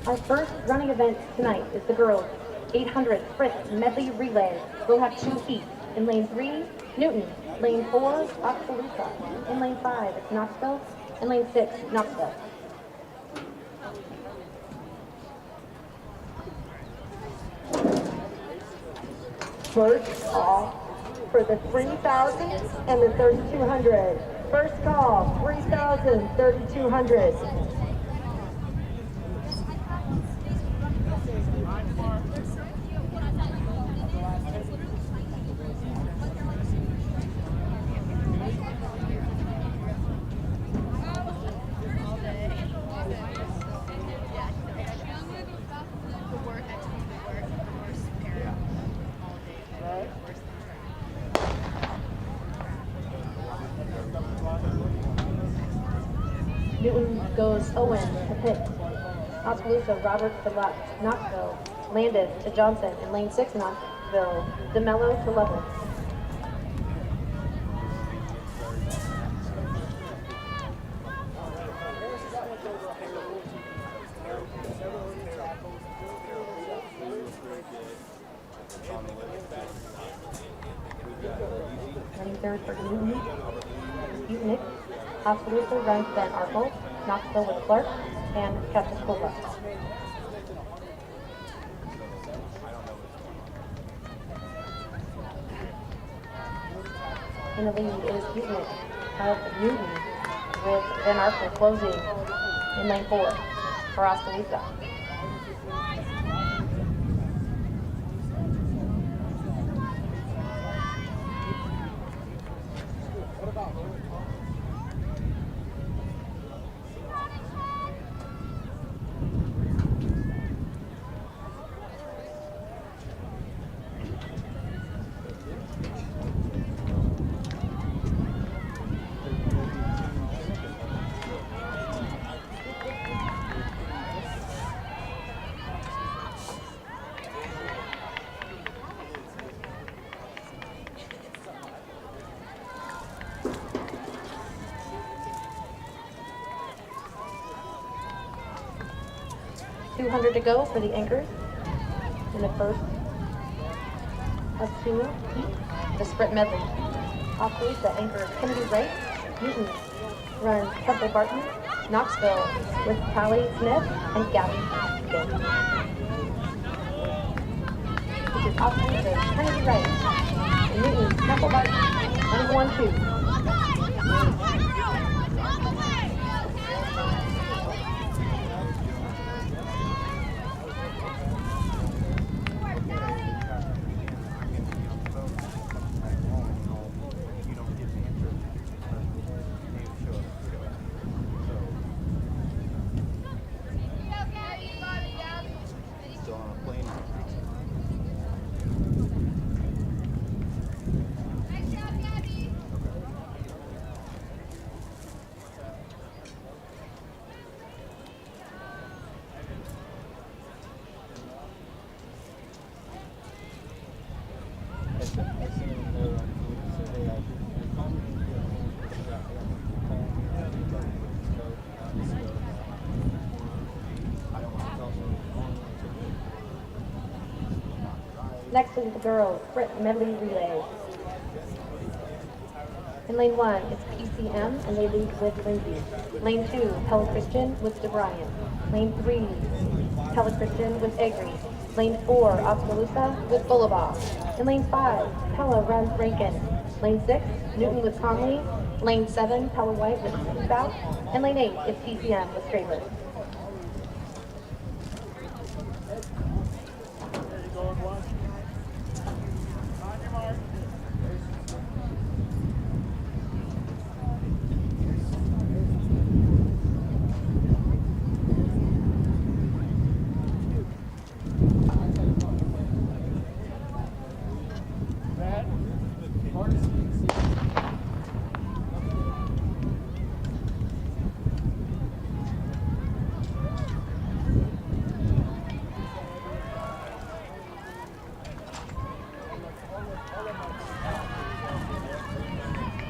Our first running event tonight is the girls' 800 sprint medley relay. We'll have 2 heats. In lane 3, Newton. Lane 4, Oskaloosa. In lane 5, it's Knoxville. In lane 6, Knoxville. First off for the 3,000 and the 3,200. First call, 3,000, 3,200. Newton goes Owen to pit. Oskaloosa, Robert to left. Knoxville, Landis to Johnson. In lane 6, Knoxville, DeMello to Lovell. Running third for Newton, Butnick. Oskaloosa runs Van Arkel, Knoxville with Clark, and Kasaskova. In the lead is Butnick of Newton, with Van Arkel closing in lane 4 for Oskaloosa. $200 to go for the anchors in the first of 2 heats, the sprint medley. Oskaloosa anchor Kennedy Wright. Newton runs Temple Barton. Knoxville with Callie Smith and Gabby Gibb. This is Oskaloosa Kennedy Wright. And Newton Temple Barton running 1-2. Next is the girls' sprint medley relay. In lane 1, it's PCM, and they lead with Lindsay. Lane 2, Pella Christian with DeBryan. Lane 3, Pella Christian with Egri. Lane 4, Oskaloosa with Bullabah. In lane 5, Pella runs Rankin. Lane 6, Newton with Conley. Lane 7, Pella White with South. And lane 8 is PCM with Straber.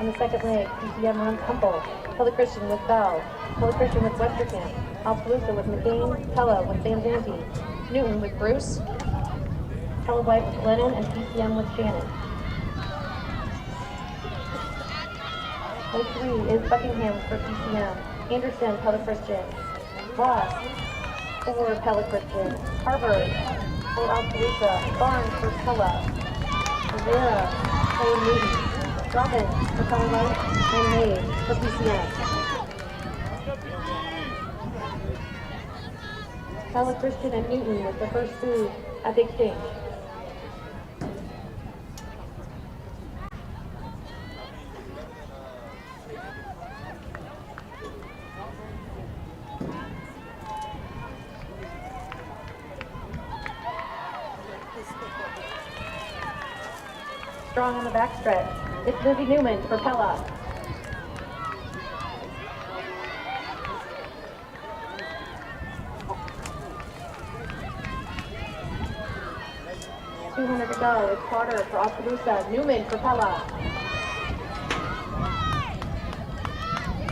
On the second leg, PCM runs Humboldt. Pella Christian with Bell, Pella Christian with Westerkamp, Oskaloosa with McCain, Pella with Van Zanti, Newton with Bruce, Pella White with Lennon, and PCM with Shannon. Lane 3 is Buckingham for PCM, Anderson, Pella Christian, Ross for Pella Christian, Harvard for Oskaloosa, Barnes for Pella, Rivera for Newton, Robbins for Pella White, and May for PCM. Pella Christian and Newton with the first food at the exchange. Strong on the backstretch. It's Lizzie Newman for Pella. $200 to go. It's Carter for Oskaloosa. Newman for Pella.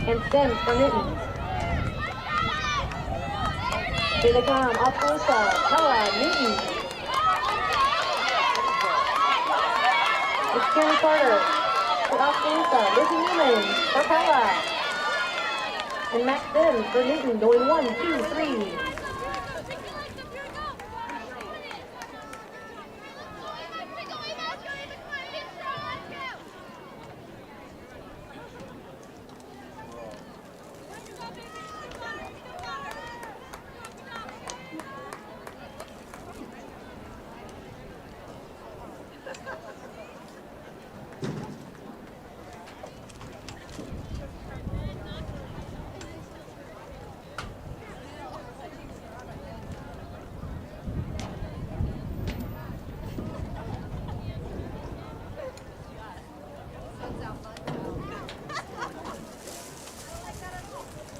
And Sims for Newton. Here they come. Oskaloosa, Pella, Newton. It's Karen Carter for Oskaloosa. Lizzie Newman for Pella. And Max Sims for Newton going 1, 2, 3.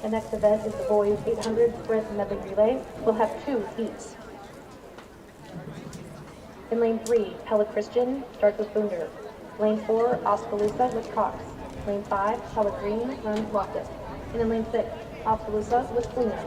The next event is the boys 800 sprint medley relay. We'll have 2 heats. In lane 3, Pella Christian starts with Boonder. Lane 4, Oskaloosa with Cox. Lane 5, Pella Green runs Loftus. And in lane 6, Oskaloosa with Fleeman.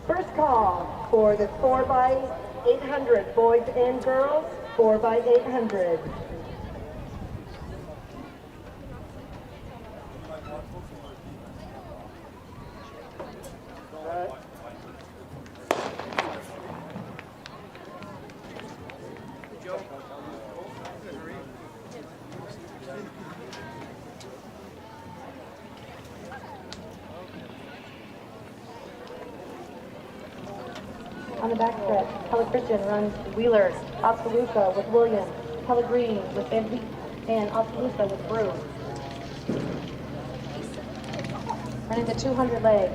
First call for the 4x800 boys and girls, 4x800. On the backstretch, Pella Christian runs Wheeler, Oskaloosa with Williams, Pella Green with Van Vliet, and Oskaloosa with Bruce. Running the 200 leg,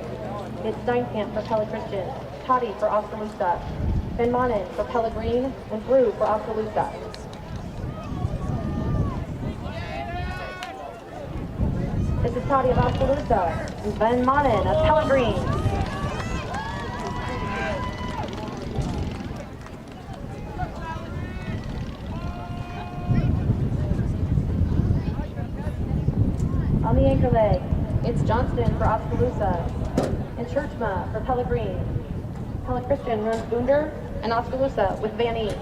it's Steinkamp for Pella Christian, Toddy for Oskaloosa, Van Manen for Pella Green, and Brew for Oskaloosa. This is Toddy of Oskaloosa, and Van Manen of Pella Green. On the anchor leg, it's Johnston for Oskaloosa and Churchma for Pella Green. Pella Christian runs Boonder and Oskaloosa with Van E.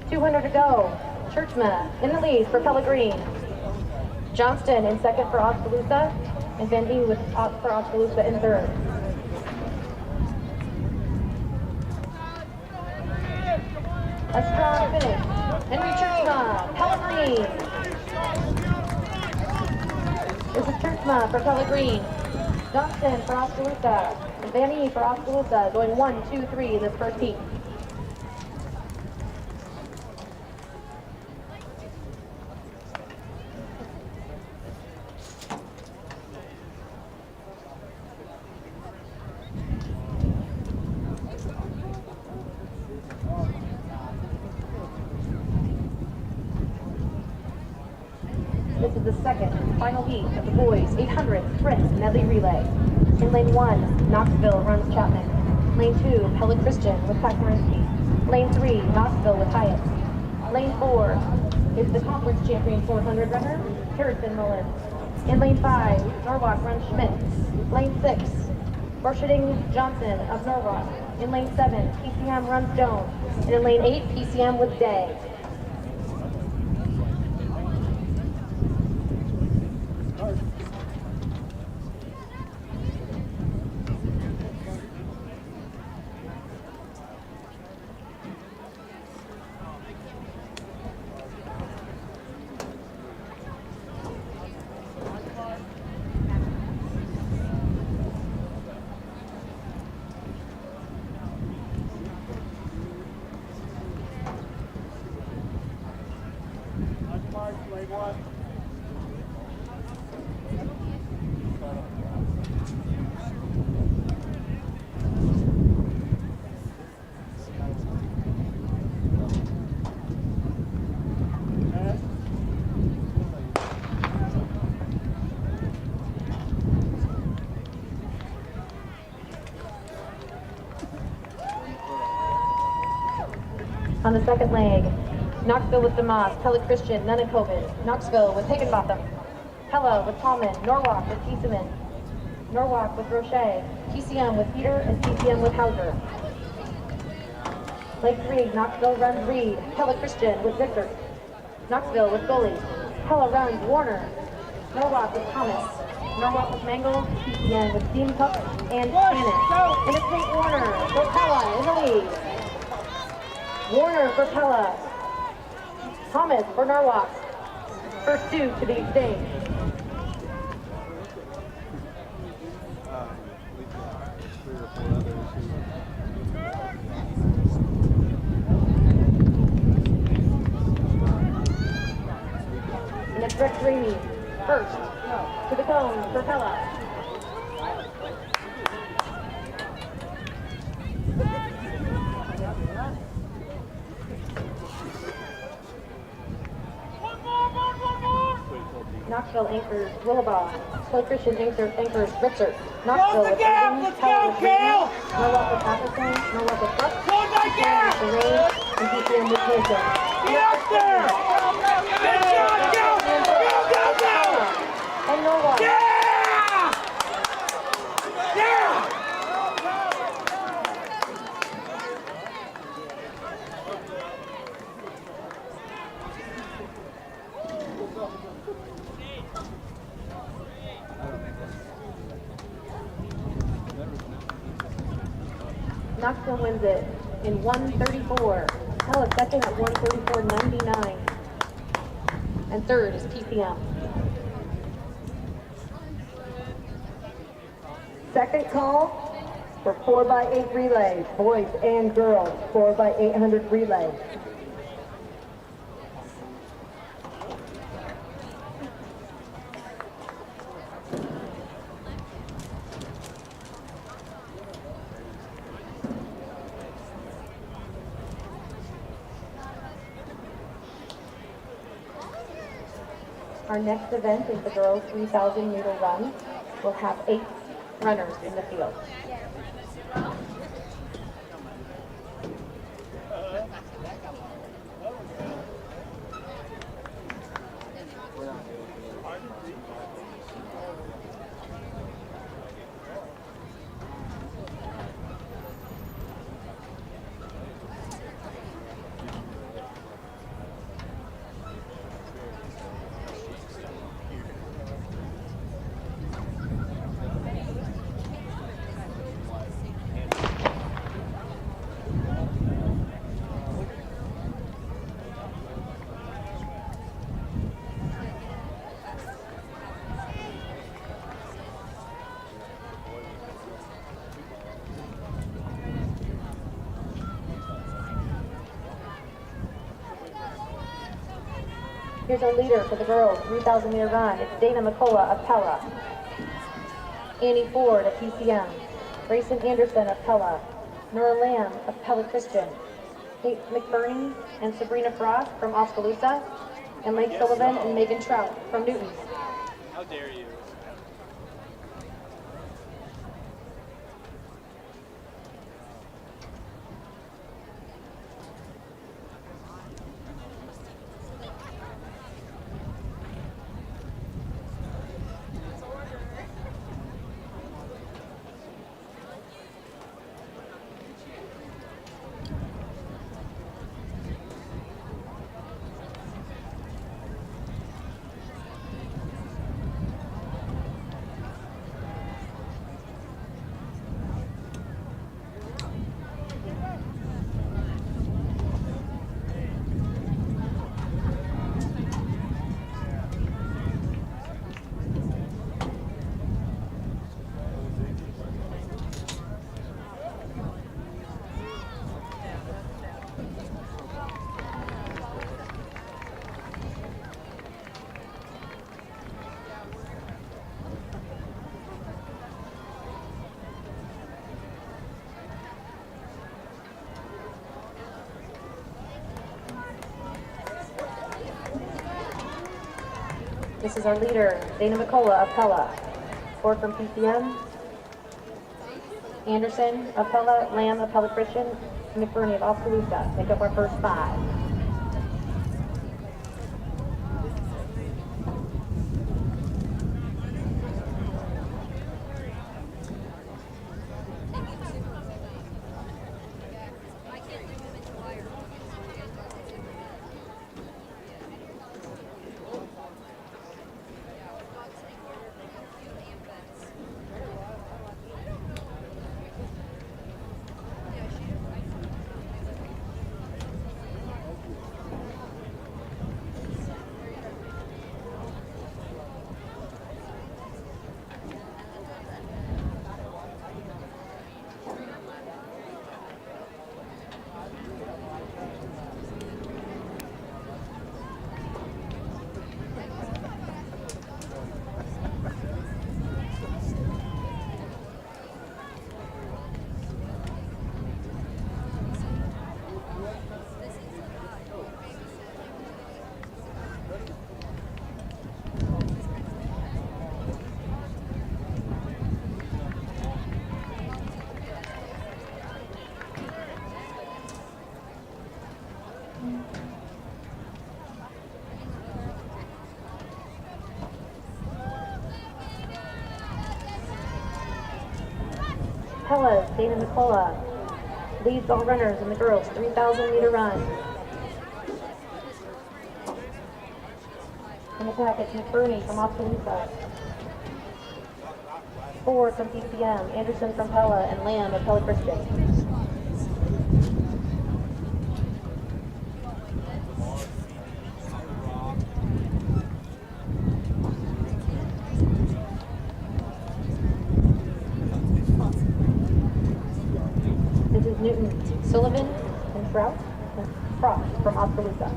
$200 to go. Churchma in the lead for Pella Green. Johnston in second for Oskaloosa, and Van Dee for Oskaloosa in third. A strong finish. Henry Churchma, Pella Green. This is Churchma for Pella Green. Johnston for Oskaloosa, and Van Dee for Oskaloosa, going 1, 2, 3 this first heat. This is the second and final heat of the boys 800 sprint medley relay. In lane 1, Knoxville runs Chapman. Lane 2, Pella Christian with Pakmarinsky. Lane 3, Knoxville with Hyatt. Lane 4 is the conference champion 400 runner, Harrison Mullins. In lane 5, Norwalk runs Schmidt. Lane 6, Borshading Johnson of Norwalk. In lane 7, PCM runs Jones. And in lane 8, PCM with Day. On the second leg, Knoxville with DeMoss, Pella Christian, Nunnakoven, Knoxville with Higginbotham, Pella with Tallman, Norwalk with Kieseman, Norwalk with Roche, PCM with Peter, and PCM with Hauser. Leg 3, Knoxville runs Reed, Pella Christian with Victor, Knoxville with Gully, Pella runs Warner, Norwalk with Thomas, Norwalk with Mangle, PCM with Steam Cook, and Shannon. And it's St. Warner for Pella in the lead. Warner for Pella. Thomas for Norwalk. First two to be exchanged. And it's Rick Dreamy. First to the cone for Pella. Knoxville anchors Willabaugh. Pella Christian anchors Richard. Knoxville with Irving, Pella with Reed, Norwalk with Patterson, Norwalk with Brooks, PCM with Lorraine, and PCM with Wilson. Get up there! Go! And Norwalk. Yeah! Yeah! Knoxville wins it in 1:34. Pella second at 1:34.99. And third is PCM. Second call for 4x8 relays, boys and girls, 4x800 relays. Our next event is the girls' 3,000 meter run. We'll have 8 runners in the field. Here's our leader for the girls' 3,000 meter run. It's Dana McCullough of Pella. Annie Ford of PCM. Grayson Anderson of Pella. Nora Lamb of Pella Christian. Kate McBurney and Sabrina Frost from Oskaloosa. and Lake Sullivan and Megan Trout from Newton. How dare you? This is our leader, Dana McCullough of Pella. 4 from PCM. Anderson of Pella, Lamb of Pella Christian, and McBurney of Oskaloosa make up our first 5. Pella's Dana McCullough leads all runners in the girls' 3,000-meter run. In the package, McBurney from Oskaloosa. 4 from PCM, Anderson from Pella, and Lamb of Pella Christian. This is Newton, Sullivan, and Trout, and Frost from Oskaloosa.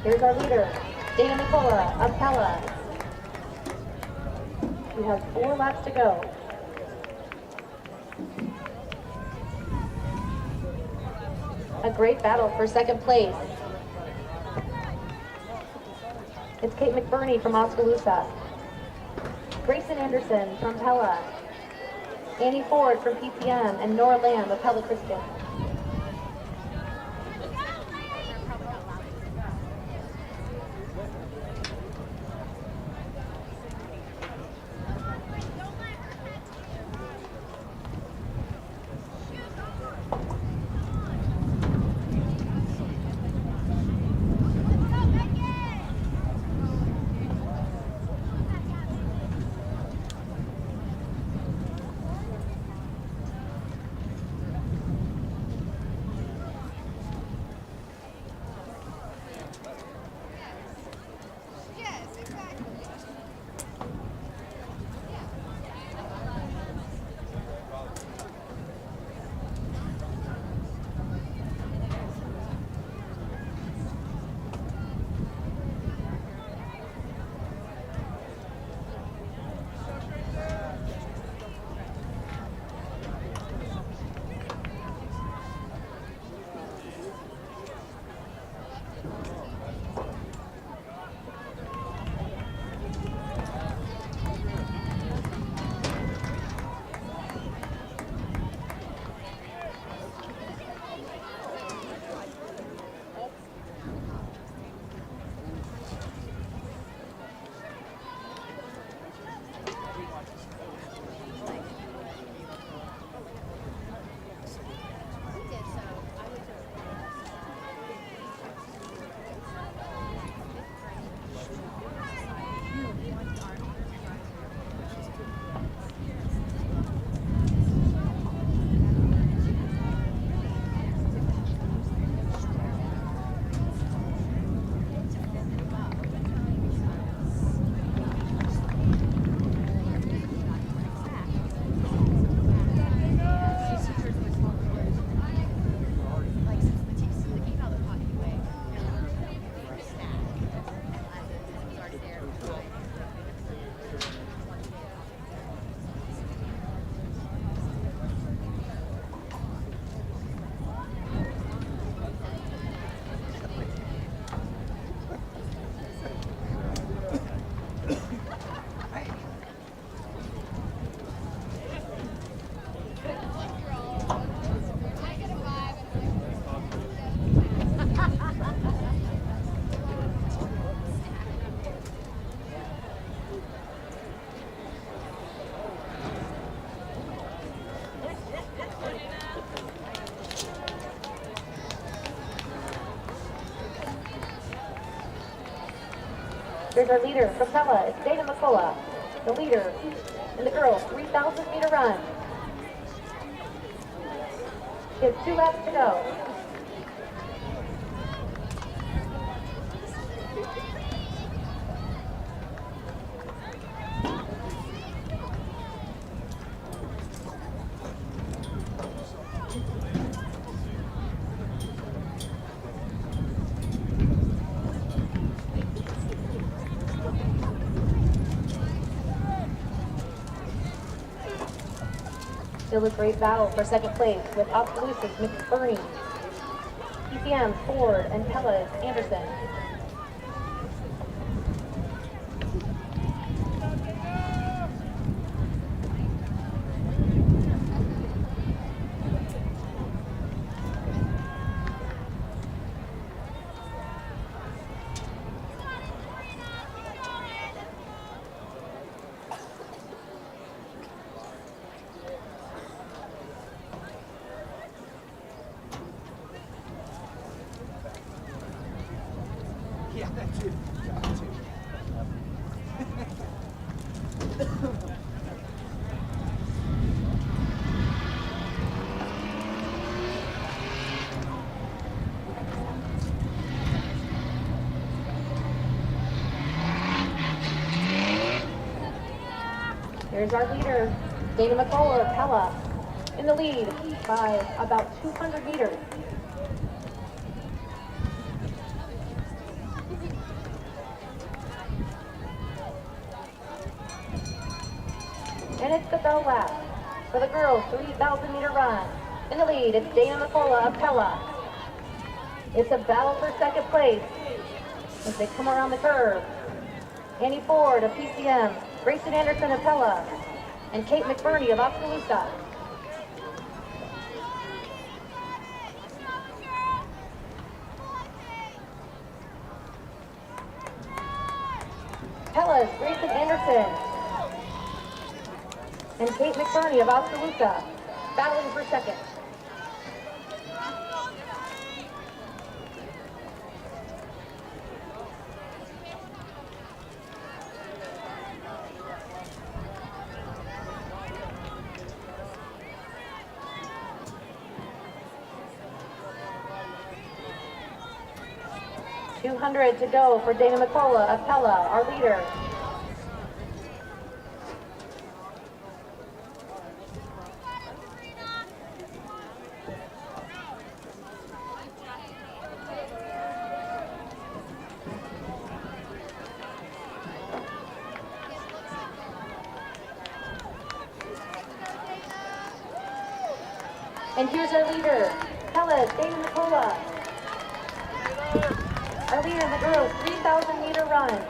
Here's our leader, Dana McCullough of Pella. We have 4 laps to go. A great battle for second place. It's Kate McBurney from Oskaloosa, Grayson Anderson from Pella, Annie Ford from PCM, and Nora Lamb of Pella Christian. Here's our leader from Pella. It's Dana McCullough, the leader in the girls' 3,000 meter run. She has 2 laps to go. Still a great battle for second place with Oskaloosa's McBurney, PCM's Ford, and Pella's Anderson. Yeah, that's it. That's it. Here's our leader, Dana McCullough, Pella, in the lead by about 200 meters. And it's the bell lap for the girls' 3,000 meter run. In the lead, it's Dana McCullough of Pella. It's a battle for second place as they come around the curve. Annie Ford of PCM, Grayson Anderson of Pella, and Kate McBurney of Oskaloosa. Pella's Grayson Anderson and Kate McBurney of Oskaloosa battling for second. .200 to go for Dana McCullough of Pella, our leader. And here's our leader, Pella's Dana McCullough. Our leader in the girls' 3,000 meter run.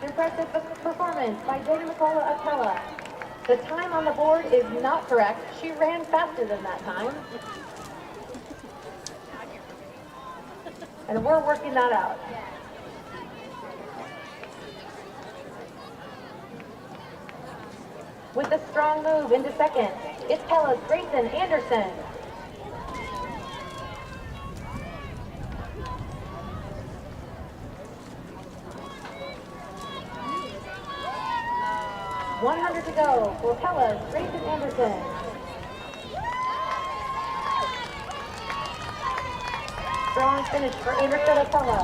Impressive performance by Dana McCullough of Pella. The time on the board is not correct. She ran faster than that time. And we're working that out. With a strong move into second, it's Pella's Grayson Anderson. .100 to go for Pella's Grayson Anderson. Strong finish for Anderson of Pella.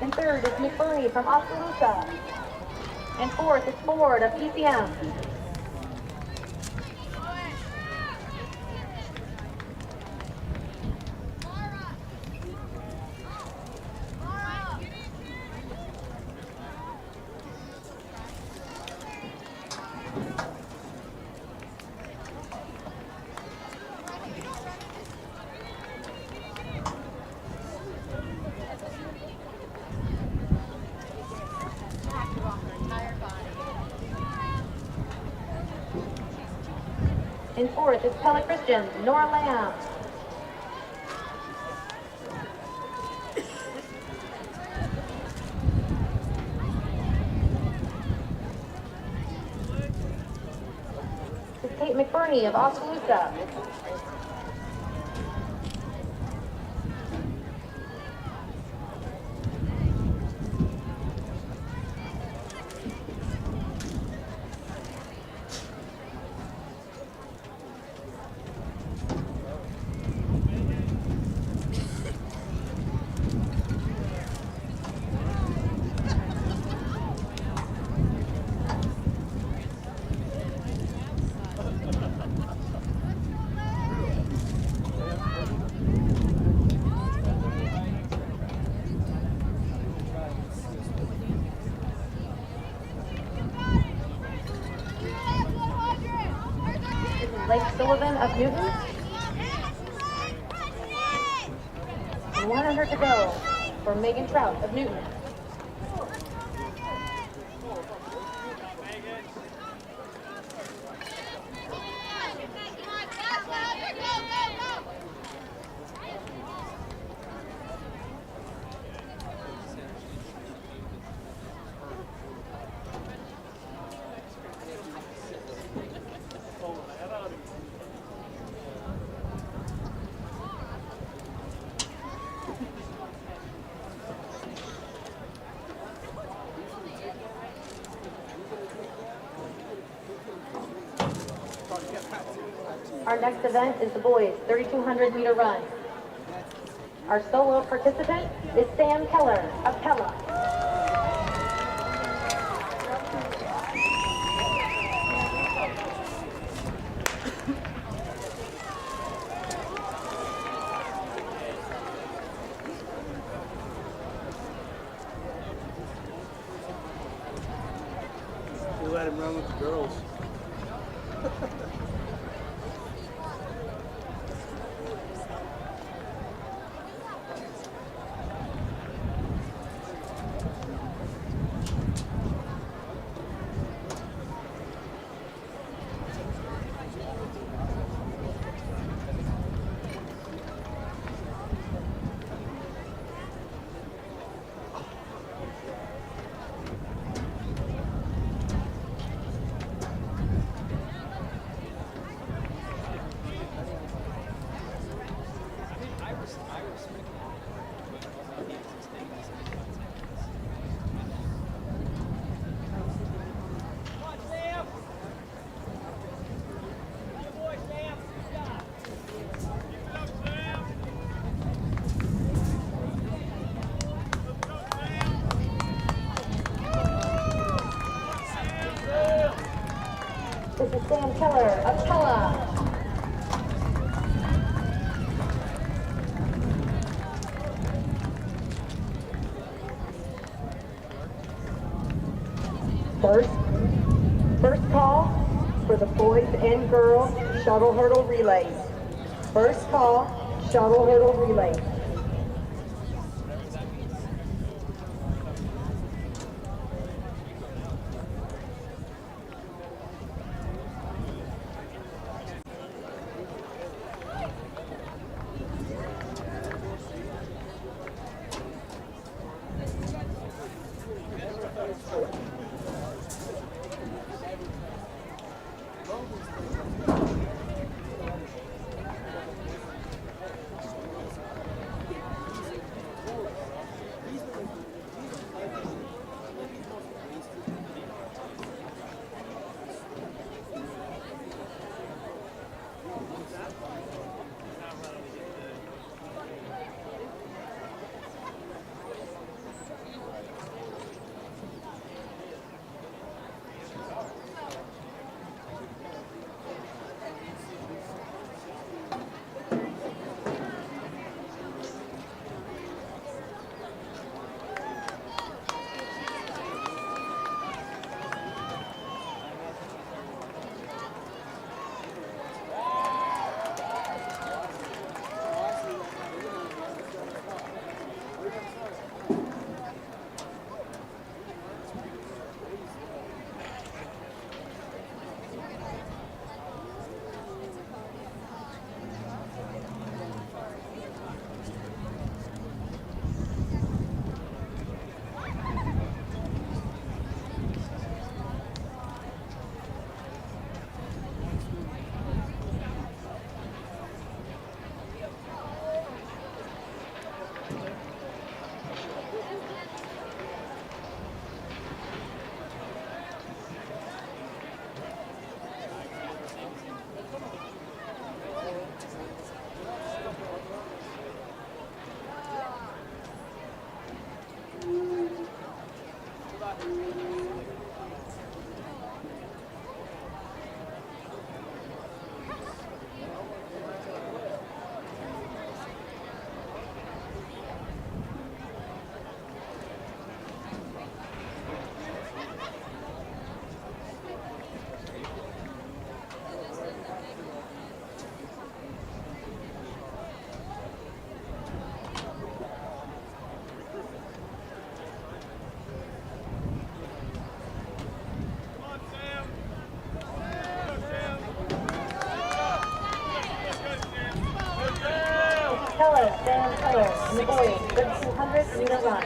And third is McBurney from Oskaloosa. And fourth is Ford of PCM. In fourth is Pella Christian, Nora Lamb. This is Kate McBurney of Oskaloosa. Lake Sullivan of Newton. And 100 to go for Megan Trout of Newton. Our next event is the boys' 3,200 meter run. Our solo participant is Sam Keller of Pella. You let him run with the girls. This is Sam Keller of Pella. First call for the boys and girls shuttle hurdle relays. First call, shuttle hurdle relays. Sam Keller in the boys 1,300 meter run.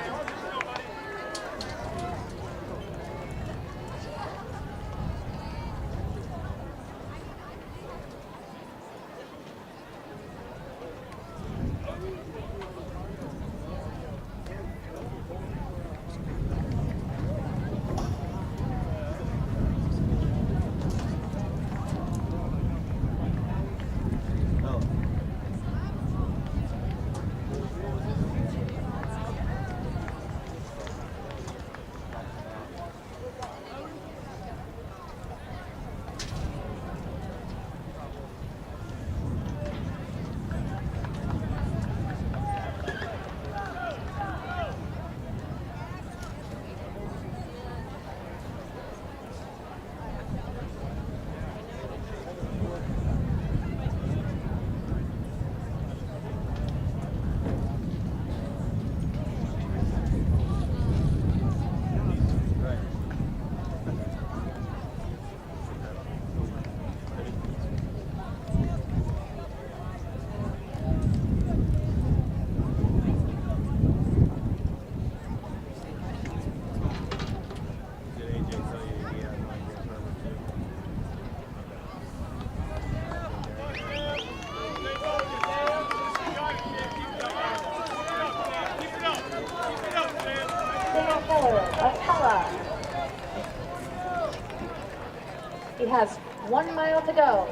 Sam Keller of Pella. He has 1 mile to go.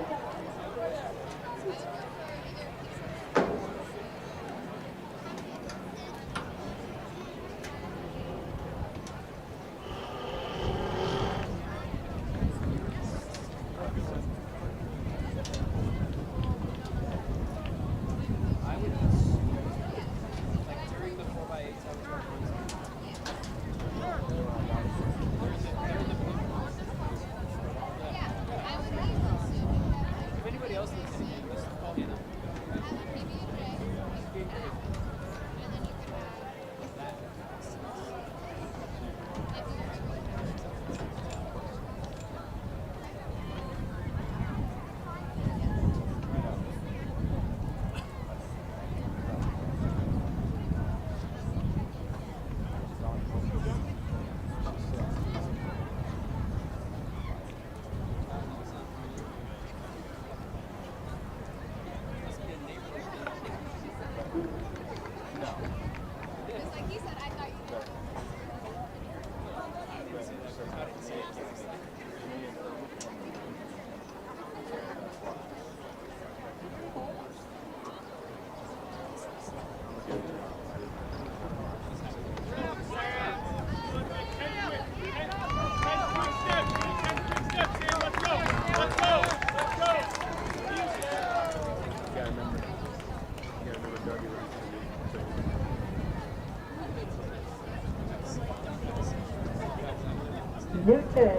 Newton,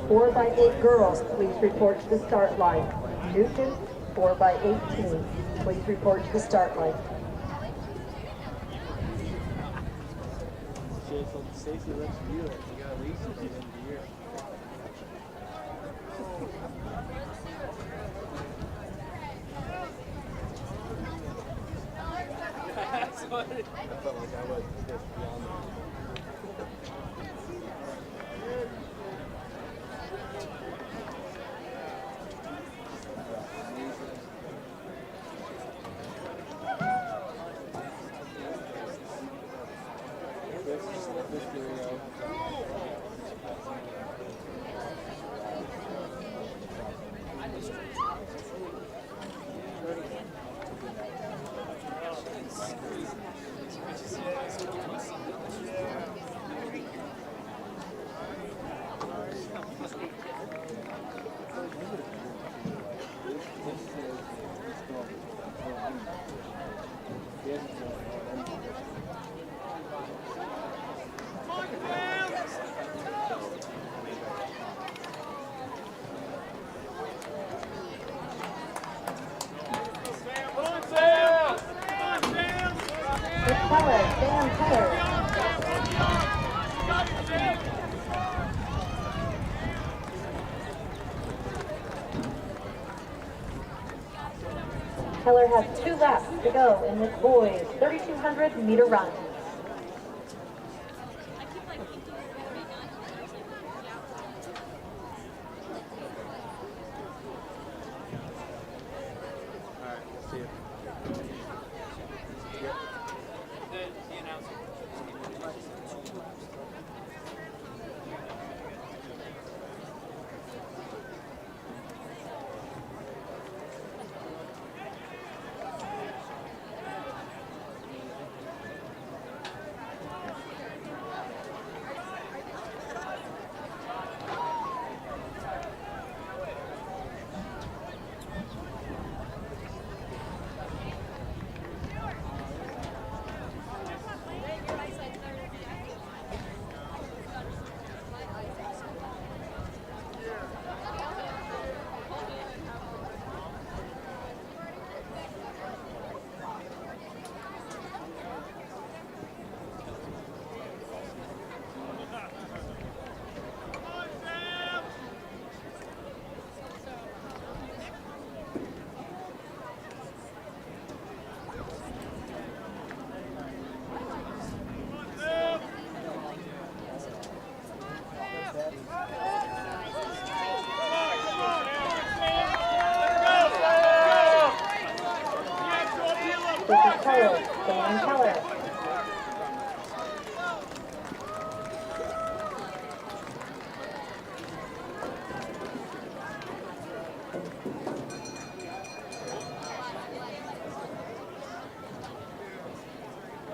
4x8 girls, please report to the start line. Newton, 4x18, please report to the start line. Stacy lets you do it. You got at least at the end of the year. I felt like I was just beyond that. Keller has 2 laps to go in this boys 3,200-meter run. All right, see you. Yep. The announcer. 2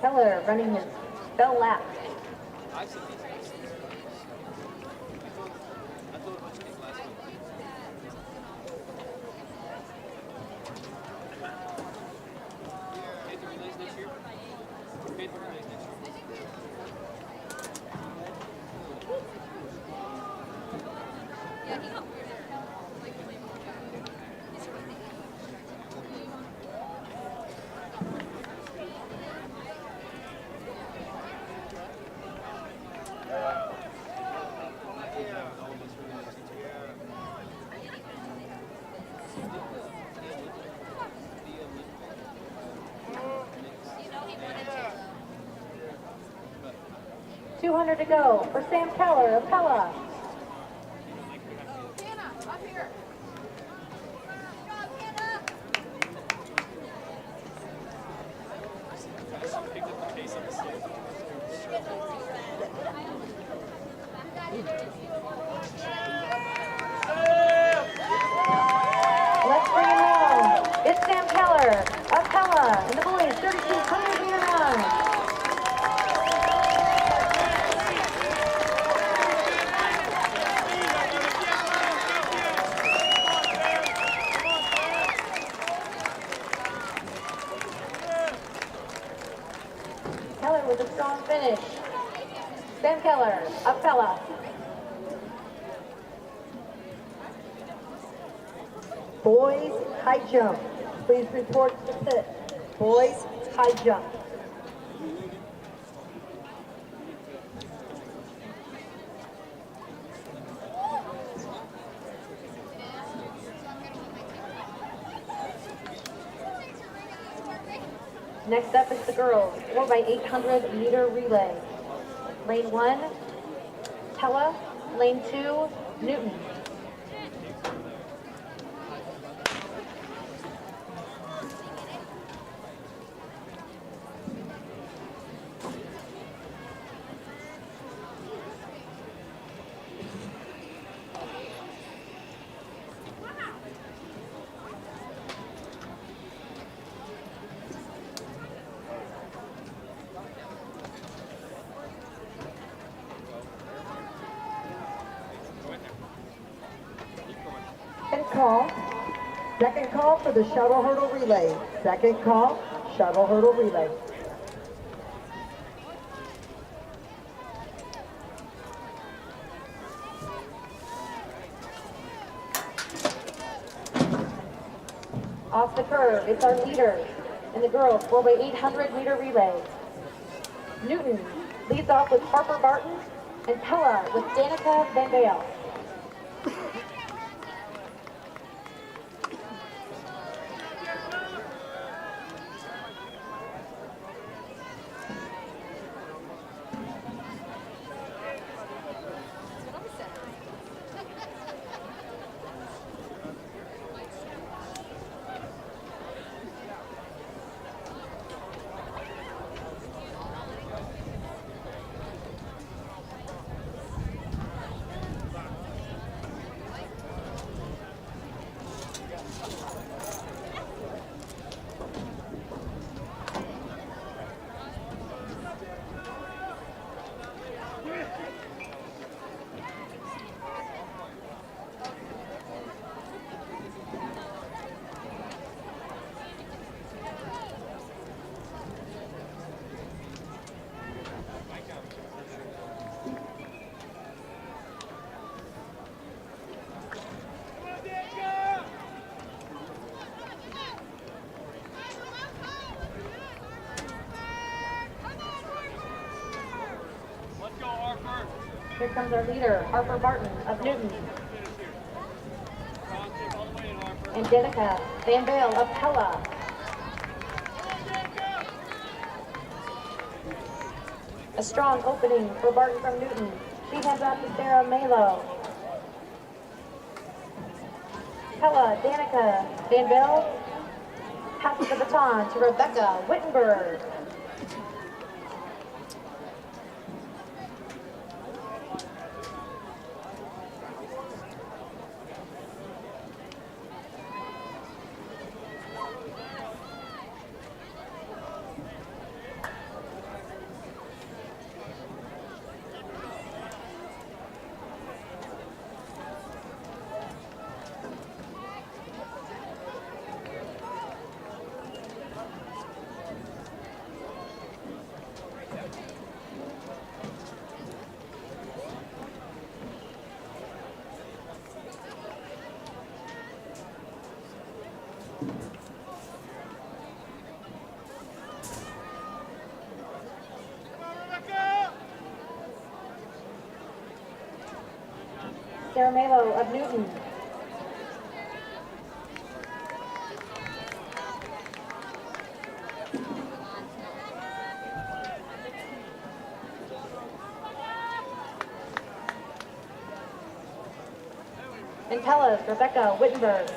Keller running his bell lap. I've seen these guys. I thought about these last week. Paid the relays next year? Paid the relays next year. 200 to go for Sam Keller of Pella. Let's bring it home. It's Sam Keller of Pella in the boys 3,200-meter run. Keller with a strong finish. Sam Keller of Pella. Boys high jump. Please report to pit. Boys high jump. Next up is the girls 4x800-meter relay. Lane 1, Pella. Lane 2, Newton. Second call for the shuttle hurdle relay. Second call, shuttle hurdle relay. Off the curve, it's our leader in the girls 4x800-meter relay. Newton leads off with Harper Barton and Pella with Danica Van Dale. Here comes our leader, Harper Martin of Newton. And Danica Van Bale of Pella. A strong opening for Barton from Newton. She hands off to Sarah Malo. Pella, Danica Van Bale passes the baton to Rebecca Wittenberg. Sarah Malo of Newton. And Pella's Rebecca Wittenberg.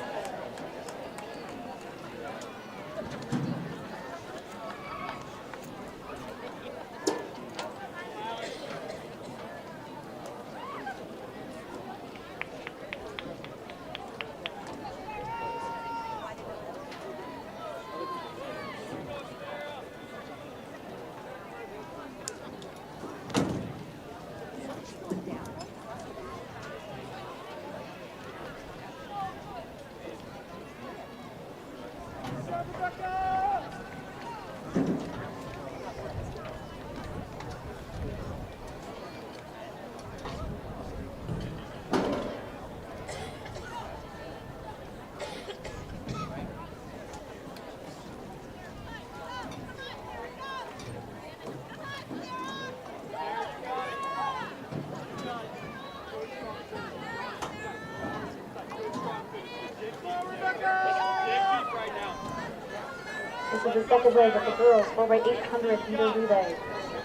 This is the second leg of the girls 4x800 meter relay.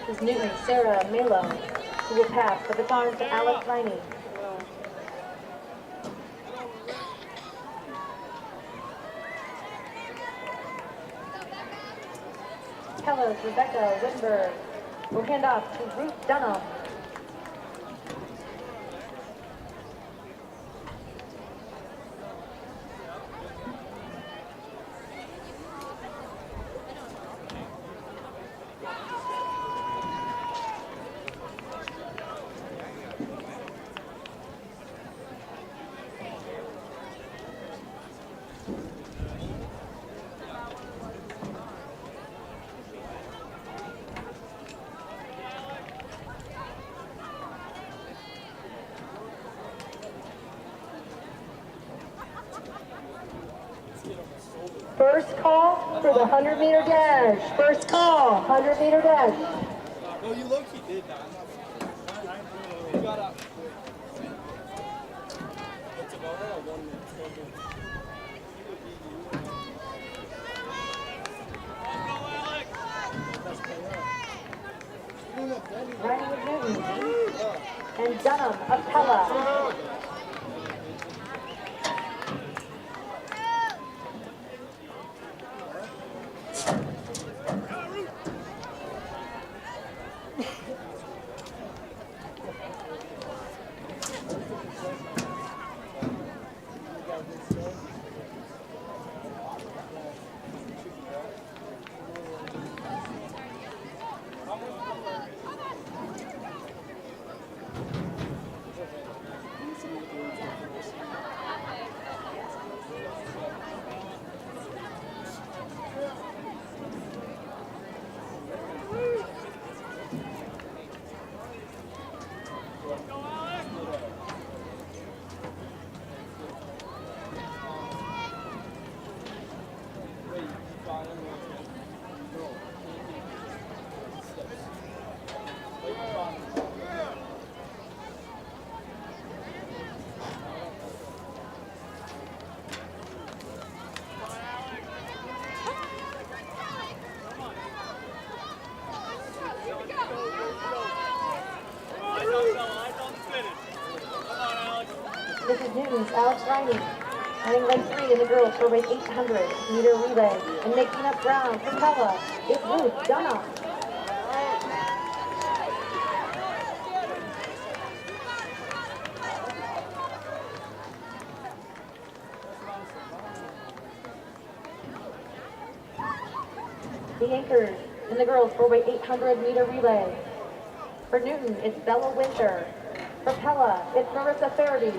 This is Newton Sarah Malo, who will pass the baton to Alex Riney. Pella's Rebecca Wittenberg will hand off to Ruth Dunham. First call for the 100-meter dash. First call, 100-meter dash. No, you low-key did that. You got up. It's about right at 1 minute. Riney of Newton. And Dunham of Pella. This is Newton's Alex Riney. Running leg 3 in the girls for weight 800-meter relay. And making up ground for Pella, it's Ruth Dunham. The anchors in the girls for weight 800-meter relay. For Newton, it's Bella Winter. For Pella, it's Marissa Faraday.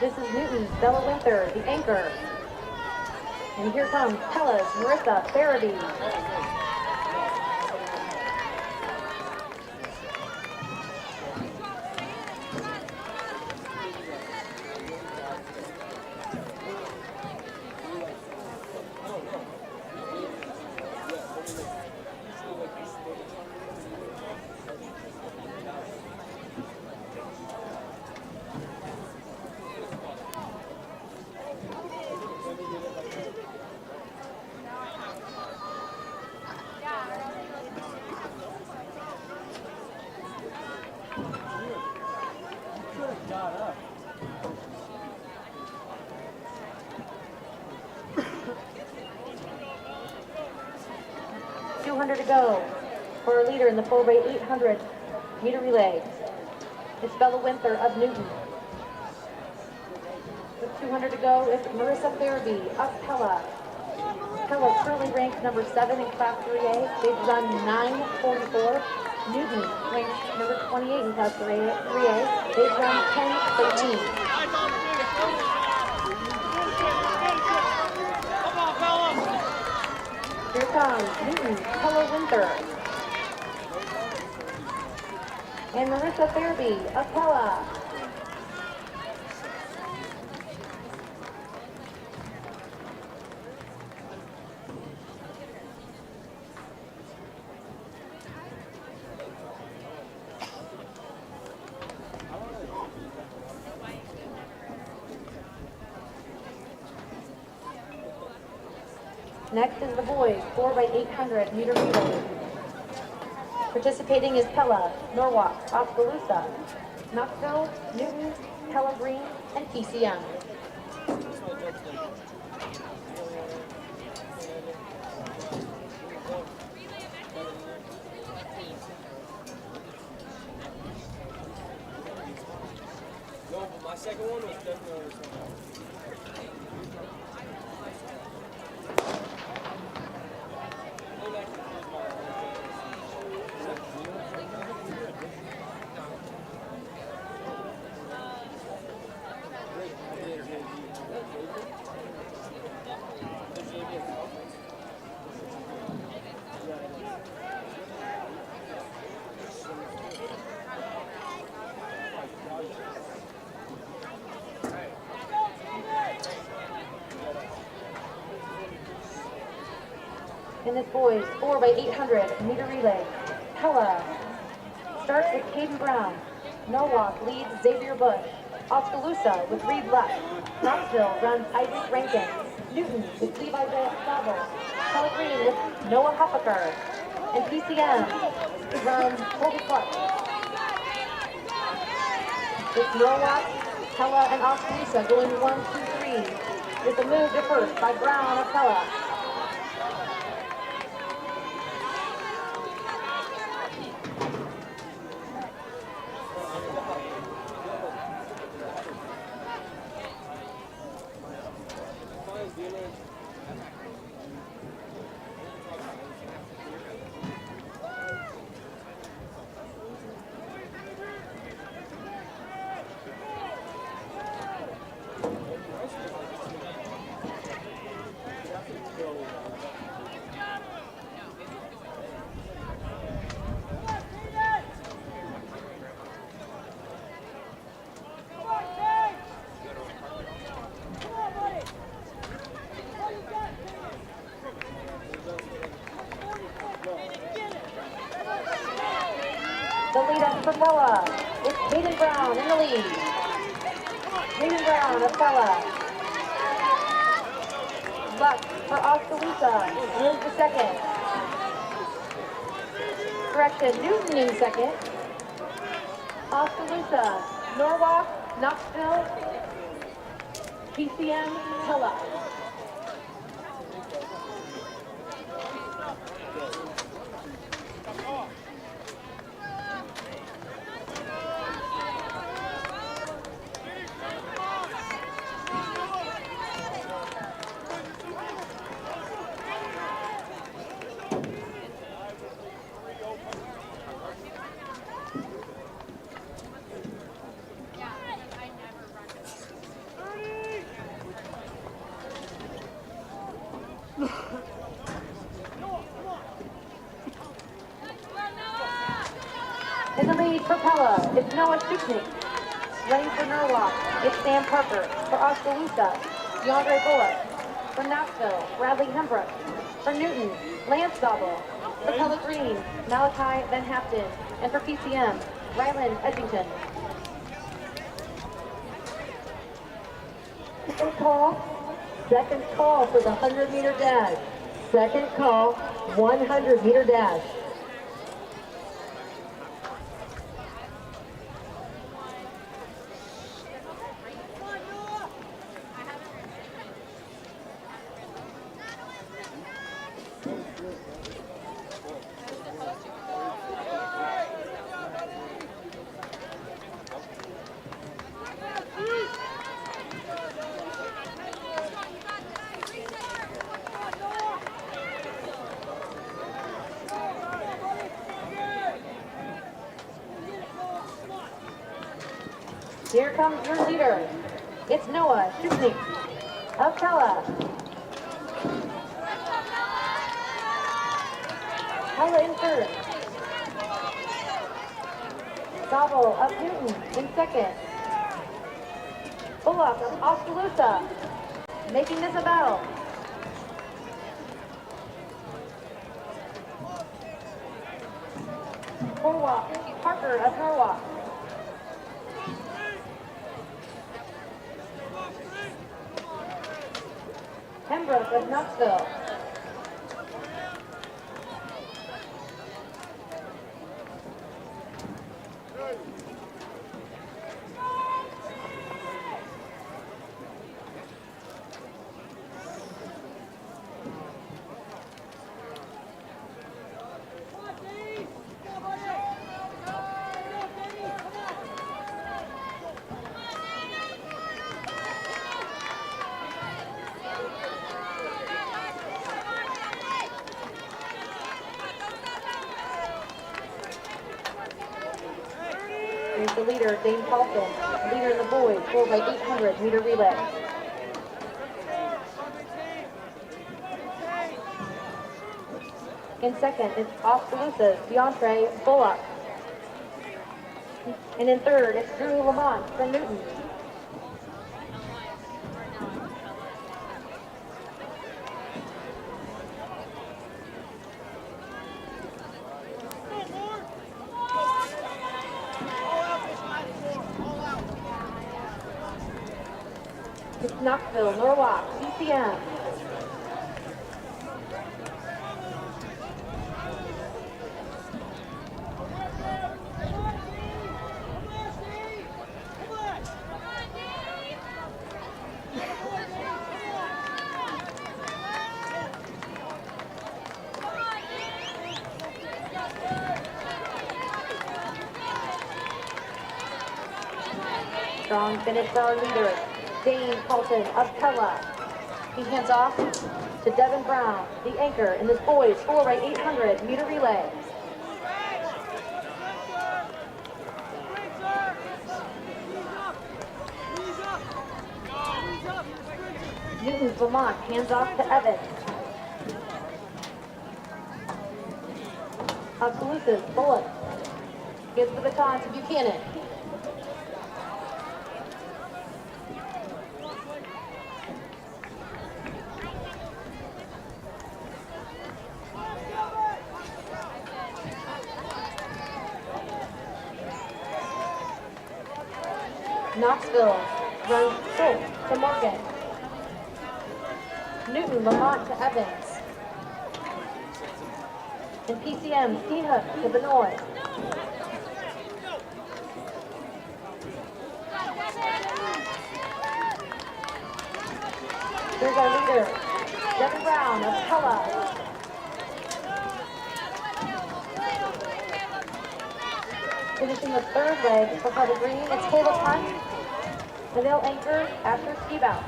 This is Newton's Bella Winter, the anchor. And here comes Pella's Marissa Faraday. 200 to go for our leader in the 4x800 meter relay. It's Bella Winter of Newton. With 200 to go, it's Marissa Faraday of Pella. Pella currently ranked number 7 in Class 3A. They've run 9:44. Newton ranked number 28 in Class 3A. They've run 10:13. Here comes Newton, Pella Winter. And Marissa Faraday of Pella. Next is the boys 4x800 meter relay. Participating is Pella, Norwalk, Oskaloosa, Knoxville, Newton, Pella Green, and PCM. No, but my second one was definitely In this boys 4x800 meter relay, Pella starts with Caden Brown. Norwalk leads Xavier Bush. Oskaloosa with Reed left. Knoxville runs Isaac Rankin. Newton with Levi Savo. Pella Green with Noah Huffaker. And PCM runs Colby Clark. It's Norwalk, Pella, and Oskaloosa going 1, 2, 3. With a move to first by Brown of Pella. The lead up for Pella. It's Hayden Brown in the lead. Hayden Brown of Pella. Luck for Oskaloosa is the second. Correction, Newton in second. Oskaloosa, Norwalk, Knoxville, PCM, Pella. In the lead for Pella, it's Noah Shuknik. Lane for Norwalk, it's Sam Parker. For Oskaloosa, DeAndre Bullock. For Knoxville, Bradley Hembrook. For Newton, Lance Dobble. For Pella Green, Malachi Van Haften. And for PCM, Ryland Edgington. Second call for the 100-meter dash. Second call, 100-meter dash. Here comes your leader. It's Noah Shuknik of Pella. Pella in third. Dobble of Newton in second. Bullock of Oskaloosa making this a battle. Parker of Norwalk. Hembrook of Knoxville. Here's the leader, Dane Paulson, leader in the boys, 4x800 meter relay. In second, it's Oskaloosa's DeAndre Bullock. And in third, it's Drew Lamont from Newton. It's Knoxville, Norwalk, PCM. Strong finish for our leader, Dane Paulson of Pella. He hands off to Devin Brown, the anchor in this boys 4x800 meter relay. Newton's Lamont hands off to Evans. Oskaloosa's Bullock gives the baton to Buchanan. Knoxville runs Schultz to Morgan. Newton Lamont to Evans. And PCM Seahook to Benoit. Here's our leader, Devin Brown of Pella. Finishing the third leg for Pella Green, it's Caleb Hunt, and they'll anchor after ski bout.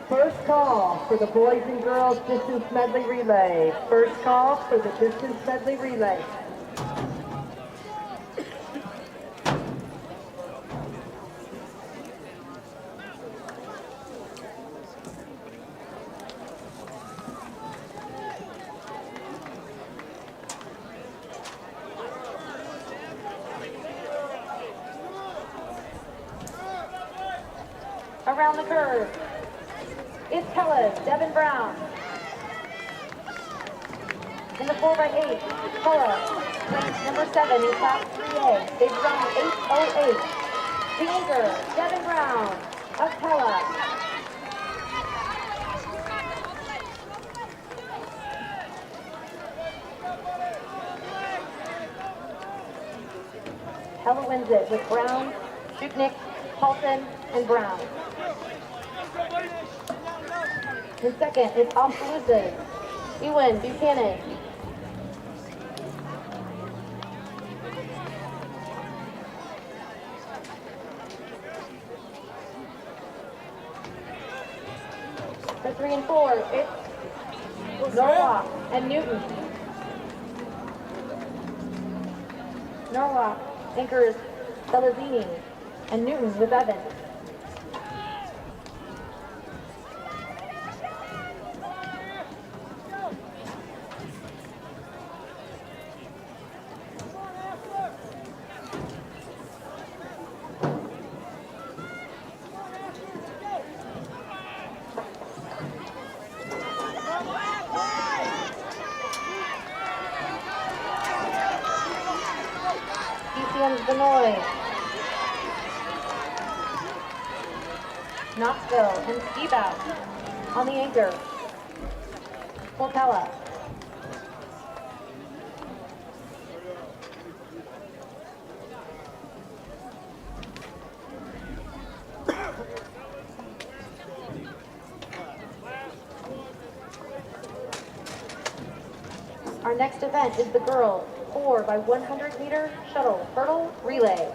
First call for the boys and girls distance medley relay. First call for the distance medley relay. Around the curve, it's Pella's Devin Brown. In the 4x8, Pella, ranked number 7 in Class 3A. They've run 8:08. The anchor, Devin Brown of Pella. Pella wins it with Brown, Shuknik, Paulson, and Brown. In second, it's Oskaloosa, Ewan Buchanan. For 3 and 4, it's Norwalk and Newton. Norwalk anchors Salazzini and Newton with Evans. PCM's Benoit, Knoxville, and ski bout on the anchor for Pella. Our next event is the girls 4x100 meter shuttle hurdle relay.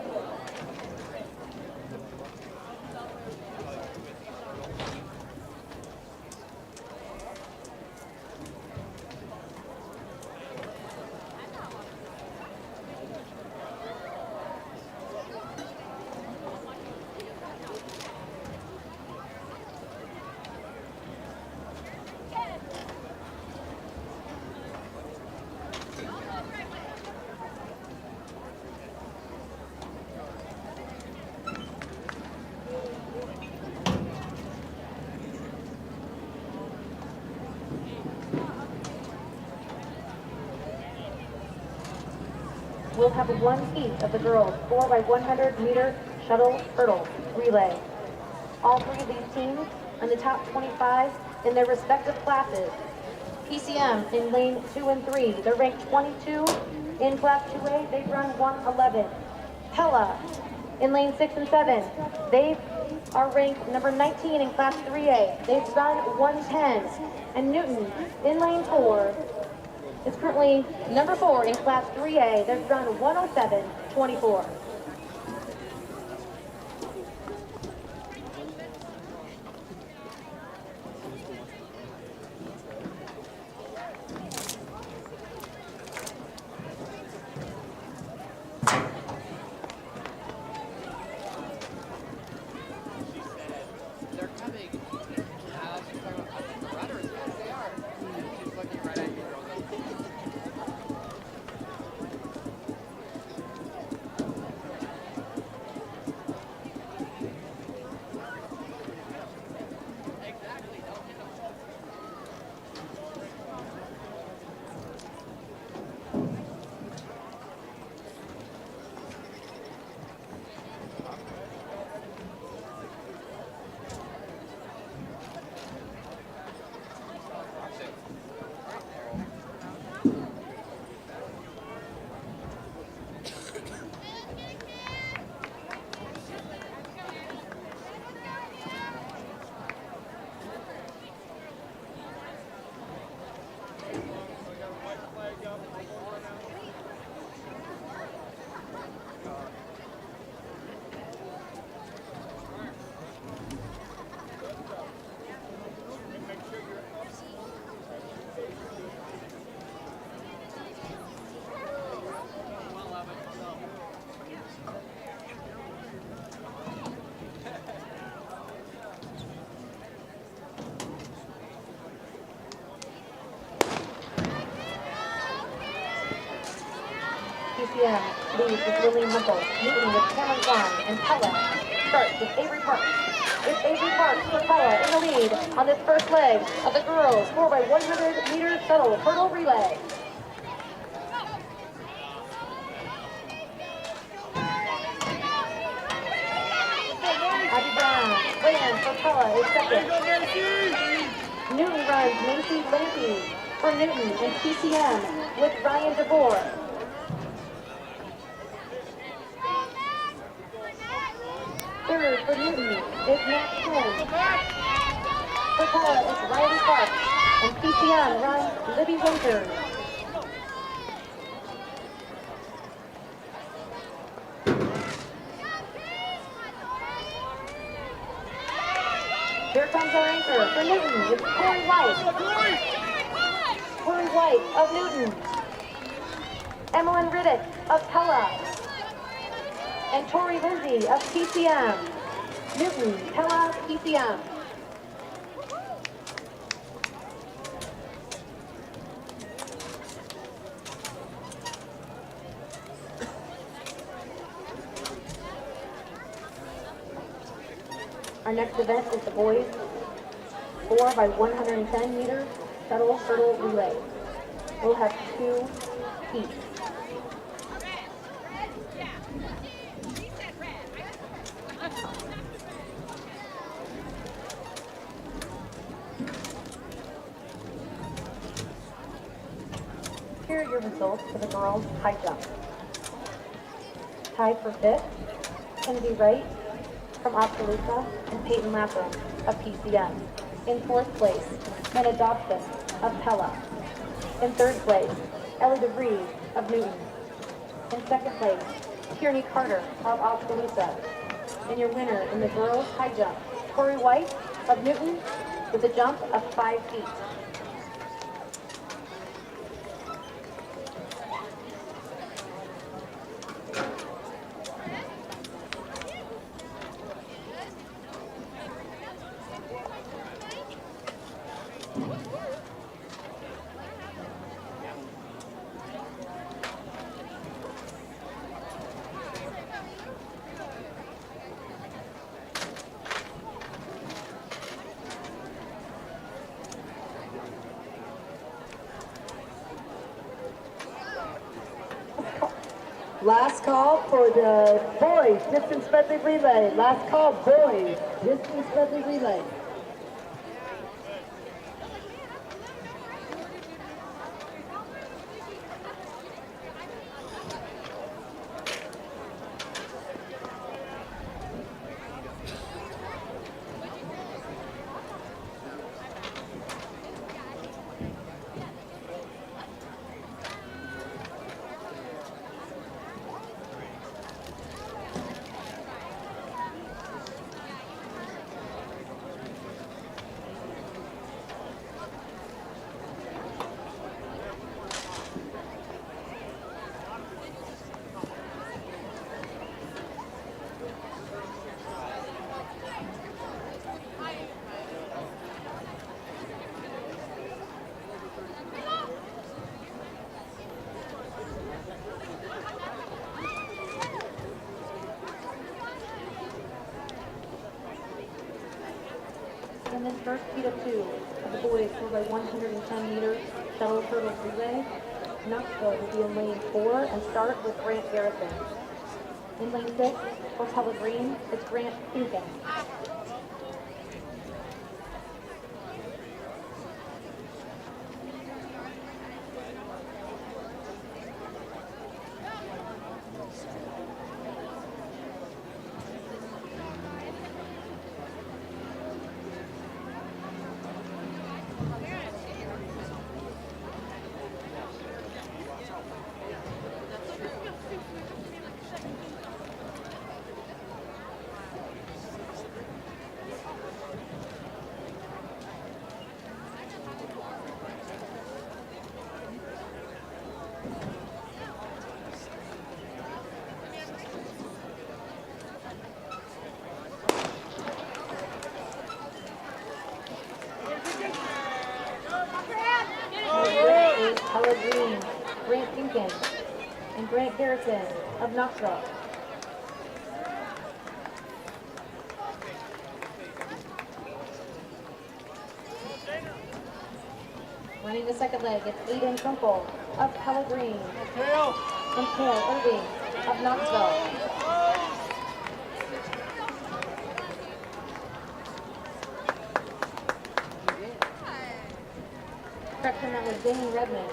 We'll have one heat of the girls 4x100 meter shuttle hurdle relay. All 3 of these teams in the top 25 in their respective classes. PCM in lane 2 and 3, they're ranked 22 in class 2A, they've run 1:11. Pella in lane 6 and 7, they are ranked number 19 in class 3A, they've run 1:10. And Newton in lane 4 is currently number 4 in class 3A, they've run 1:07.24. PCM leads with Lily Humpel, Newton with Cameron Vaughn, and Pella starts with Avery Parks. It's Avery Parks for Pella in the lead on this first leg of the girls 4x100 meter shuttle hurdle relay. Abby Brown, weigh-in for Pella is second. Newton runs Macy Lampy for Newton and PCM with Ryan DeVore. Third for Newton is Matt Quinn. For Pella is Riley Parks, and PCM runs Libby Winters. Here comes our anchor for Newton. It's Corey White. Corey White of Newton. Emmeline Riddick of Pella. And Tori Lindsay of PCM. Newton, Pella, PCM. Our next event is the boys 4x110 meter shuttle hurdle relay. We'll have 2 heats. Here are your results for the girls' high jump. Tied for 5th, Kennedy Wright from Oskaloosa and Peyton Latham of PCM. In 4th place, Mena Dobson of Pella. In 3rd place, Ellie DeVries of Newton. In 2nd place, Tierney Carter of Oskaloosa. And your winner in the girls' high jump, Corey White of Newton with a jump of 5 feet. Last call for the boys distance medley relay. Last call, boys distance medley relay. In this first heat of 2 of the boys 4x110 meters shuttle hurdle relay, Knoxville will be in lane 4 and start with Grant Garrison. In lane 6, for Pella Green, it's Grant Finken. Pella Green, Grant Finken. and Grant Garrison of Knoxville. Running the second leg, it's Aiden Kunkel of Pella Green and Cale Irving of Knoxville. Correction, that was Dane Redmond.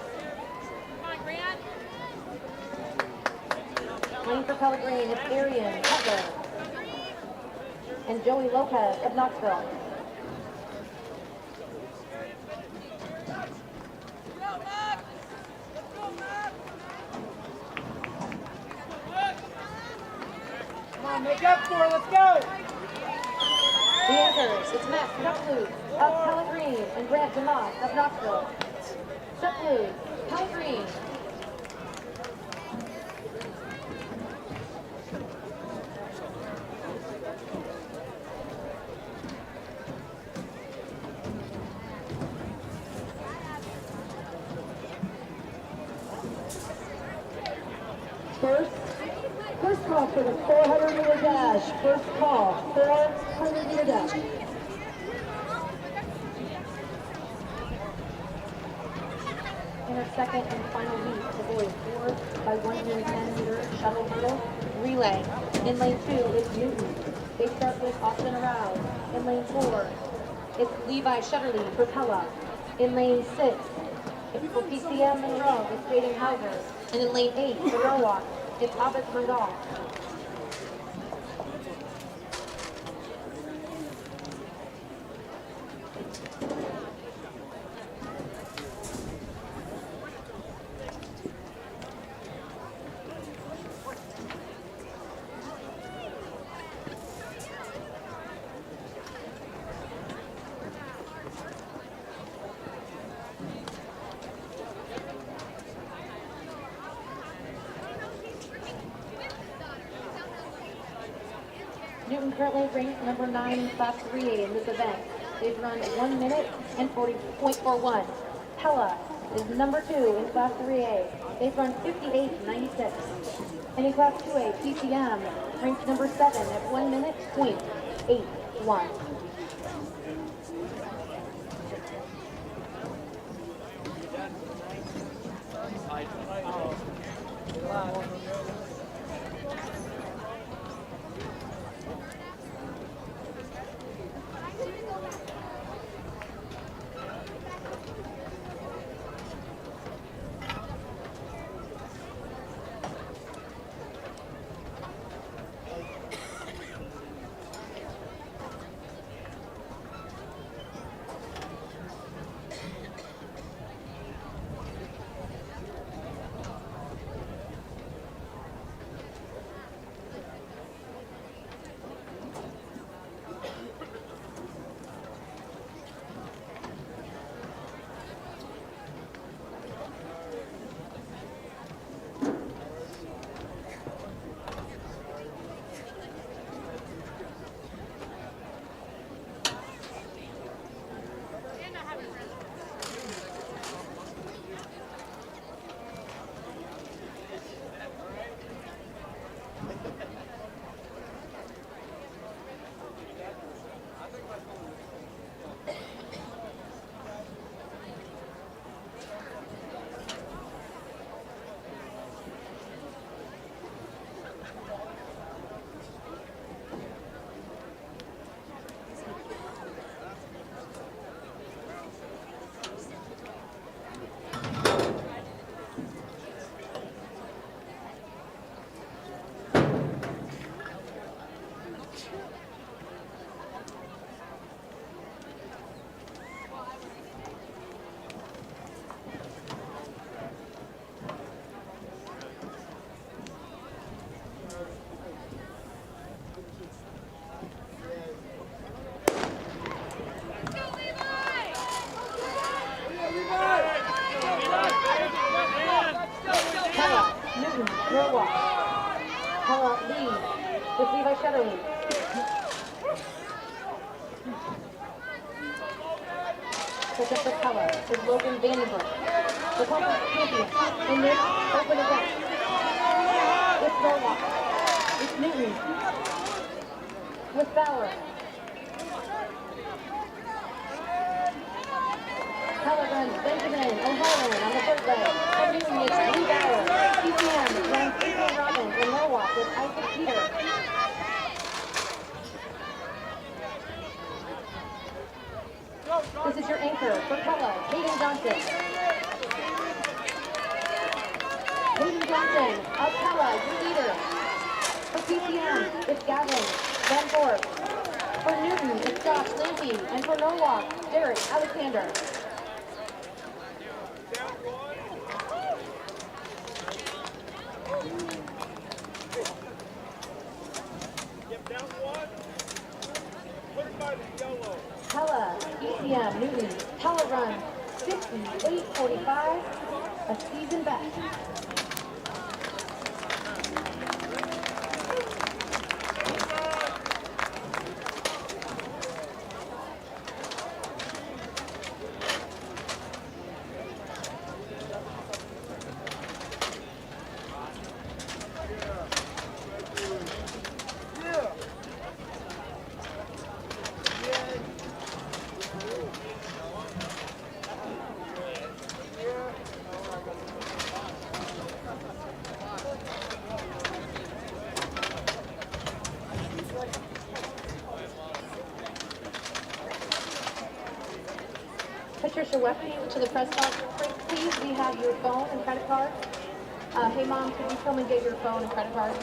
Lane for Pella Green, it's Arian Cutler and Joey Lopez of Knoxville. Come on, make up for it, let's go! The anchors, it's Matt Sutcliffe of Pella Green and Grant DeMott of Knoxville. Sutcliffe, Pella Green. First call for the 400-meter dash. First call, 400-meter dash. In our second and final meet, the boys 4 by 110-meter shuttle hurdle relay. In lane 2, it's Newton. They start with Austin Arouse. In lane 4, it's Levi Shutterly for Pella. In lane 6, it's for PCM Monroe with Jaden Hauser. And in lane 8, for Rowalk, it's Abbas Mangal. Newton currently ranked number 9 in Class 3A in this event. They've run 1 minute and 40.41. Pella is number 2 in Class 3A. They've run 58.96. And in Class 2A, PCM ranked number 7 at 1 minute, .81. Pella leads with Levi Shutterly. Second for Pella is Logan Vandenberg, the conference champion in this open event. with Bauer. Pella runs Benjamin O'Halloran on the third leg. For Newton, it's Lee Bauer. PCM runs April Robbins and Norwalk with Isaac Peter. This is your anchor for Pella, Hayden Johnson. Hayden Johnson of Pella, your leader. For PCM, it's Gavin Van Gorp. For Newton, it's Josh Lindsay. And for Norwalk, Derek Alexander. Pella, ECM, Newton, Pella run 58:45, a season best. Patricia Weffy to the press box, please. We have your phone and credit card. Hey Mom, could you come and get your phone and credit card?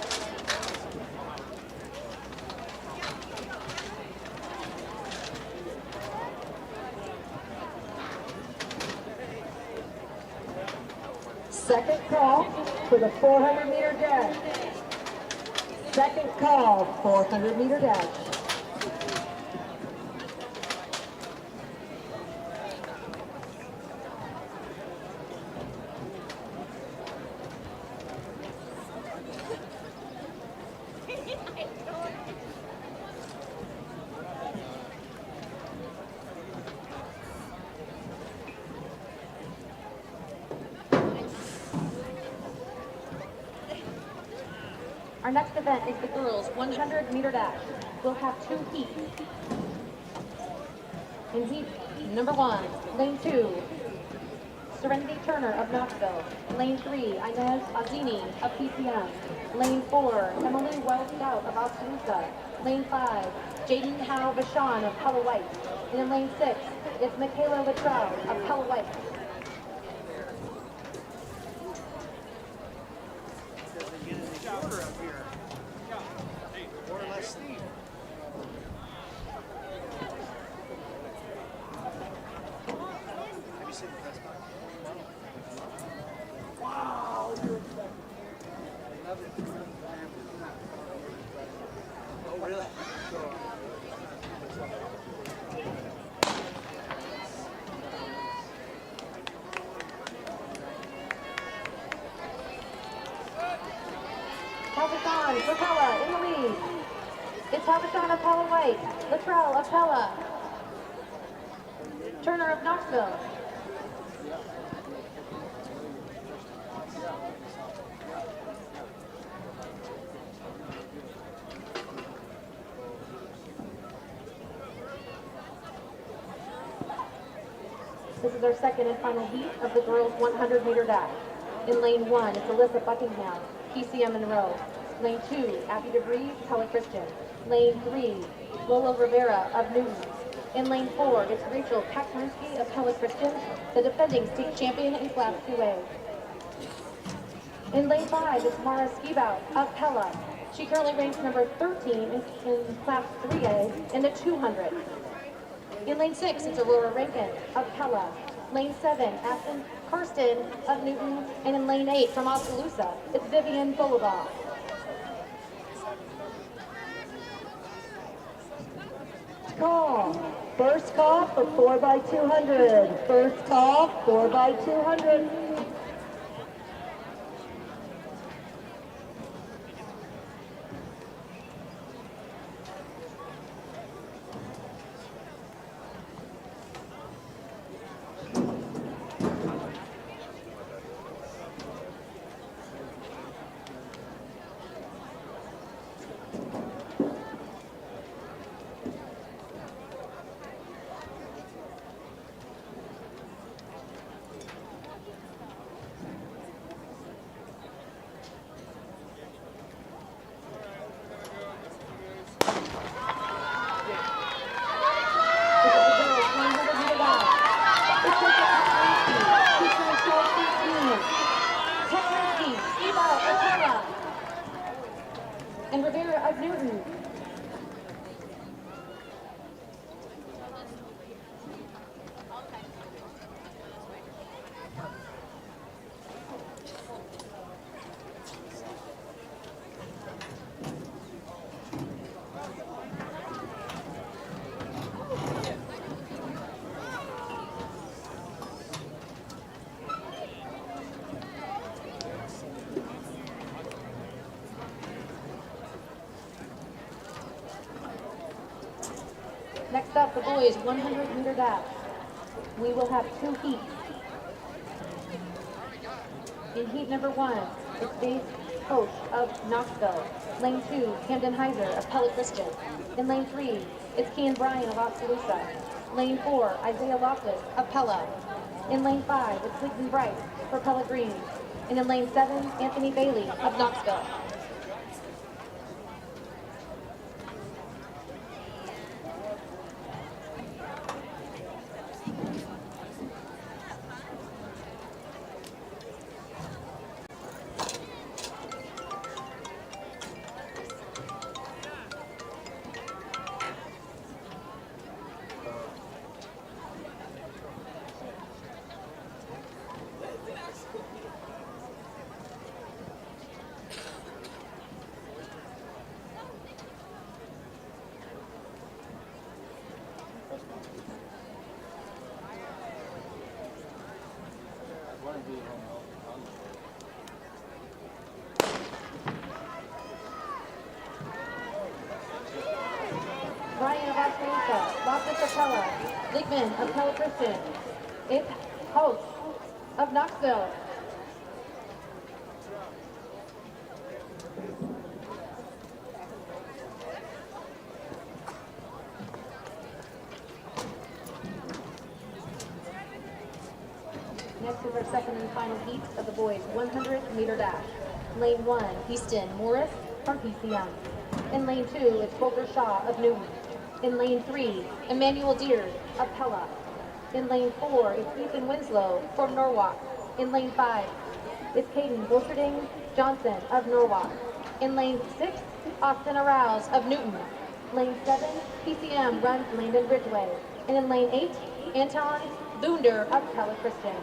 Second call for the 400-meter dash. Second call, 400-meter dash. Our next event is the girls' 100-meter dash. We'll have 2 heats. In heat number 1, lane 2, Serenity Turner of Knoxville. Lane 3, Inez Azini of PCM. Lane 4, Emily Wells Stout of Oskaloosa. Lane 5, Jaden Howe Vachon of Pella White. And in lane 6, it's Michaela Latrell of Pella White. Halvashon for Pella in the lead. It's Halvashon of Pella White, Latrell of Pella, Turner of Knoxville. This is our second and final heat of the girls' 100-meter dash. In lane 1, it's Alyssa Buckingham, PCM Monroe. Lane 2, Abby DeVries, Pella Christian. Lane 3, Lola Rivera of Newton. In lane 4, it's Rachel Kakmansky of Pella Christian, the defending state champion in Class 2A. In lane 5, it's Mara Skibout of Pella. She currently ranks number 13 in Class 3A in the 200. In lane 6, it's Aurora Rankin of Pella. Lane 7, Aston Kirsten of Newton. And in lane 8, from Oskaloosa, it's Vivian Bolivar. Call. First call for 4x200. First call, 4x200. of Pella. And Rivera of Newton. Next up, the boys 100-meter dash. We will have 2 heats. In heat number 1, it's Dave Koch of Knoxville. Lane 2, Camden Heiser of Pella Christian. In lane 3, it's Kean Bryan of Oskaloosa. Lane 4, Isaiah Loftus of Pella. In lane 5, it's Clayton Bright for Pella Green. And in lane 7, Anthony Bailey of Knoxville. Bryan of Oskaloosa, Loftus of Pella, Ligman of Pella Christian. It's Host of Knoxville. Next is our second and final heat of the boys 100-meter dash. Lane 1, Easton Morris from PCM. In lane 2, it's Volker Shaw of Newton. In lane 3, Emmanuel Deers of Pella. In lane 4, it's Ethan Winslow from Norwalk. In lane 5, it's Caden Wilsherding Johnson of Norwalk. In lane 6, Austin Arouse of Newton. Lane 7, PCM runs Landon Ridgeway. And in lane 8, Anton Thunder of Pella Christian.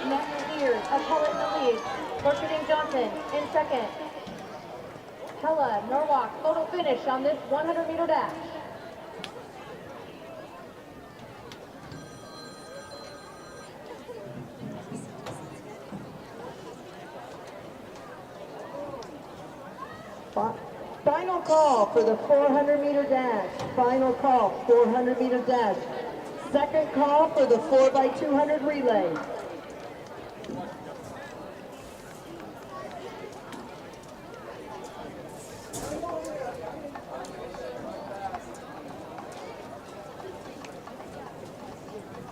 Matthew Ears of Pella in the lead. Orcharding Johnson in second. Pella, Norwalk, photo finish on this 100-meter dash. Final call for the 400-meter dash. Final call, 400-meter dash. Second call for the 4x200 relay.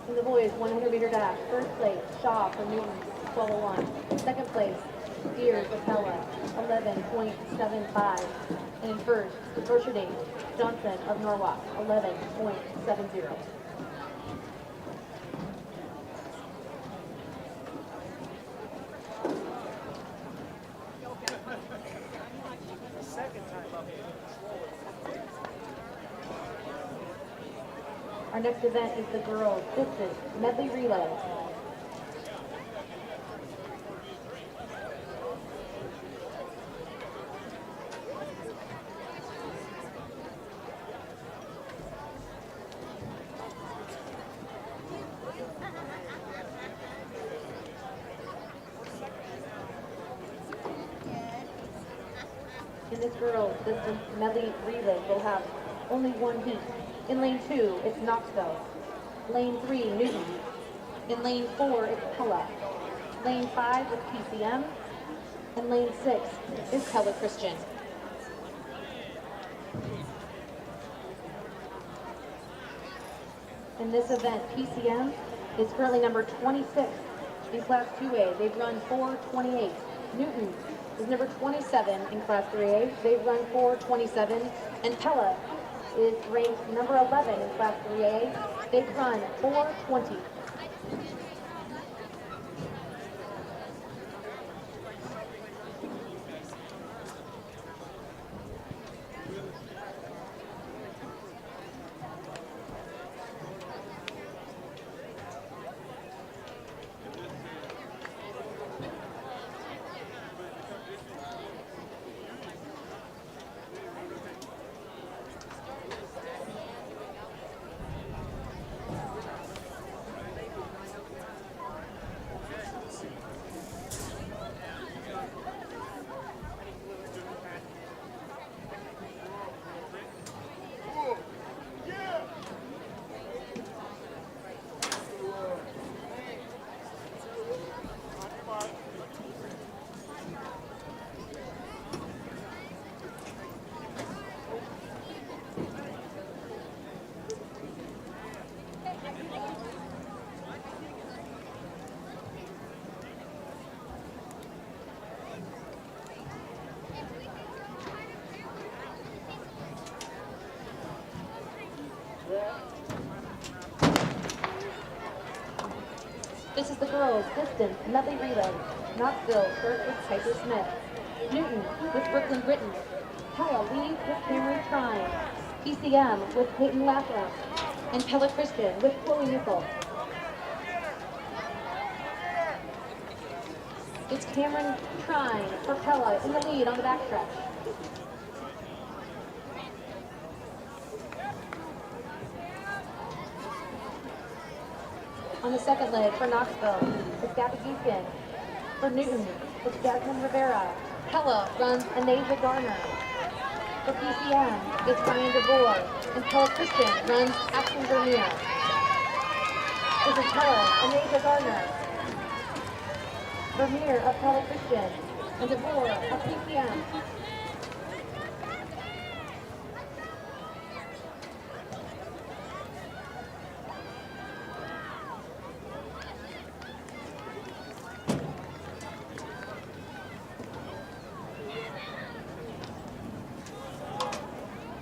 In the boys 100-meter dash, first place, Shaw from Newton, 12:01. Second place, Ears of Pella, 11.75. And in first, Orcharding Johnson of Norwalk, 11.70. Our next event is the girls' distance medley relay. In this girls' distance medley relay, we'll have only one heat. In lane 2, it's Knoxville. Lane 3, Newton. In lane 4, it's Pella. Lane 5 is PCM. And lane 6 is Pella Christian. In this event, PCM is currently number 26 in Class 2A. They've run 4:28. Newton is number 27 in Class 3A. They've run 4:27. And Pella is ranked number 11 in Class 3A. They've run 4:20. This is the girls' distance medley relay. Knoxville starts with Piper Smith. Newton with Brooklyn Britton. Pella leads with Cameron Trine. PCM with Peyton Latham. And Pella Christian with Chloe Nickel. It's Cameron Trine for Pella in the lead on the backstretch. On the second leg for Knoxville, it's Gabby Geekin. For Newton, it's Jasmine Rivera. Pella runs Anasia Garner. For PCM, it's Ryan DeVore. And Pella Christian runs Ashton Vermeer. This is Pella, Anasia Garner. Vermeer of Pella Christian. And DeVore of PCM.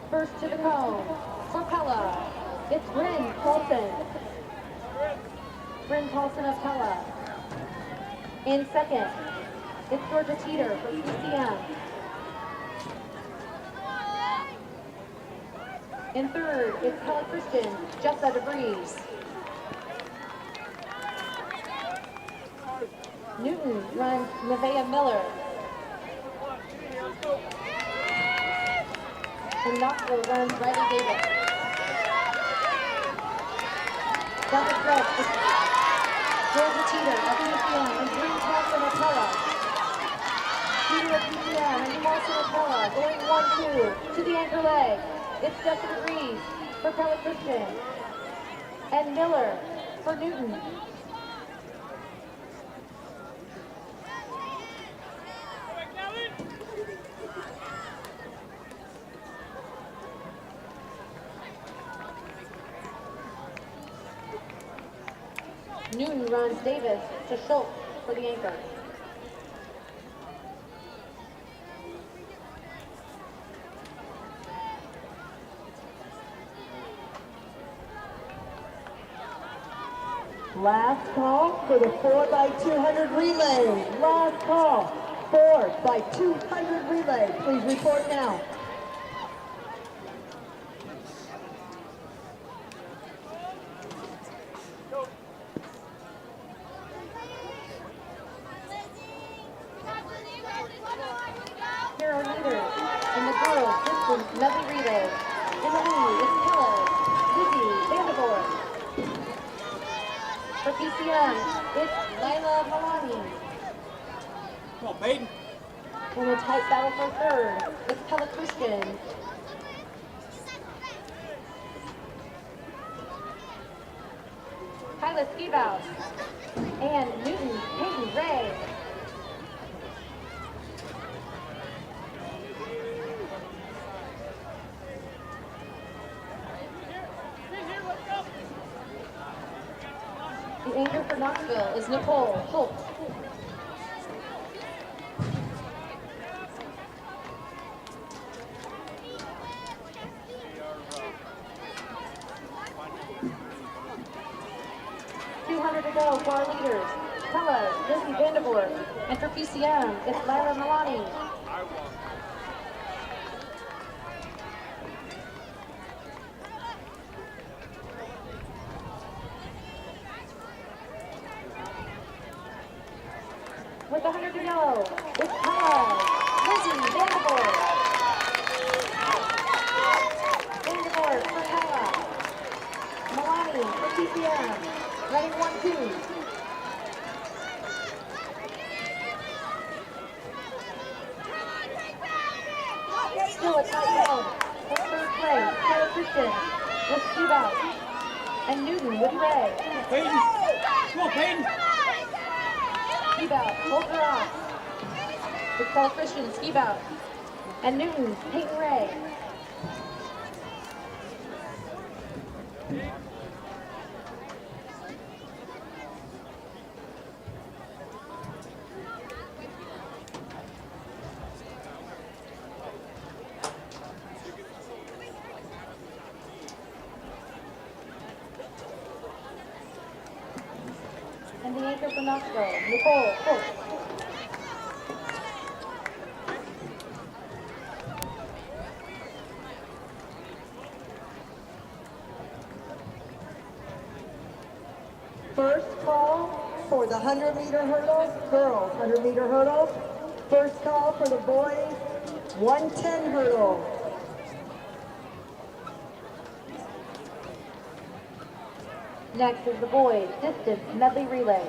First to the cone, for Pella, it's Bryn Paulson. Bryn Paulson of Pella. In second, it's Georgia Teeter for PCM. In third, it's Pella Christian, Jessa DeVries. Newton runs Nevaeh Miller. And Knoxville runs Riley Davis. Down the stretch, Georgia Teeter at PCM and Drew Thompson at Pella. Teeter at PCM and Marshall at Pella going 1-2 to the anchor leg. It's Jessica Reeves for Pella Christian and Miller for Newton. Newton runs Davis to Schultz for the anchor. Last call for the 4x200 relay. Last call, 4x200 relay. Please report now. Here are leaders in the girls' distance medley relay. In the lead is Pella, Lizzie Vandervoort. For PCM, it's Lila Malani. Come on, Peyton. In a tight battle for third, it's Pella Christian. Kyla Skibout. And Newton Peyton Ray. The anchor for Knoxville is Nicole Schultz. To go for our leaders. Pella, Lizzie Vandervoort. And for PCM, it's Lila Malani. With 100 to go, it's Pella, Lizzie Vandervoort. Vandervoort for Pella. Malani for PCM. Running 1-2. Still a tight battle. For third place, Pella Christian with Skibout. And Newton with Ray. Peyton. Come on, Peyton. Skibout holds her off. With Pella Christian, Skibout. And Newton, Peyton Ray. And the anchor for Knoxville, Nicole Schultz. First call for the 100-meter hurdle, girls 100-meter hurdle. First call for the boys 110 hurdle. Next is the boys distance medley relay.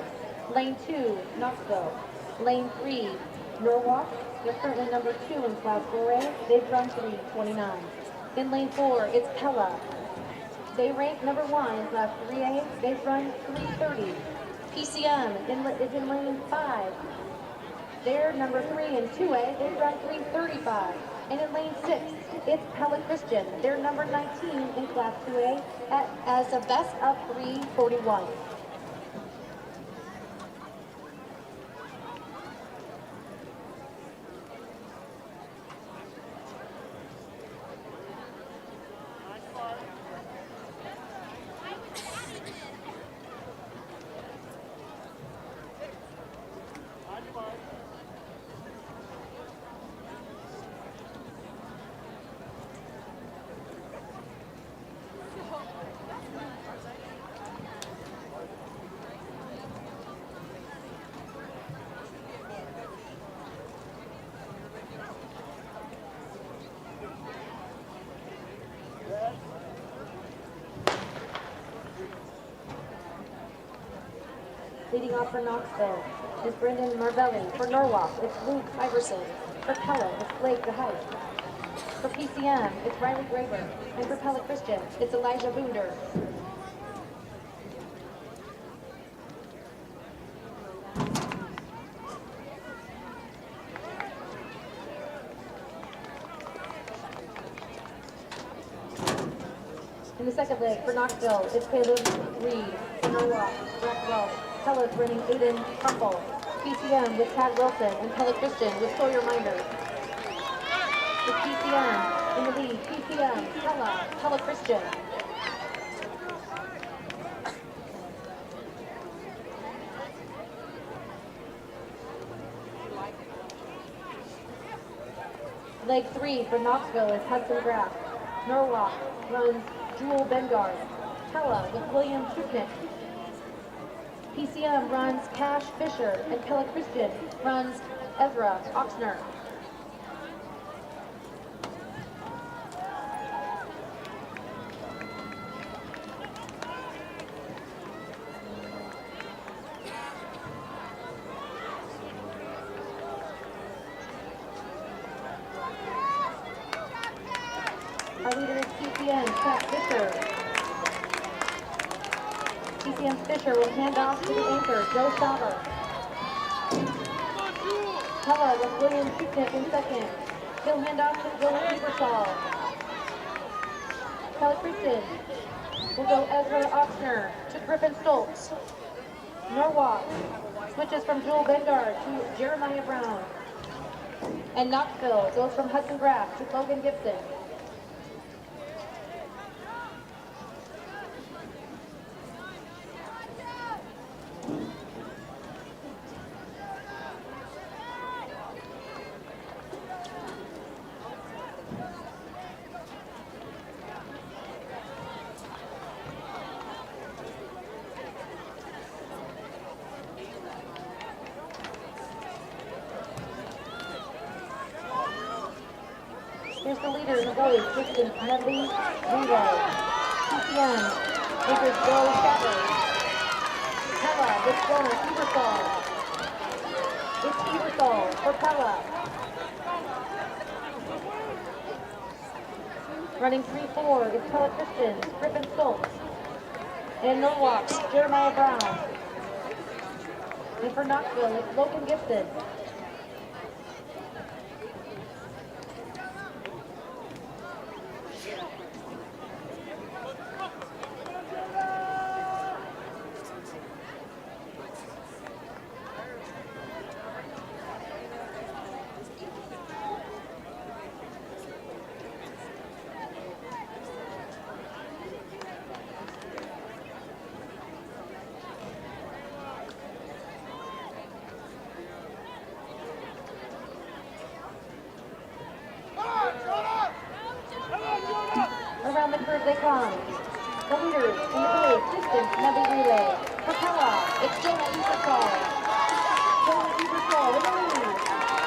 Lane 2, Knoxville. Lane 3, Norwalk. They're currently number 2 in Class 4A. They've run 3:29. In lane 4, it's Pella. They rank number 1 in Class 3A. They've run 3:30. PCM is in lane 5. They're number 3 in 2A. They've run 3:35. And in lane 6, it's Pella Christian. They're number 19 in Class 2A as a best of 3:41. Leading off for Knoxville is Brendan Marvelli. For Norwalk, it's Luke Iverson. For Pella, it's Blake DeHuy. For PCM, it's Riley Graber. And for Pella Christian, it's Elijah Boonder. In the second leg for Knoxville, it's Caleb Reed. For Norwalk, Brett Welch. Pella's running Aiden Crumple. PCM with Tad Wilson and Pella Christian with Sawyer Minder. With PCM in the lead, PCM, Pella Christian. Leg 3 for Knoxville is Hudson Graff. Norwalk runs Jewel Bengard. Pella with William Chupnik. PCM runs Cash Fisher, and Pella Christian runs Ezra Oxner. Our leader is PCM, Pat Fisher. PCM's Fisher will hand off to the anchor, Joe Sauber. Pella with William Chupnik in second. He'll hand off to Dylan Ebersol. Pella Christian will go Ezra Oxner to Griffin Stoltz. Norwalk switches from Joel Bengard to Jeremiah Brown. And Knoxville goes from Hudson Graff to Logan Gibson. Here's the leader in the boys, distance medley relay. PCM, leaders Joe Schatter. Pella with Jonah Ebersol. It's Ebersol for Pella. Running 3-4 is Pella Christian, Griffin Stoltz. And Norwalk, Jeremiah Brown. And for Knoxville, it's Logan Gibson. Around the curve they come. The leaders in the blue distance medley relay. For Pella, it's Jonah Ebersol. Jonah Ebersol in the lead.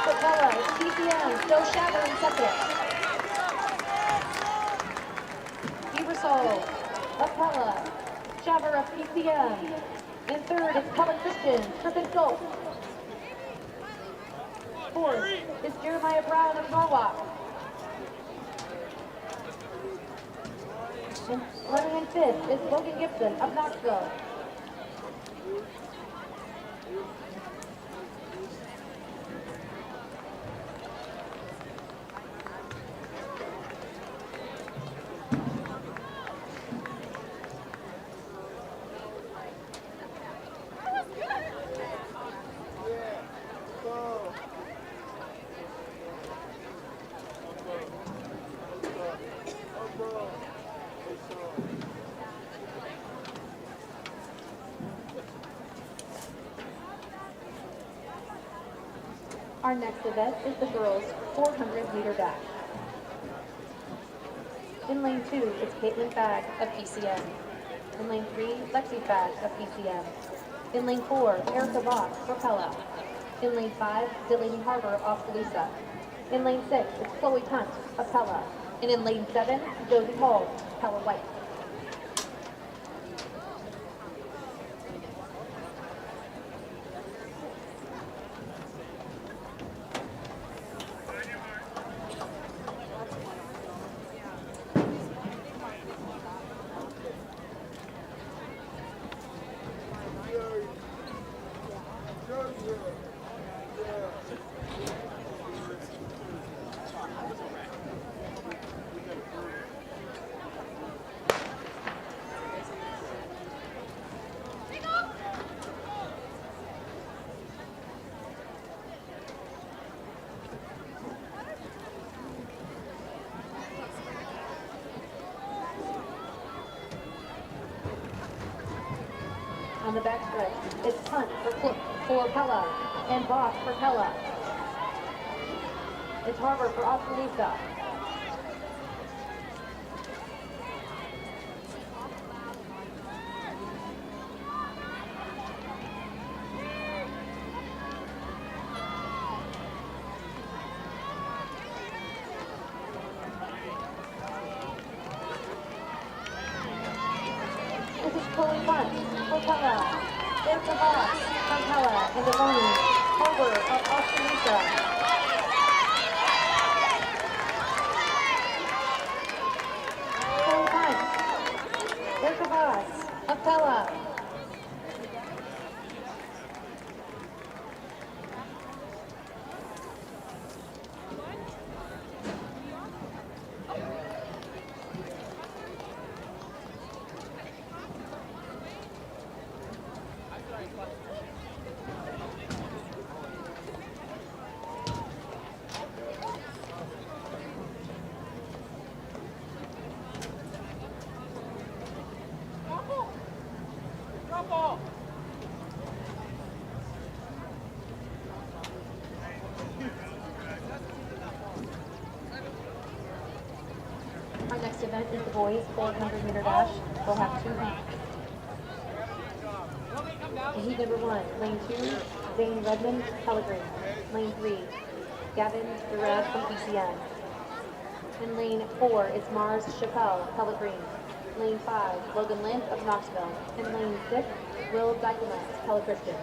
For Pella, it's PCM, Joe Schatter in second. Ebersol of Pella, Schatter of PCM. In third is Pella Christian, Griffin Stoltz. Fourth is Jeremiah Brown of Norwalk. And running in fifth is Logan Gibson of Knoxville. Our next event is the girls' 400-meter dash. In lane 2, it's Caitlin Fagg of PCM. In lane 3, Lexi Fagg of PCM. In lane 4, Erica Voss for Pella. In lane 5, Delaney Harbor of Oskaloosa. In lane 6, it's Chloe Hunt of Pella. And in lane 7, Josie Hall, Pella White. On the backstretch, it's punt for Pella and Boss for Pella. It's Harbor for Oskaloosa. This is Chloe Punt for Pella. There's the Boss from Pella and Deloney. Harbor of Oskaloosa. There's the Boss of Pella. Our next event is the boys 400-meter dash. We'll have 2 heats. In heat number 1, lane 2, Zane Redmond, Pellegrin. Lane 3, Gavin Durad from PCN. In lane 4, it's Mars Chappelle, Pellegrin. Lane 5, Logan Lynch of Knoxville. In lane 6, Will Dykeman, Pella Christian.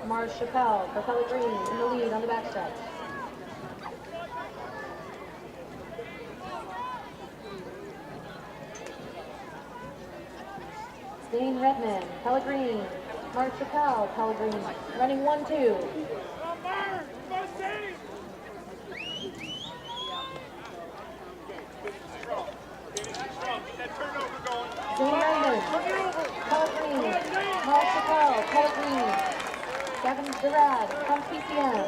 Mars Chappelle for Pellegrin in the lead on the backstretch. Zane Redmond, Pellegrin. Mars Chappelle, Pellegrin. Running 1-2. Zane Redmond, Pellegrin. Mars Chappelle, Pellegrin. Gavin Durad from PCM.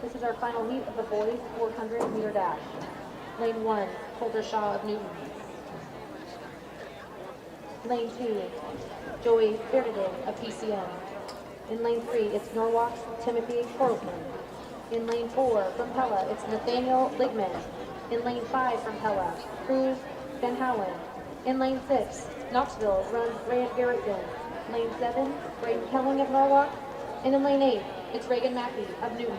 This is our final heat of the boys 400-meter dash. Lane 1, Colter Shaw of Newton. Lane 2, Joey Ferdinand of PCM. In lane 3, it's Norwalk's Timothy Korlman. In lane 4, from Pella, it's Nathaniel Ligman. In lane 5, from Pella, Cruz Van Howen. In lane 6, Knoxville runs Grant Garrison. Lane 7, Braden Kelling of Norwalk. And in lane 8, it's Reagan Mackey of Newton.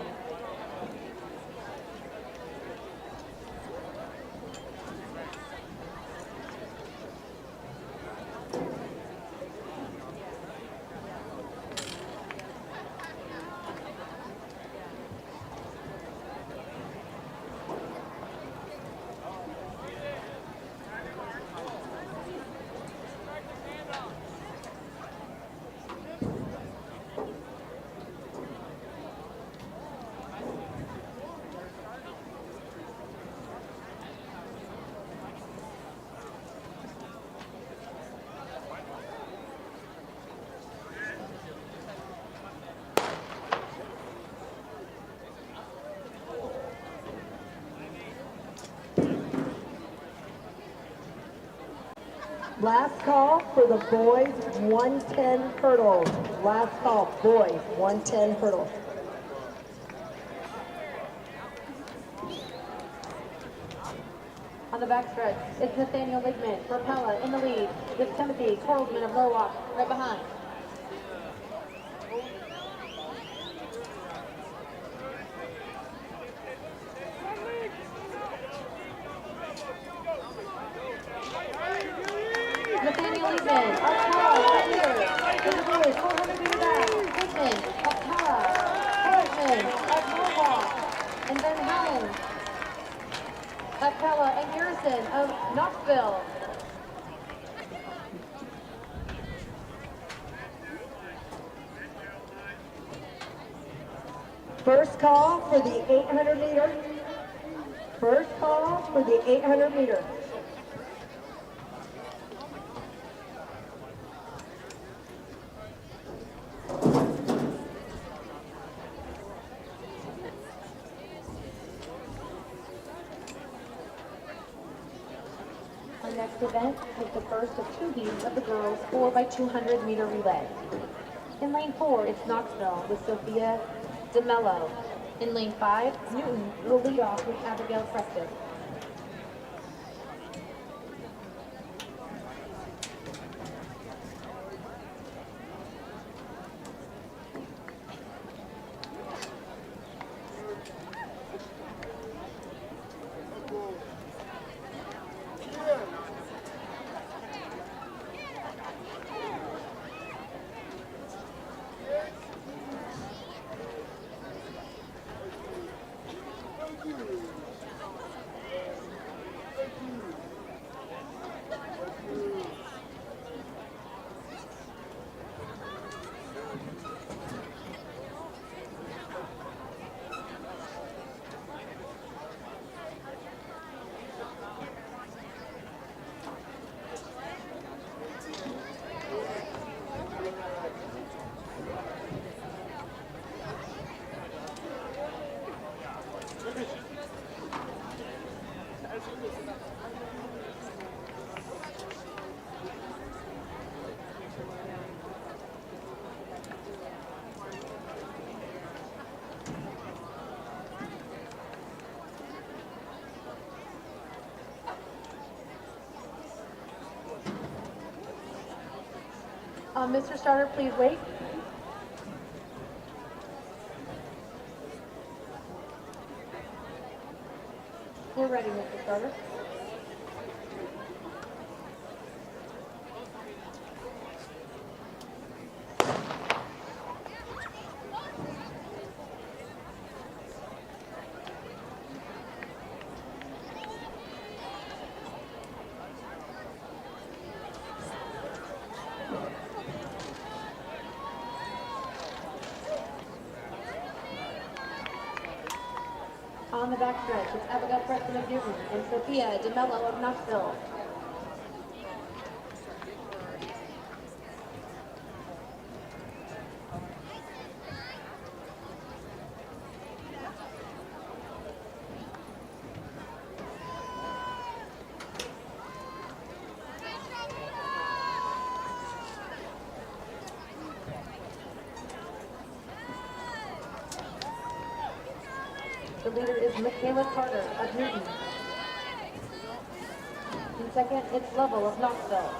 Last call for the boys 110 hurdles. Last call, boys 110 hurdles. On the backstretch, it's Nathaniel Ligman for Pella in the lead with Timothy Korlman of Norwalk right behind. Goodman of Pella with the leader. In the boys, 400 meter back, Goodman of Pella, Harrisman of Norwalk, and then Hammond of Pella, and Garrison of Knoxville. First call for the 800 meter. First call for the 800 meter. Our next event is the first of two heats of the girls 4x200 meter relay. In lane 4, it's Knoxville with Sophia DeMello. In lane 5, Newton will lead off with Abigail Preston. Mr. Starter, please wait. We're ready, Mr. Starter. On the backstretch, it's Abigail Preston of Newton and Sophia DeMello of Knoxville. The leader is Michaela Carter of Newton. In second, it's Lovell of Knoxville.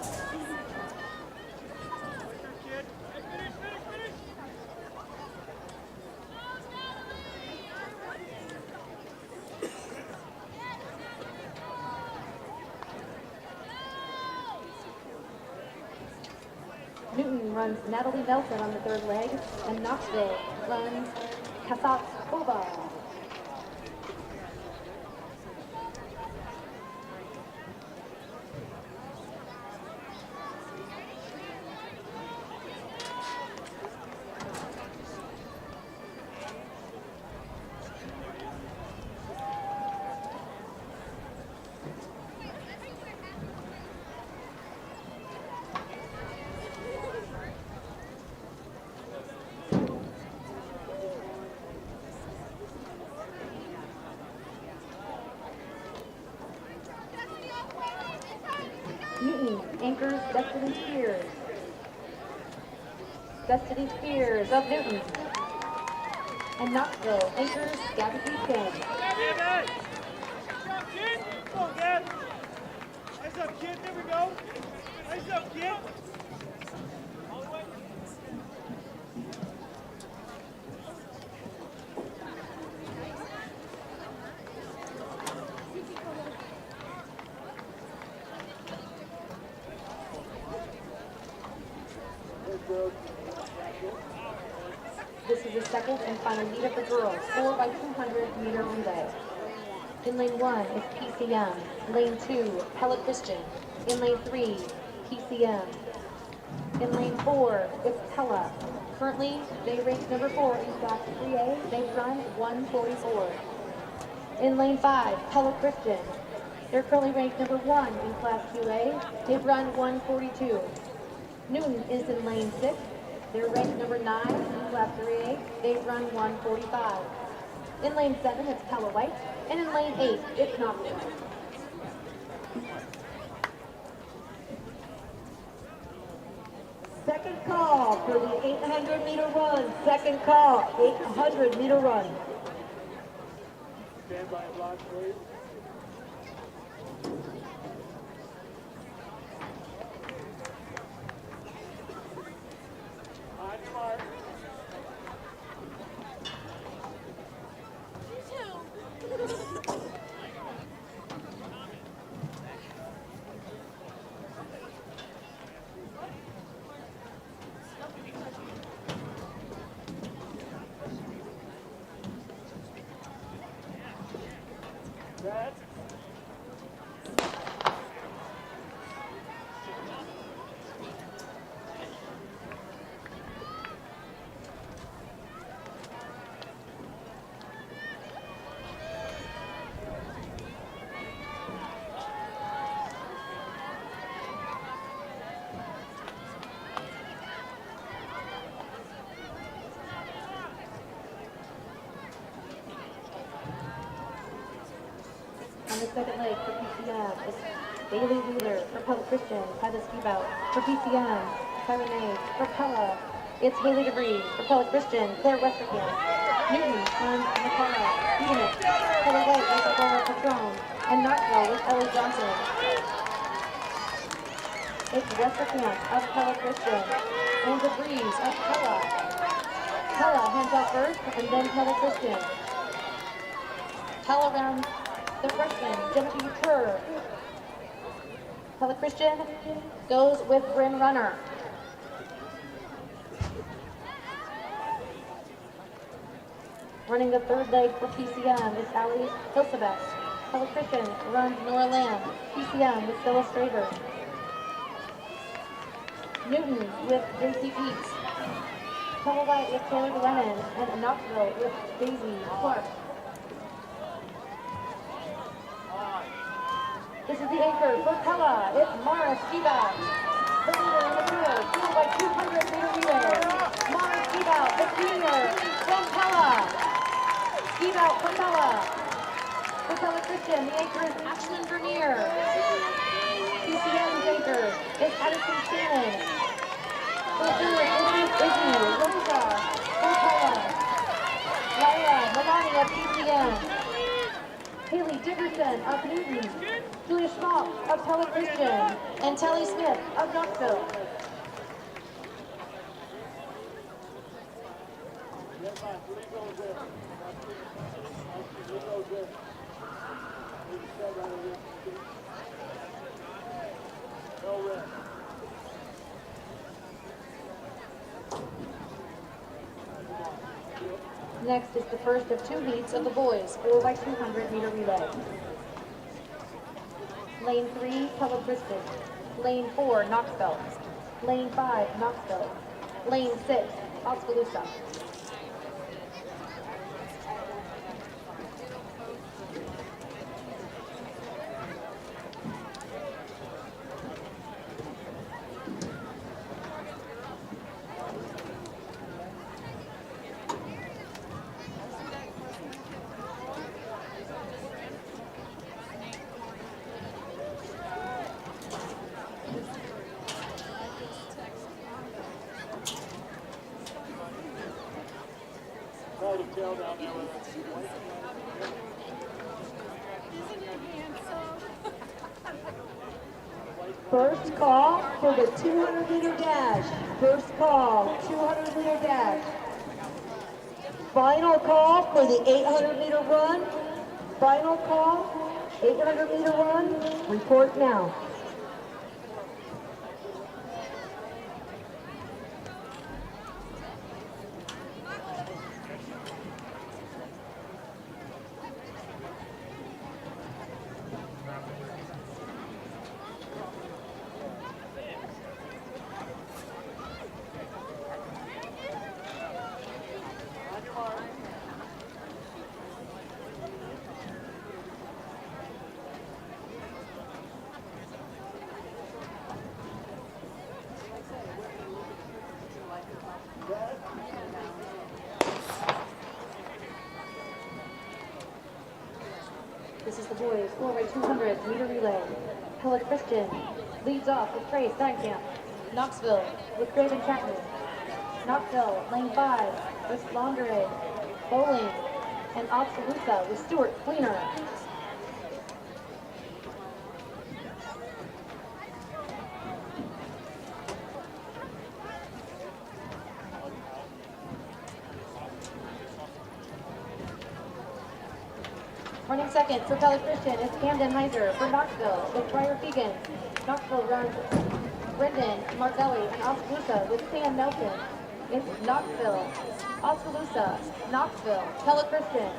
Newton runs Natalie Nelson on the third leg, and Knoxville runs Kasatskova. Newton anchors Destiny Spears. Destiny Spears of Newton. And Knoxville anchors Gabby Beacon. Nice job, kid. Come on, Gab. Nice up, kid. There we go. Nice up, kid. All the way. This is the second and final meet of the girls 4x200 meter relay. In lane 1 is PCM. Lane 2, Pella Christian. In lane 3, PCM. In lane 4, it's Pella. Currently, they rank number 4 in class 3A. They've run 1:44. In lane 5, Pella Christian. They're currently ranked number 1 in class 2A. They've run 1:42. Newton is in lane 6. They're ranked number 9 in class 3A. They've run 1:45. In lane 7, it's Pella White. And in lane 8, it's Knoxville. Second call for the 800 meter run. Second call, 800 meter run. Stand by block, please. On your mark. Set. On the second leg for PCM is Bailey Wheeler for Pella Christian, by the ski bout. For PCM, Renee for Pella. It's Haley DeVries for Pella Christian, Claire Westerkamp. Newton runs McCullough, beating it. Pella White with the Laura Patron. And Knoxville with Ellie Johnson. It's Westerkamp of Pella Christian. And DeVries of Pella. Pella hands out first, and then Pella Christian. Pella rounds the freshman, Genevieve Kerr. Pella Christian goes with Bryn Runner. Running the third leg for PCM is Allie Hilsebest. Pella Christian runs Nora Lamb. PCM with Phyllis Straver. Newton with Gracie Peets. Pella White with Taylor Glennon. And Knoxville with Daisy Clark. This is the anchor for Pella. It's Mara Skibout. The leader in the field, 4x200 meter relay. Mara Skibout, the junior from Pella. Skibout from Pella. For Pella Christian, the anchor is Ashlyn Vernier. PCM's anchor is Addison Shannon. For third, Izzy Linda for Pella. Lyra Milani of PCM. Haley Dickerson of Newton, Julia Schmaltz of Pella Christian, and Telly Smith of Knoxville. Next is the first of two heats of the boys 4x200 meter relay. Lane 3, Pella Christian. Lane 4, Knoxville. Lane 5, Knoxville. Lane 6, Oskaloosa. First call for the 200 meter dash. First call, 200 meter dash. Final call for the 800 meter run. Final call, 800 meter run. Report now. This is the boys 4x200 meter relay. Pella Christian leads off with Trey Steinkamp. Knoxville with Graydon Chapman. Knoxville, lane 5 with Laundere, Bowling, and Oskaloosa with Stuart Fleener. Running second for Pella Christian is Camden Heiser for Knoxville with Briar Fegan. Knoxville runs Brendan Marvelli and Oskaloosa with Sam Nelson. It's Knoxville, Oskaloosa, Knoxville, Pella Christian.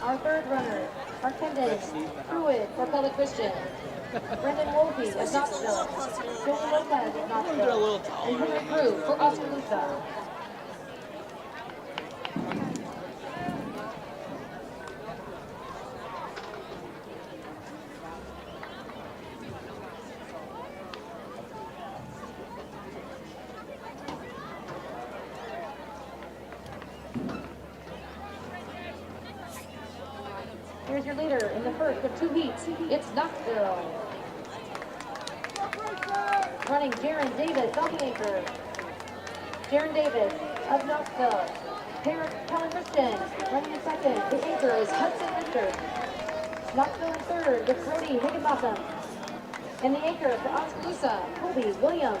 Our third runner, Arkenden Pruitt for Pella Christian. Brendan Wolfe of Knoxville. Joey Lopez of Knoxville. And Henry Crew for Oskaloosa. Here's your leader in the first of 2 heats. It's Knoxville. Running Jaron Davis on the anchor. Jaron Davis of Knoxville. Pella Christian running in second. The anchor is Hudson Richards. Knoxville in third with Brody Higginbotham. And the anchor for Oskaloosa, Colby Williams.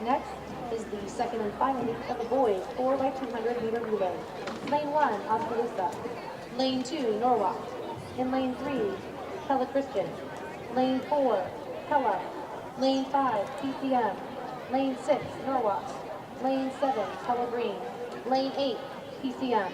Next is the second and final heat of the boys 4x200 meter relay. Lane 1, Oskaloosa. Lane 2, Norwalk. In lane 3, Pella Christian. Lane 4, Pella. Lane 5, PCM. Lane 6, Norwalk. Lane 7, Pella Green. Lane 8, PCM.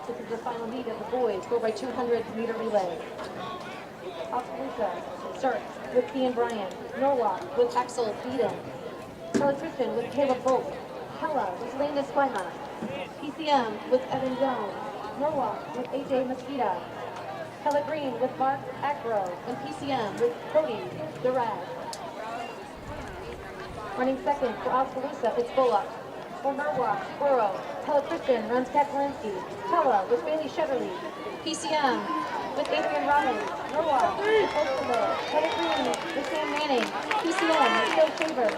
This is the final meet of the boys 4x200 meter relay. Oskaloosa starts with Ian Bryan. Norwalk with Axel Eden. Pella Christian with Caleb Volk. Pella with Lane Esquema. PCM with Evan Jones. Norwalk with AJ Mosquita. Pella Green with Mark Acro. And PCM with Cody Durag. Running second for Oskaloosa, it's Bullock. For Norwalk, Burrow. Pella Christian runs Kaczynski. Pella with Bailey Cheverly. PCM with Adrian Robbins. Norwalk, Oakville, Pellegrini, with Sam Manning, PCM, with Phil Faber.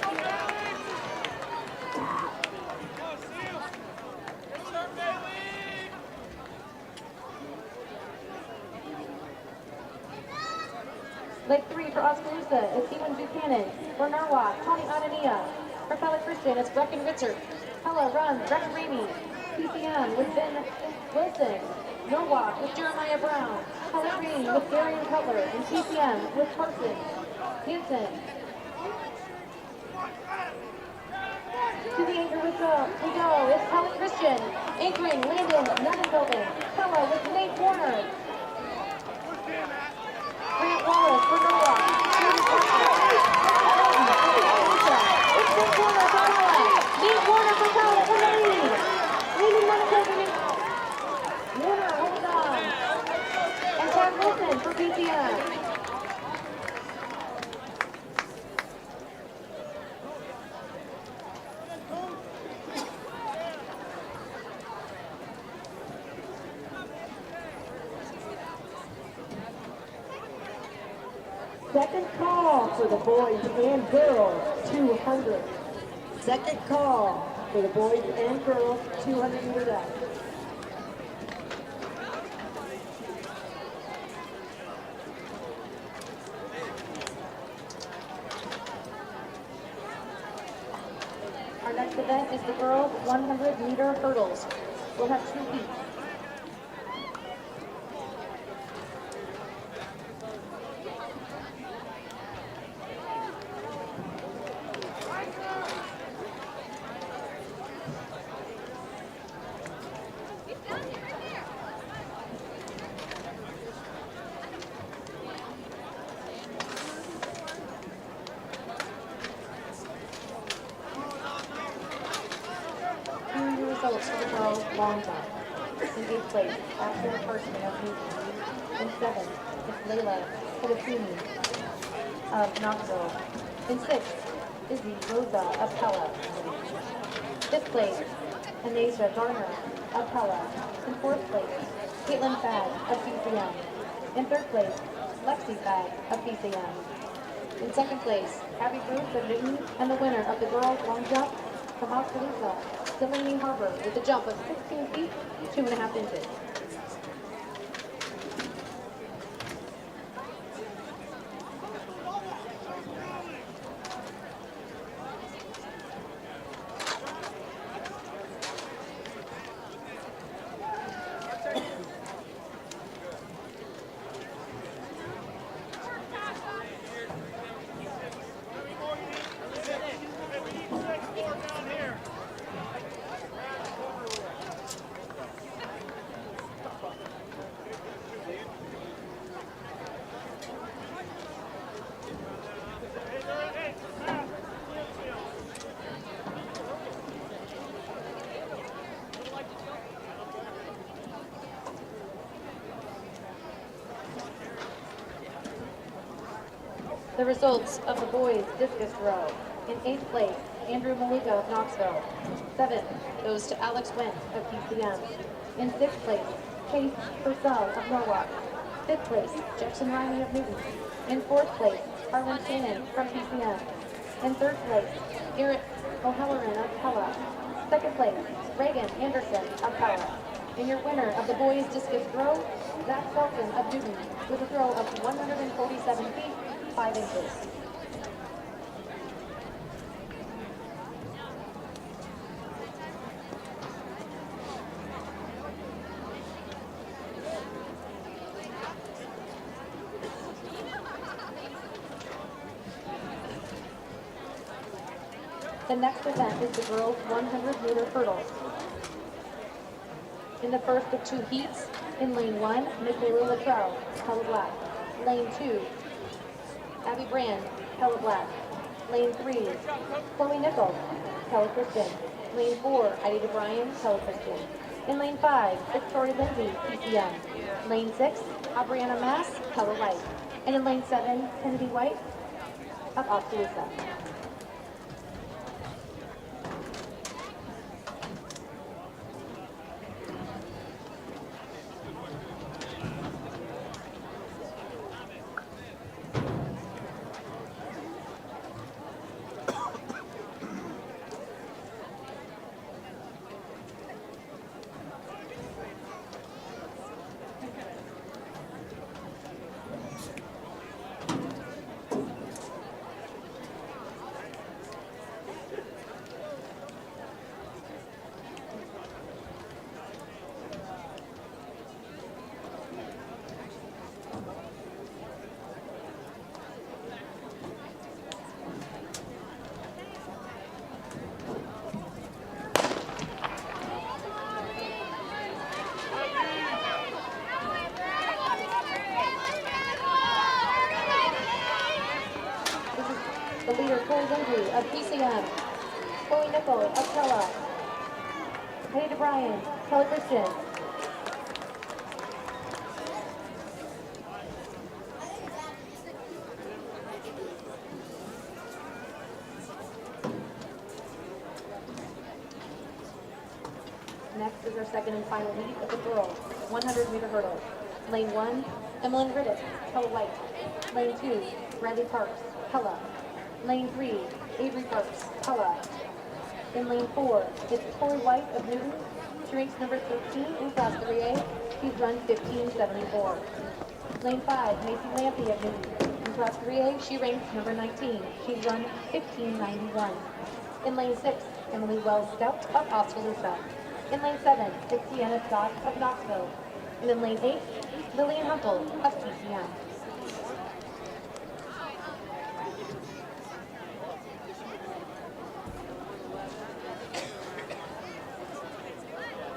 Leg 3 for Oskaloosa is Ewan Buchanan. For Norwalk, Tony Anania. For Pella Christian, it's Brecken Ritzer. Pella runs, Brecken Ramey. PCM with Ben Wilson. Norwalk with Jeremiah Brown. Pella Green with Darian Cutler. And PCM with Carson Hanson. To the anchor we go. It's Pella Christian. Anchoring Landon Nunnenfelden. Pella with Nate Warner. Grant Wallace for Norwalk. It's Nate Warner for Pella. Nate Warner for Pella for the lead. Landon Nunnenfelden. Warner holds on. And Chad Wilson for PCM. Second call for the boys and girls 200. Second call for the boys and girls 200 meter dash. Our next event is the girls 100 meter hurdles. We'll have 2 heats. Results for the girls long jump. In 8th place, Ashton Carson of Newton. In 7th, it's Layla Pedicini of Knoxville. In 6th, Izzy Rosa of Pella. 5th place, Anasia Garner of Pella. In 4th place, Caitlin Fagg of PCM. In 3rd place, Lexi Fagg of PCM. In 2nd place, Abby Bruce of Newton, and the winner of the girls long jump from Oskaloosa, Delaney Harbor, with a jump of 16 feet, 2.5 inches. The results of the boys discus throw. In 8th place, Andrew Maluka of Knoxville. 7th goes to Alex Wentz of PCM. In 6th place, Chase Purcell of Norwalk. 5th place, Jackson Riley of Newton. In 4th place, Harlan Shannon from PCM. In 3rd place, Garrett O'Halloran of Pella. 2nd place, Reagan Anderson of Pella. And your winner of the boys discus throw, Zach Felton of Newton, with a throw of 147 feet, 5 inches. The next event is the girls 100 meter hurdles. In the first of 2 heats, in lane 1, Michaela Latrell, Pella Black. Lane 2, Abby Brand, Pella Black. Lane 3, Chloe Nichols, Pella Christian. Lane 4, Heidi DeBryan, Pella Christian. In lane 5, Victoria Lindsay, PCM. Lane 6, Aubriana Mass, Pella Light. And in lane 7, Kennedy White of Oskaloosa. The leader, Tori Lindsay of PCM. Chloe Nickel of Pella. Hayden Bryan, Pella Christian. Next is our second and final heat of the girls, 100-meter hurdle. Lane 1, Emmeline Riddick, Pella White. Lane 2, Bradley Parks, Pella. Lane 3, Avery Parks, Pella. In lane 4, it's Tori White of Newton. She ranks number 13 in class 3A. She's run 15:74. Lane 5, Macy Lampy of Newton. In class 3A, she ranks number 19. She's run 15:91. In lane 6, Emily Wells Stout of Oskaloosa. In lane 7, it's Sienna Scott of Knoxville. And in lane 8, Lillian Humpel of TCM.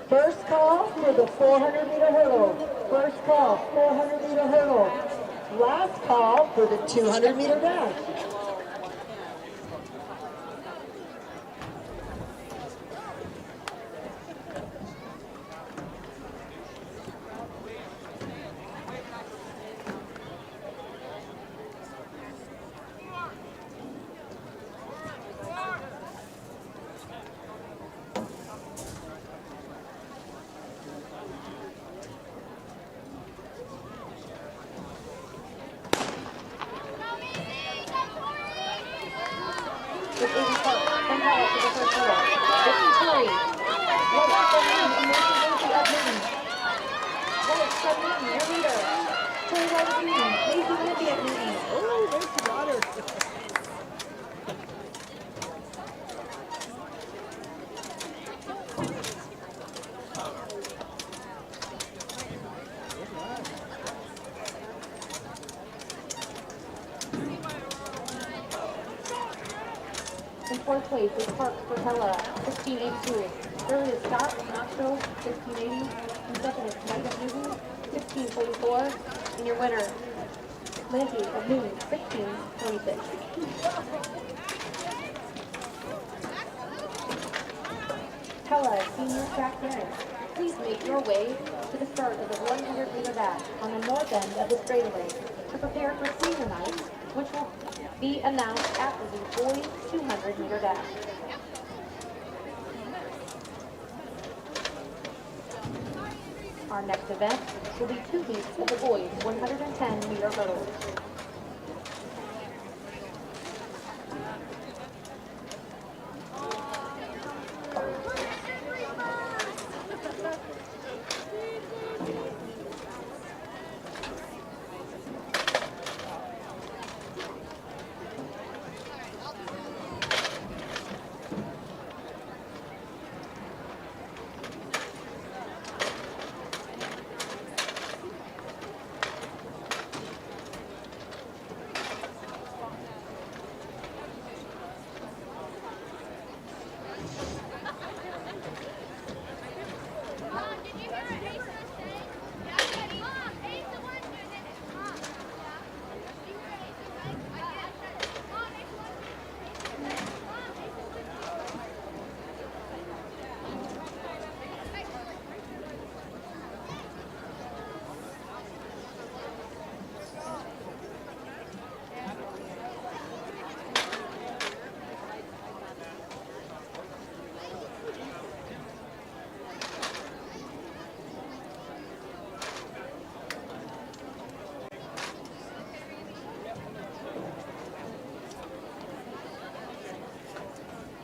First call for the 400-meter hurdle. First call, 400-meter hurdle. Last call for the 200-meter dash. With 80 Park, from Pella to the first hurdle. It's Tori. White from Newton and Macy Lampy of Newton. White from Newton, your leader. Tori White of Newton, Macy Lampy of Newton. Oh, there's the water. In fourth place is Park for Pella, 16:82. Third is Scott of Knoxville, 16:80. And second is White of Newton, 16:44. And your winner, Lampy of Newton, 16:26. Pella senior track parents, please make your way to the start of the 100-meter dash on the north end of the straightaway to prepare for senior night, which will be announced after the boys 200-meter dash. Our next event will be 2 heats of the boys 110-meter hurdle.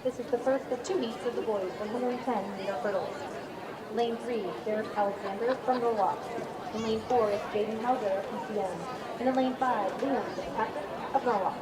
This is the first of 2 heats of the boys 110-meter hurdles. Lane 3, Derek Alexander from Norwalk. In lane 4 is Jaden Hauser of PCM. And in lane 5, Liam Fitzpatrick of Norwalk.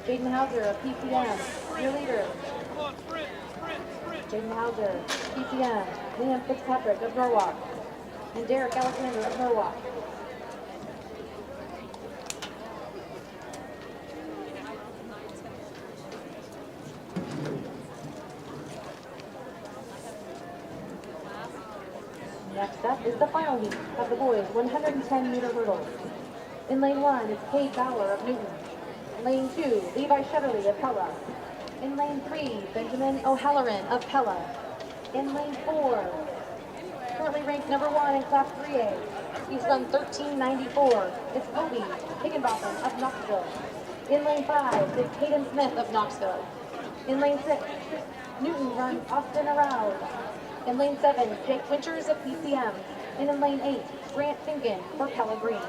Jaden Hauser of PCM, your leader. Come on, sprint, sprint, sprint. Jaden Hauser, PCM, Liam Fitzpatrick of Norwalk, and Derek Alexander of Norwalk. Next up is the final heat of the boys 110-meter hurdles. In lane 1 is Cade Bauer of Newton. Lane 2, Levi Shetterly of Pella. In lane 3, Benjamin O'Halloran of Pella. In lane 4, currently ranked number 1 in Class 3A. He's run 13:94. It's Kobe Higginbotham of Knoxville. In lane 5 is Caden Smith of Knoxville. In lane 6, Newton runs Austin Arouse. In lane 7, Jake Winters of PCM. And in lane 8, Grant Finken for Pella Green.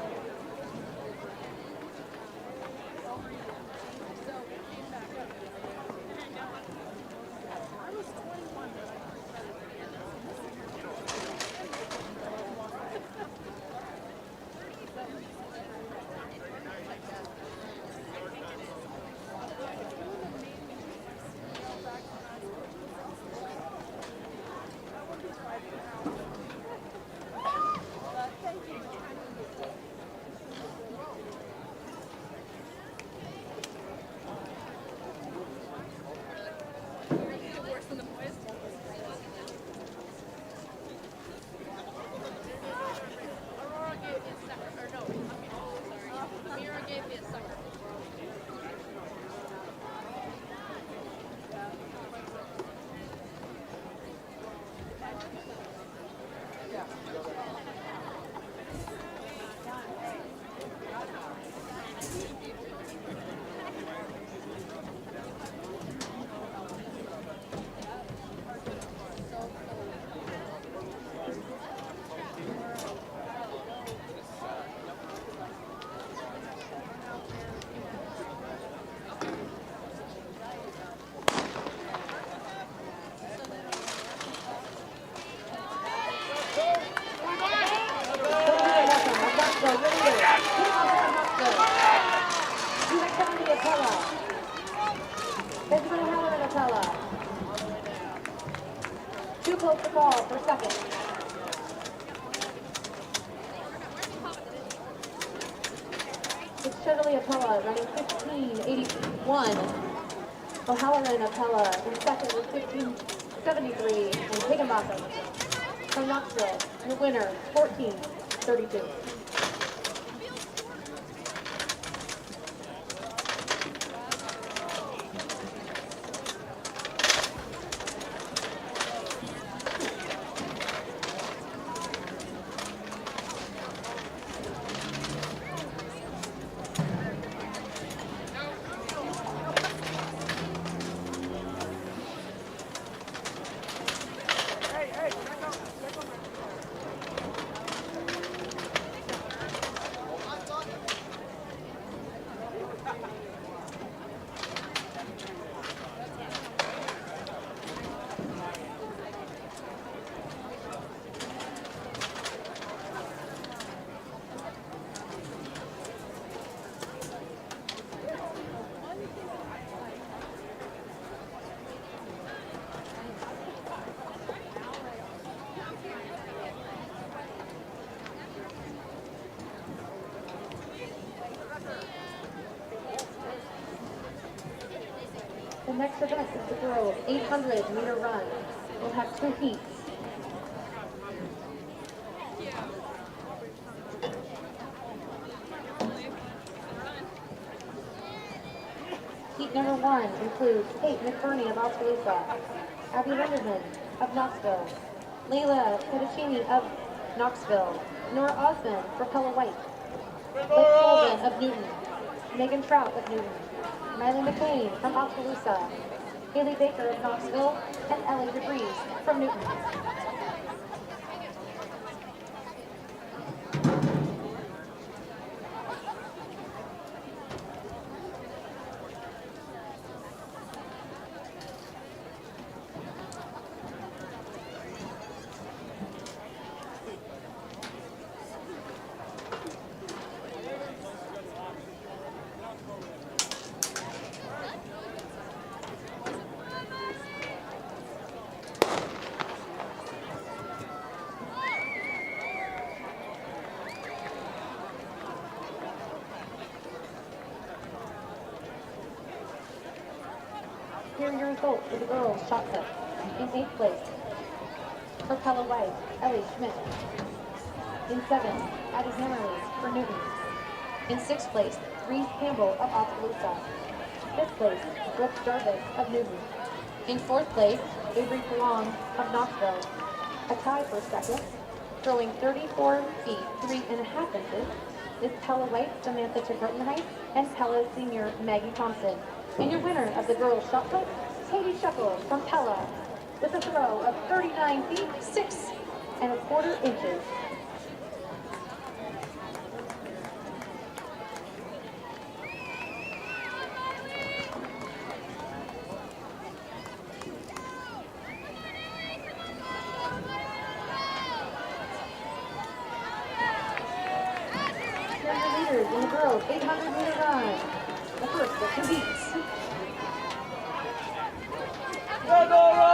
Benjamin O'Halloran of Pella. Too close to fall for second. It's Shetterly of Pella running 15:81. O'Halloran of Pella in second with 15:73. And Higginbotham from Knoxville, your winner, 14:32. The next event is the girls' 800-meter run. We'll have two heats. Heat number 1 includes Kate McBurney of Oskaloosa, Abby Linderman of Knoxville, Layla Pedicini of Knoxville, Nora Osmond for Pella White, Blake Sullivan of Newton, Megan Trout of Newton, Miley McCain from Oskaloosa, Haley Baker of Knoxville, and Ellie DeVries from Newton. Here are your results for the girls' shot put. In 8th place, for Pella White, Ellie Schmidt. In 7th, Addie Hammerly for Newton. In 6th place, Reese Campbell of Oskaloosa. 5th place, Brooke Jarvis of Newton. In 4th place, Avery Long of Knoxville. A tie for 2nd, throwing 34 feet 3.5 inches, is Pella White, Samantha Chickerton and Pella senior Maggie Thompson. And your winner of the girls' shot put, Katie Shuckles from Pella, with a throw of 39 feet 6.25 inches. In the girls' 800-meter run. The first of 2 heats. Go, Dora!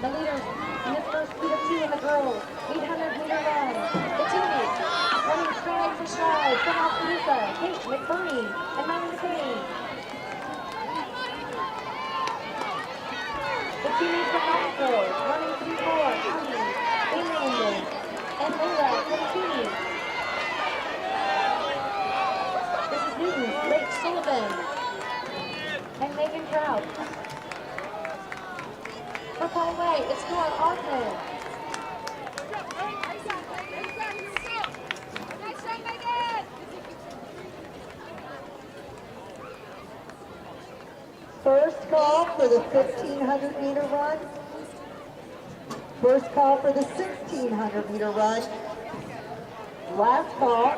The leaders in this first heat of 2 in the girls' 800-meter run. The teammates running stride for stride from Oskaloosa, Kate McBurney and Melanie McCain. The teammates from Knoxville running 3-4, Abby, Amen, and Layla Cantini. This is Newton's Blake Sullivan and Megan Trout. For Pella White, it's Nora Osmond. First call for the 1,500-meter run. First call for the 1,600-meter run. Last call,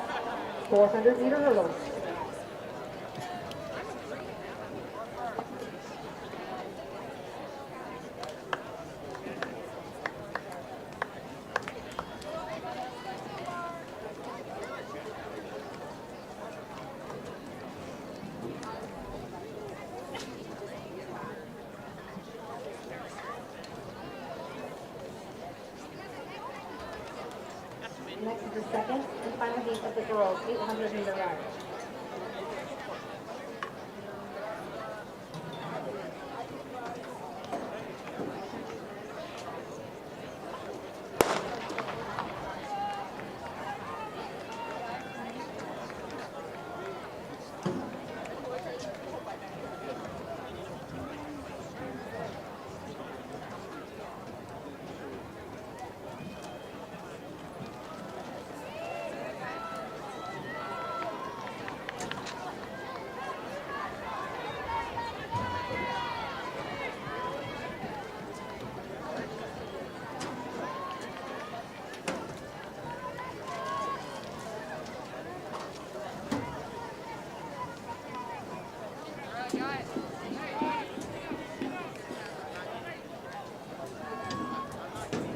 400-meter hurdles. Next is the second and final heat of the girls' 800-meter run.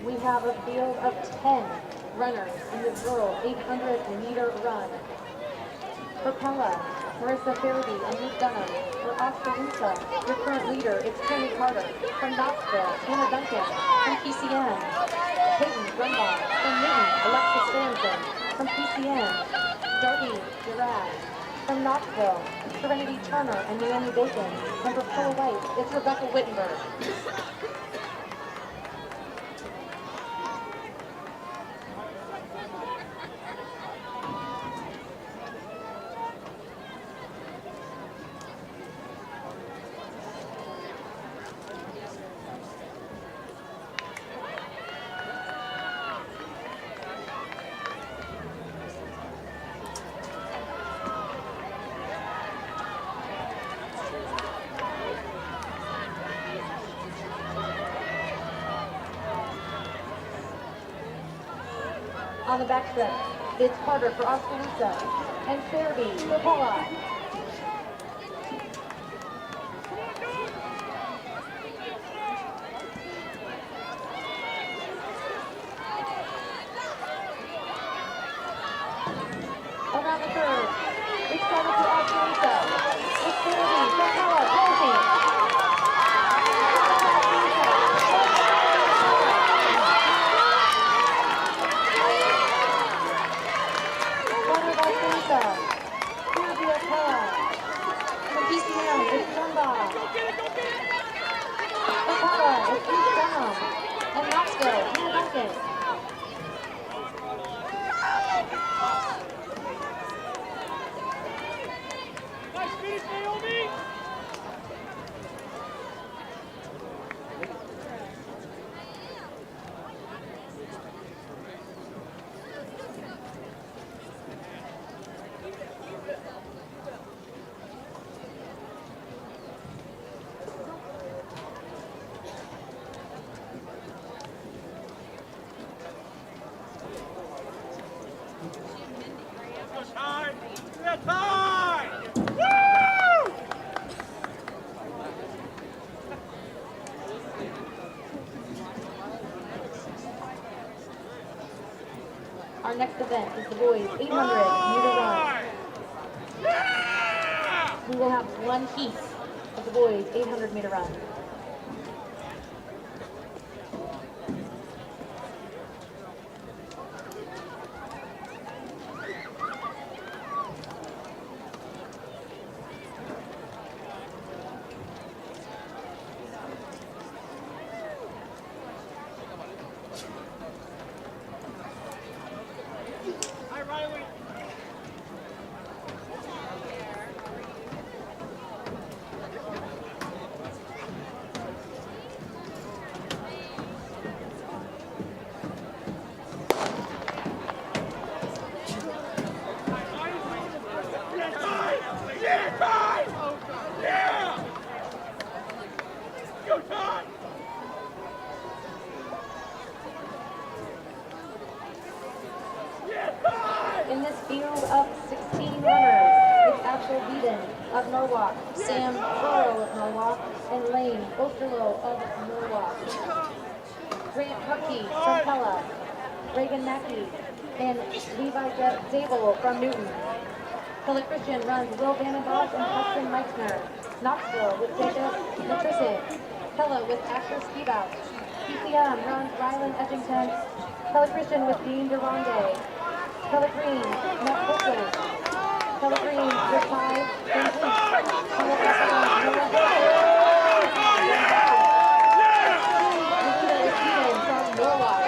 We have a field of 10 runners in the girls' 800-meter run. For Pella, Marissa Farabee and Luke Dunham. For Oskaloosa, your current leader is Tammy Carter. From Knoxville, Hannah Duncan. From PCN, Peyton Grunbaugh. From Newton, Alexis Sorensen. From PCN, Darby Durad. From Knoxville, Serenity Turner and Naomi Bacon. And for Pella White, it's Rebecca Wittenberg. On the backstretch, it's Carter for Oskaloosa and Serby for Pella. Around the curve, it's Carter for Oskaloosa. It's Serby for Pella, closing. Carter for Oskaloosa. Serby for Pella. From PCM, it's Dunbar. For Pella, it's East Dunham. And Knoxville, Hannah Duncan. Nice finish, Naomi! Let's go, Ty! Yeah, Ty! Woo! Our next event is the boys 800 meter run. Yeah! We will have one heat of the boys 800 meter run. Hi, Riley. Yeah, Ty! Yeah, Ty! Yeah! Go, Ty! Yeah, Ty! In this field of 16 runners, it's Axel Beeden of Norwalk, Sam Burrow of Norwalk, and Lane Osterloh of Norwalk. Grant Huckey from Pella, Reagan Mackey, and Levi Zabel from Newton. Pella Christian runs Will Vandenbosch and Hudson Meichner. Knoxville with Jacob Matrisic. Pella with Asher Skibout. PCM runs Rylan Edgington. Pella Christian with Dean Durande. Pella Green, Matt Fulton. Pella Green with Ty Van Vliet. Pella Christian, Noah Baker. Nikita is Eden from Norwalk.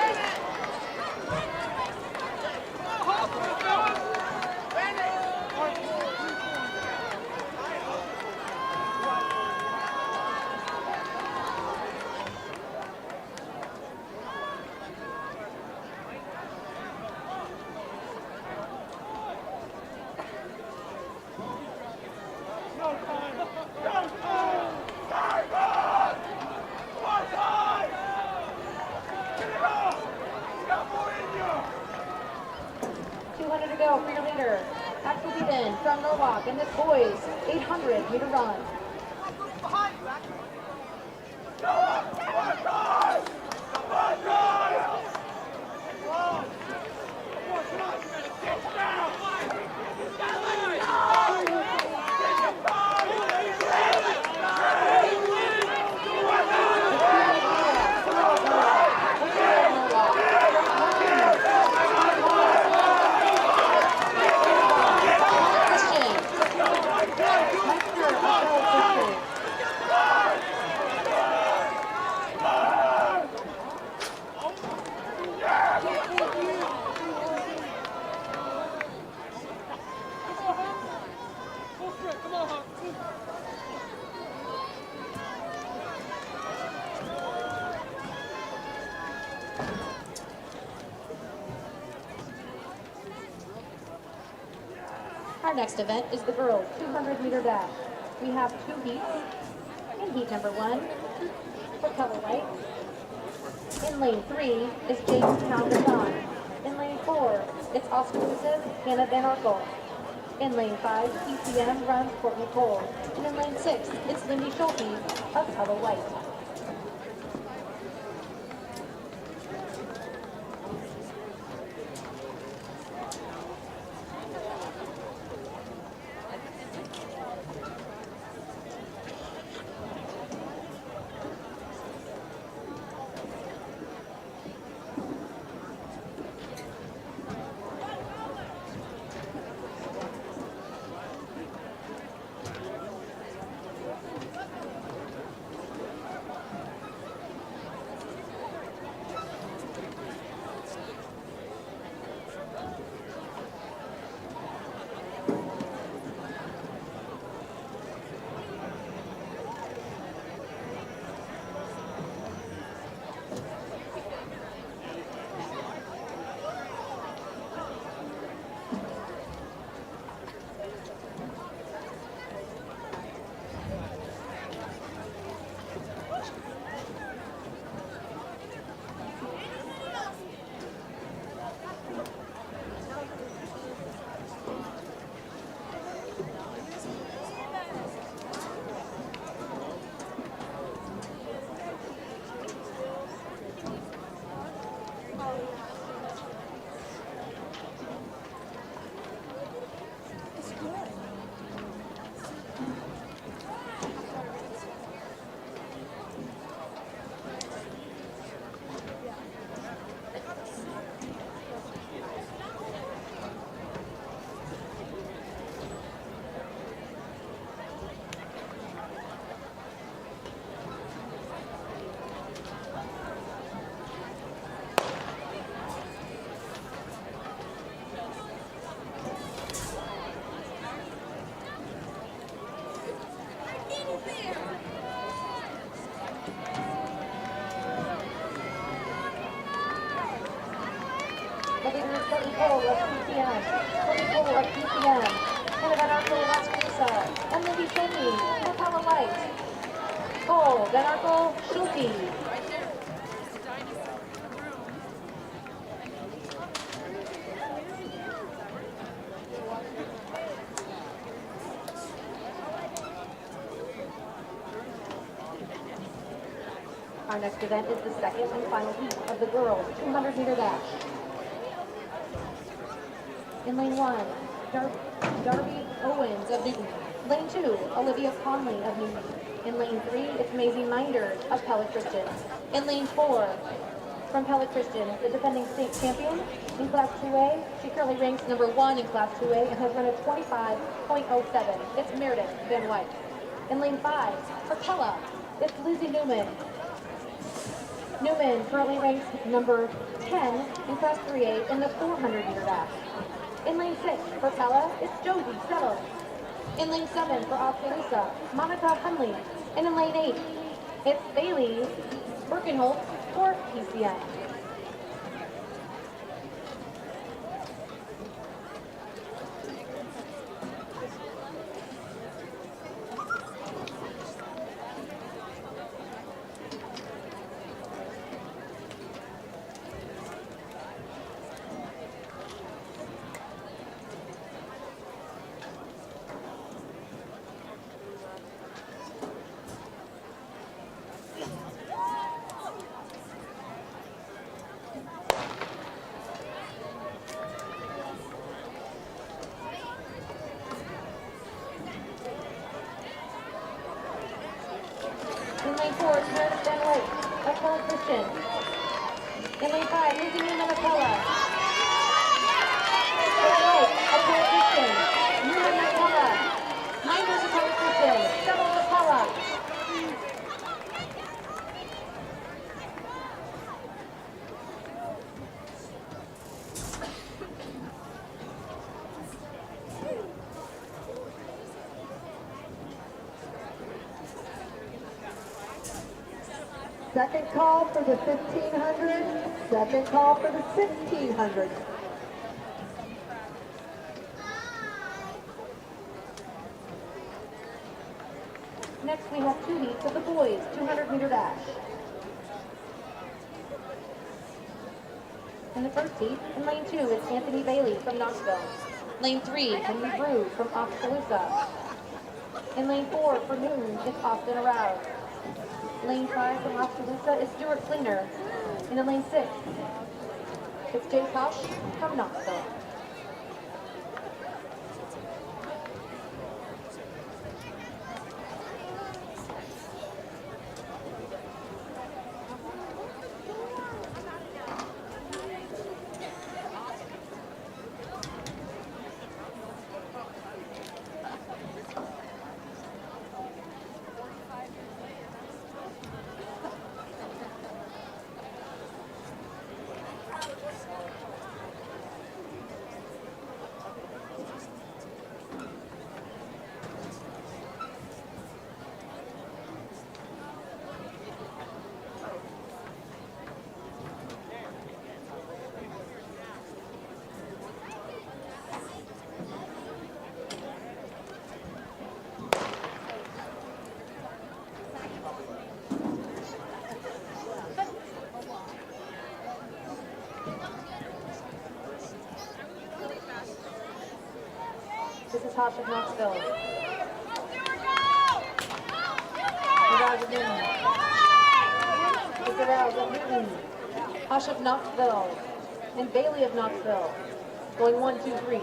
Go, Ty! Go, Ty! Ty, run! Come on, Ty! Get it up! You got more in you! 200 to go for your leader, Axel Beeden from Norwalk, and this boys 800 meter run. Go up! Come on, Ty! Come on, Ty! Come on! Come on, come on! Get down! Come on, Huck. Our next event is the girls 200 meter dash. We have two heats. In heat number 1, for Pella White. In lane 3 is James Pound. In lane 4, it's Oscar Hannah Van Arkel. In lane 5, ECM runs Courtney Cole. And in lane 6, it's Lindy Schulte of Pella White. The leader is Courtney Cole of PCM. Courtney Cole of PCM. Hannah Van Arkel of Oscar and Lindy Schulte of Pella White. Cole, Van Arkel, Schulte. Our next event is the second and final heat of the girls 200-meter dash. In lane 1, Darby Owens of Newton. Lane 2, Olivia Conley of Newton. In lane 3, it's Maisie Minders of Pella Christian. In lane 4, from Pella Christian, the defending state champion in Class 2A. She currently ranks number 1 in Class 2A and has run a 25.07. It's Meredith Van White. In lane 5, for Pella, it's Lizzie Newman. Newman currently ranks number 10 in Class 3A in the 400-meter dash. In lane 6, for Pella, it's Josie Settle. In lane 7, for Oskaloosa, Monica Hunley. And in lane 8, it's Bailey Birkenholt for PCM. In lane 4, it's Meredith Van White of Pella Christian. In lane 5, Lizzie Newman of Pella. Van White of Pella Christian. Newman of Pella. Minders of Pella Christian. Settle of Pella. Second call for the 1500, second call for the 1600. Next, we have two heats of the boys 200-meter dash. In the first heat, in lane 2, it's Anthony Bailey from Knoxville. Lane 3, Henry Brew from Oskaloosa. In lane 4, for Newton, it's Austin Arouse. Lane 5 from Oskaloosa is Stuart Klinger. And in lane 6, it's Jay Koch from Knoxville. This is Hosh of Knoxville. Arouse of Newton. It's Arouse of Newton. Hosh of Knoxville. And Bailey of Knoxville. Going 1, 2, 3.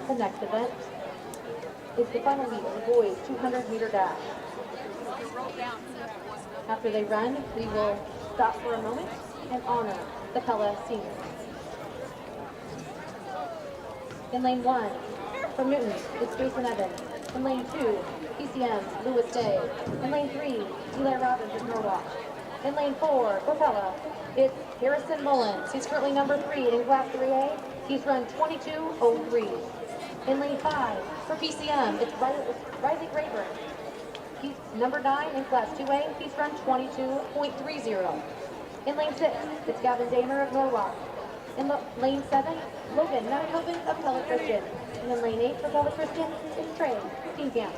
The next event is the final meet of the boys 200-meter dash. After they run, we will stop for a moment and honor the Pella seniors. In lane 1, from Newton, it's Jason Evans. In lane 2, PCM, Lewis Day. In lane 3, Eli Robbins of Norwalk. In lane 4, for Pella, it's Harrison Mullins. He's currently number 3 in Class 3A. He's run 22:03. In lane 5, for PCM, it's Riley Graber. He's number 9 in Class 2A. He's run 22:30. In lane 6, it's Gavin Damer of Norwalk. In lane 7, Logan Nunhoven of Pella Christian. And in lane 8 for Pella Christian, it's Trey Steenkamp.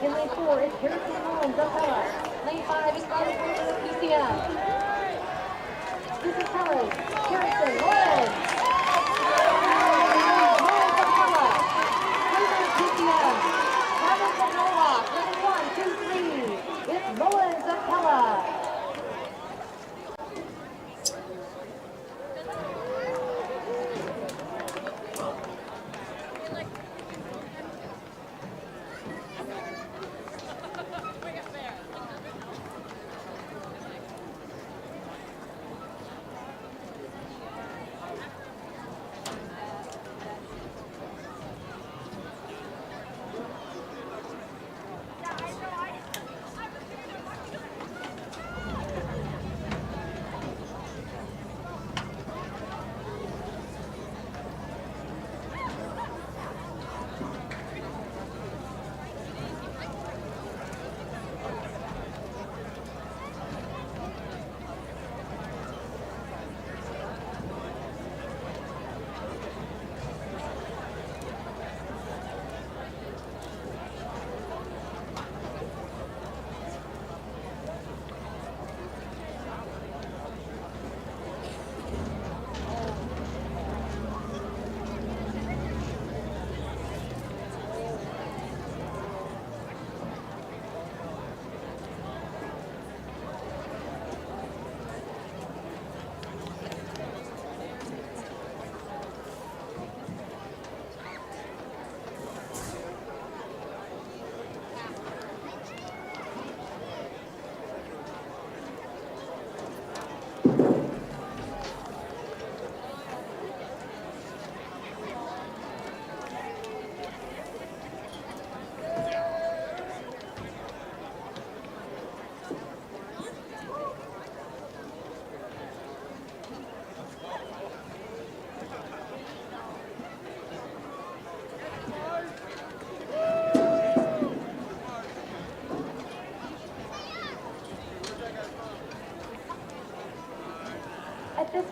In lane 4, it's Harrison Mullins of Pella. Lane 5 is Riley Graber of PCM. This is Pella's Harrison Mullins. Mullins of Pella. Graber of PCM. Robbins of Norwalk. Lane 1, 2, 3. It's Mullins of Pella.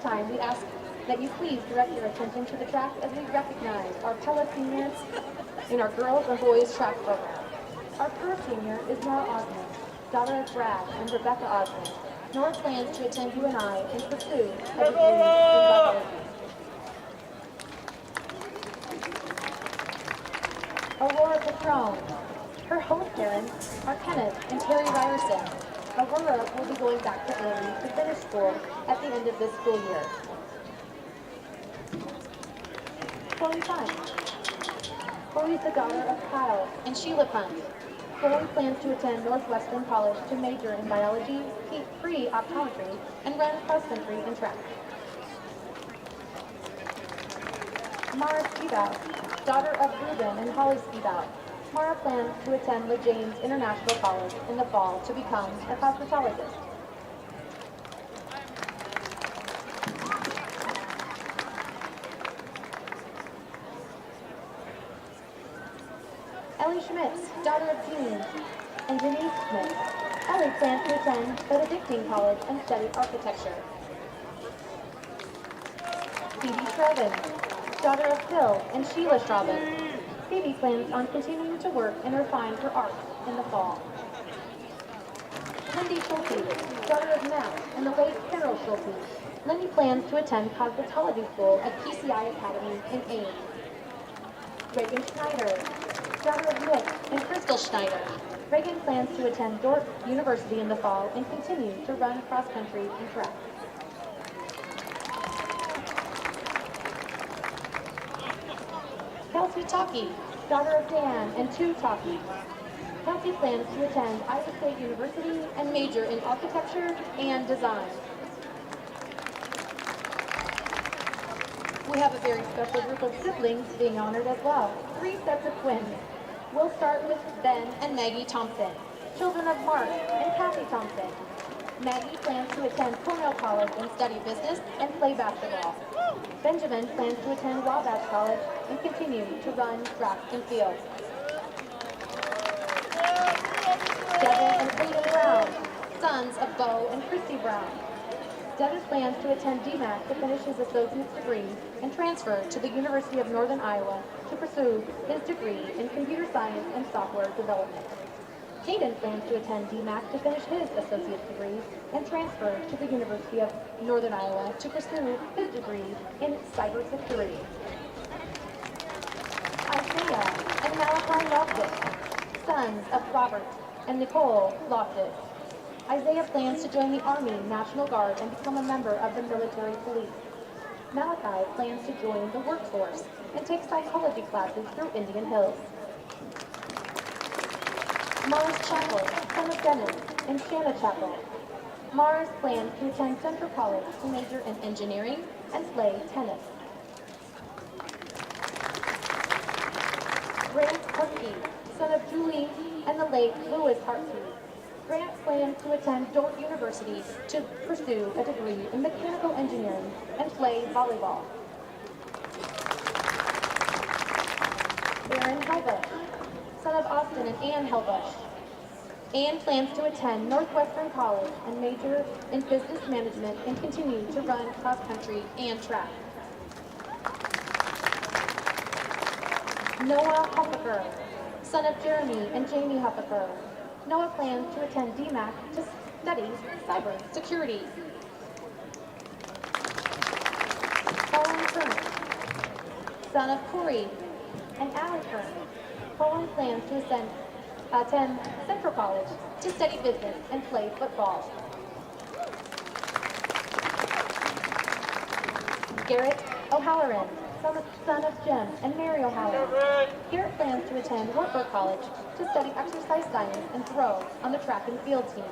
time, we ask that you please direct your attention to the track as we recognize our Pella seniors in our girls and boys track program. Our first senior is Nora Osmond, daughter of Brad and Rebecca Osmond. Nora plans to attend UNI and pursue a degree in biology. Aurora Patron. Her host parents are Kenneth and Terry Ryerson. Aurora will be going back to Italy to finish school at the end of this school year. Chloe Punt. Chloe is the daughter of Kyle and Sheila Punt. Chloe plans to attend Northwestern College to major in biology, pre-optometry, and run cross country and track. Mara Skibout, daughter of Ruben and Holly Skibout. Mara plans to attend LaJames International College in the fall to become a cosmetologist. Ellie Schmitz, daughter of Jean and Denise Schmitz. Ellie plans to attend Benedictine College and study architecture. Phoebe Shraven, daughter of Phil and Sheila Shraven. Phoebe plans on continuing to work and refine her art in the fall. Lindy Schulte, daughter of Matt and the late Carol Schulte. Lindy plans to attend cosmetology school at PCI Academy in Ames. Reagan Schneider, daughter of Nick and Crystal Schneider. Reagan plans to attend Dordt University in the fall and continue to run cross country and track. Kelsey Taki, daughter of Dan and two Taki. Kelsey plans to attend Iowa State University and major in architecture and design. We have a very special group of siblings being honored as well. 3 sets of twins. We'll start with Ben and Maggie Thompson, children of Mark and Kathy Thompson. Maggie plans to attend Cornell College and study business and play basketball. Benjamin plans to attend Wabash College and continue to run track and field. Devin and Clayton Brown, sons of Bo and Christy Brown. Devin plans to attend DMAC to finish his associate's degree and transfer to the University of Northern Iowa to pursue his degree in computer science and software development. Caden plans to attend DMAC to finish his associate's degree and transfer to the University of Northern Iowa to pursue his degree in cybersecurity. Isaiah and Malachi Loftus, sons of Robert and Nicole Loftus. Isaiah plans to join the Army National Guard and become a member of the military police. Malachi plans to join the workforce and take psychology classes through Indian Hills. Mars Chappell, son of Dennis and Shanna Chappell. Mars plans to attend Central College to major in engineering and play tennis. Grant Hartke, son of Julie and the late Louis Hartke. Grant plans to attend Dordt University to pursue a degree in mechanical engineering and play volleyball. Aaron Helbush, son of Austin and Ann Helbush. Ann plans to attend Northwestern College and major in business management and continue to run cross country and track. Noah Huffaker, son of Jeremy and Jamie Huffaker. Noah plans to attend DMAC to study cyber security. Colin Kern, son of Corey and Allie Kern. Colin plans to attend Central College to study business and play football. Garrett O'Halloran, son of Jim and Mary O'Halloran. Garrett plans to attend Wartburg College to study exercise science and throw on the track and field team.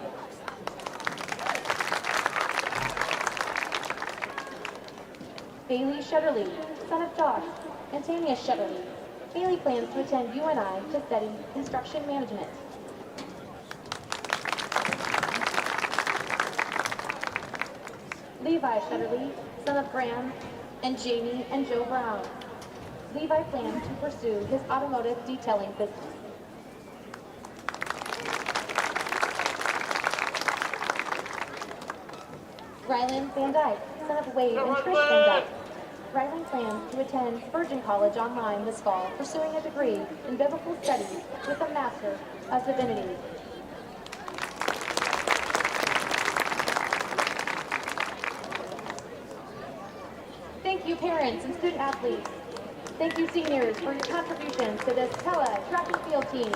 Bailey Shutterly, son of Josh and Tanya Shutterly. Bailey plans to attend UNI to study construction management. Levi Shutterly, son of Graham and Jamie and Joe Brown. Levi plans to pursue his automotive detailing business. Rylan Van Dyke, son of Wade and Trish Van Dyke. Riley plans to attend Virgin College online this fall, pursuing a degree in biblical studies with a Master of Divinity. Thank you, parents and student athletes. Thank you, seniors, for your contributions to this Pella track and field team.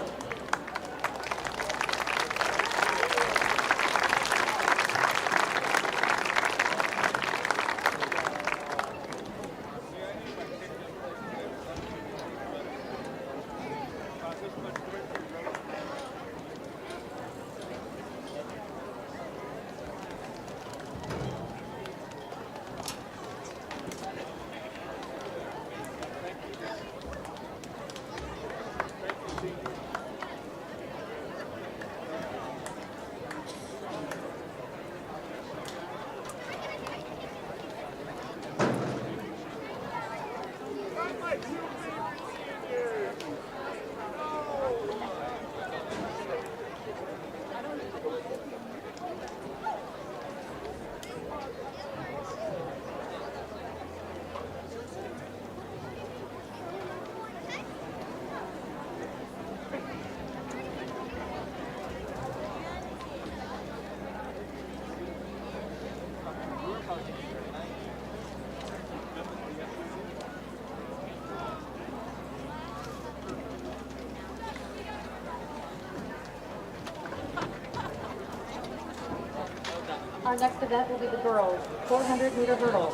Our next event will be the girls' 400-meter hurdle.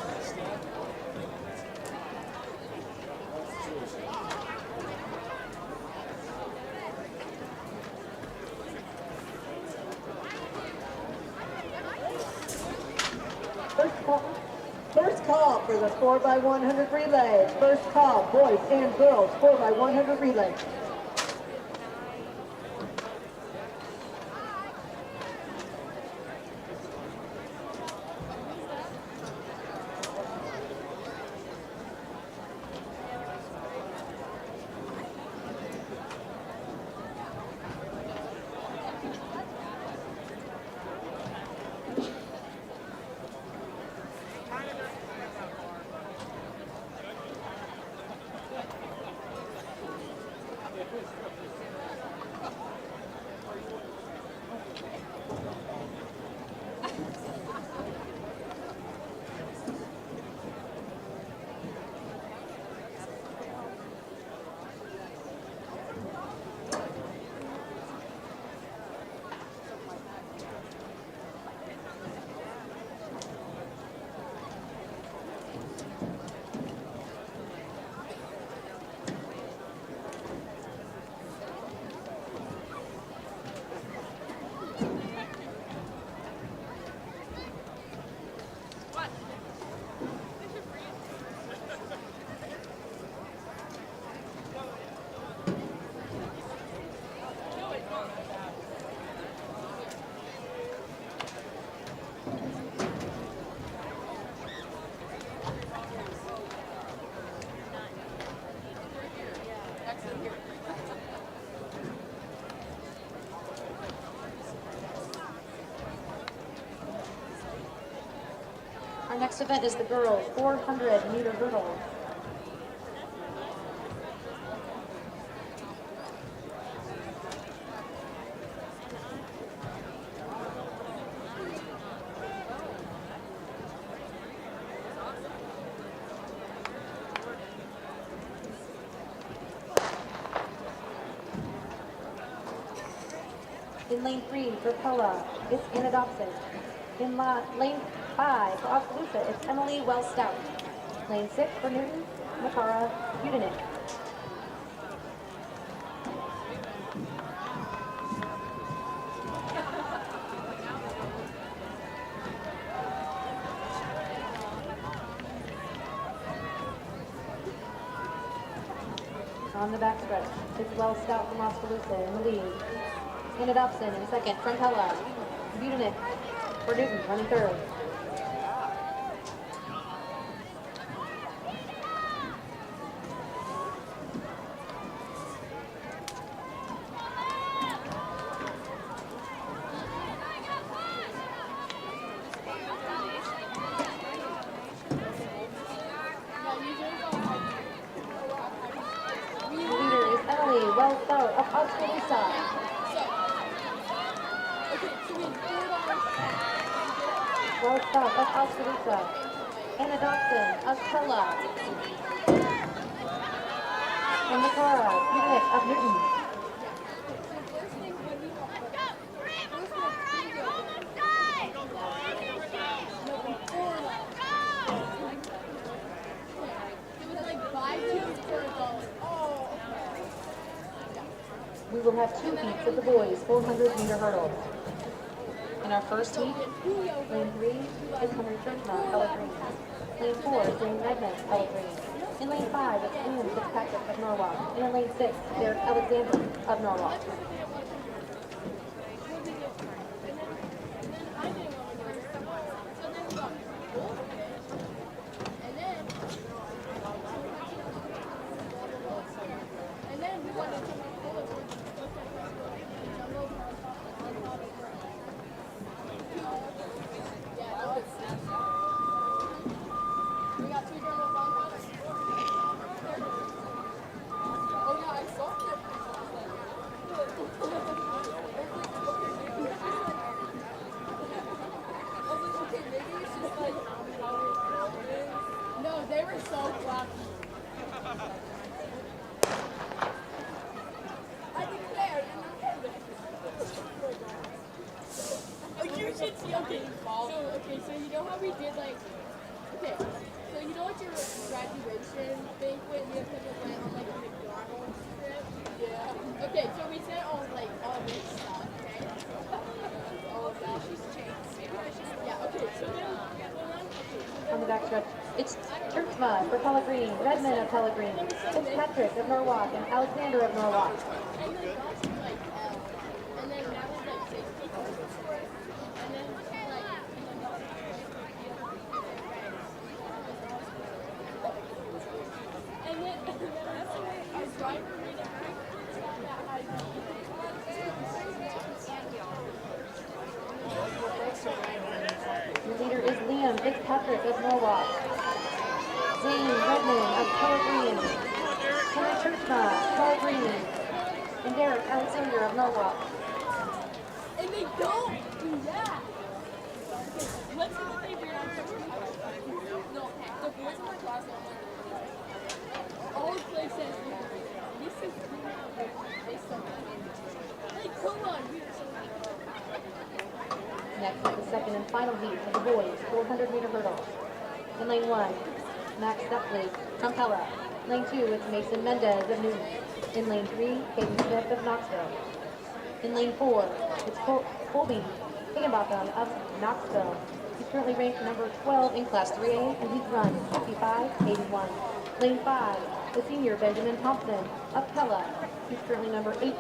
First call for the 4x100 relay. First call, boys and girls, 4x100 relay. Our next event is the girls' 400-meter hurdle. In lane 3 for Pella, it's Anna Dobson. In lane 5 for Oskaloosa, it's Emily Wells-Stout. Lane 6 for Newton, Makara Udinick. On the backstretch, it's Wells-Stout from Oskaloosa in the lead. Anna Dobson in second from Pella. Udinick for Newton running third. False start of Oskaloosa. False start of Oskaloosa. Anna Dawson of Pella. And Makara Punick of Newton. We will have 2 heats of the boys 400-meter hurdle. In our first heat, lane 3 is Henry Churchma, Pella Green. Lane 4 is Green Redmond, Pella Green. In lane 5, it's Liam Fitzpatrick of Norwalk. And in lane 6, Derek Alexander of Norwalk. They were so fluffy. I declared in the you should see, okay, so you know how we did like, okay, so you know what your graduation banquet, you have to went on like a McDonald's trip? Yeah. Okay, so we sent all like all this stuff, okay? All of that. Yeah, okay, so then, On the backstretch, it's Churchma for Pella Green, Redmond of Pella Green, Fitzpatrick of Norwalk, and Alexander of Norwalk. and then like and then that was like 6 people. And then like and then our driver made a Your leader is Liam Fitzpatrick of Norwalk. Zane Redmond of Pella Green. Henry Churchma, Pella Green. And Derek Alexander of Norwalk. and they don't do that. Okay, let's see what they do on no, the boys in my class don't like all the place says this is they suck. Like, come on, we are so Next is the second and final heat of the boys 400-meter hurdle. In lane 1, Max Duffley from Pella. Lane 2, it's Mason Mendez of Newton. In lane 3, Hayden Smith of Knoxville. In lane 4, it's Colby Higginbotham of Knoxville. He's currently ranked number 12 in Class 3A, and he's run 55.81. Lane 5, the senior Benjamin Thompson of Pella. He's currently number 18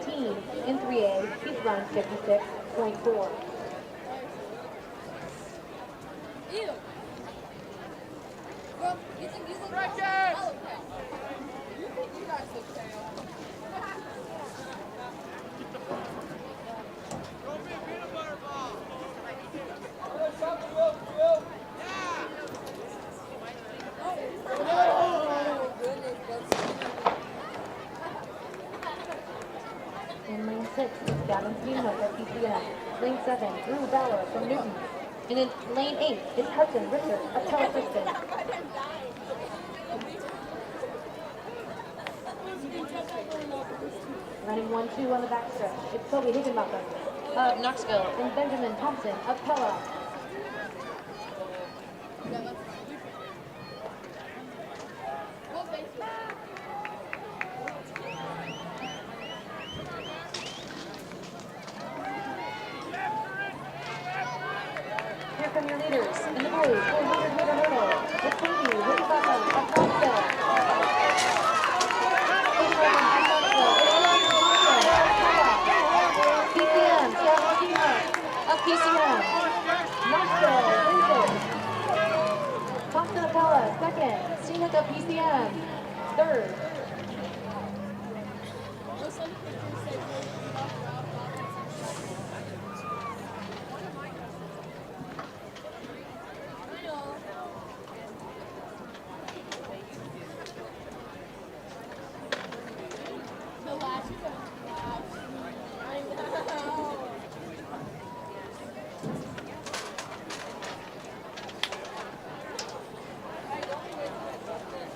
in 3A. He's run 56.4. ew. Well, you think you look Practice! oh, okay. You think you guys look pale. Throw me a peanut butter ball. Oh, goodness, In lane 6 is Gavin Steenhook of PCM. Lane 7, Drew Bauer from Newton. And in lane 8 is Hudson Richard of Pella Christian. Running 1-2 on the backstretch, it's Kobe Higginbotham of Knoxville and Benjamin Thompson of Pella. Here come your leaders in the boys 400-meter hurdle. It's Kobe Higginbotham of Knoxville. PCM, Gavin Steenhook of PCM. Knoxville, Lincoln. Thompson of Pella, second. Steenhook of PCM, third. The last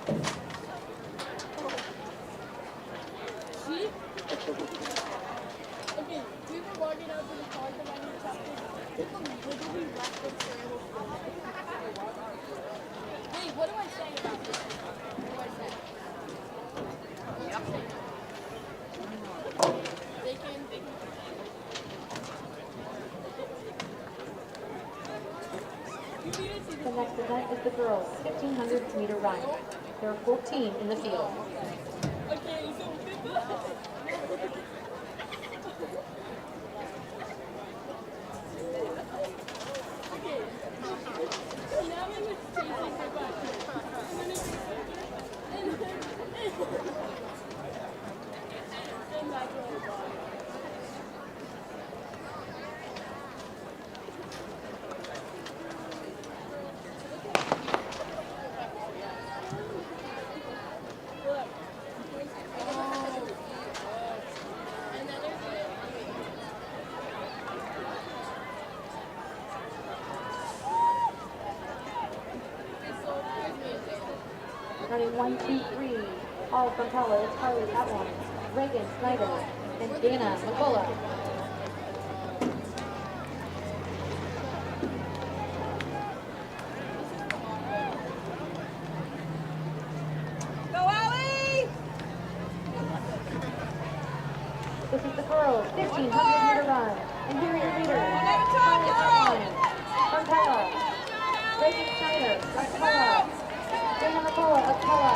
See? Okay, we were walking out to the car to buy new chapters. People literally left the trail. Wait, what do I say about this? What do I say? They can. The next event is the girls' 1500 meter run. There are 14 in the field. Okay, so okay. So now we would chasing the bus. And that's what it was. Look. And then there's Running 1, 2, 3. All from Pella is Carly Avalon, Reagan Snyder, and Dana McCullough. Go, Allie! This is the girls' 1500 meter run. And here are your leaders. Time, girl! From Pella, Reagan Snyder of Pella, Dana McCullough of Pella,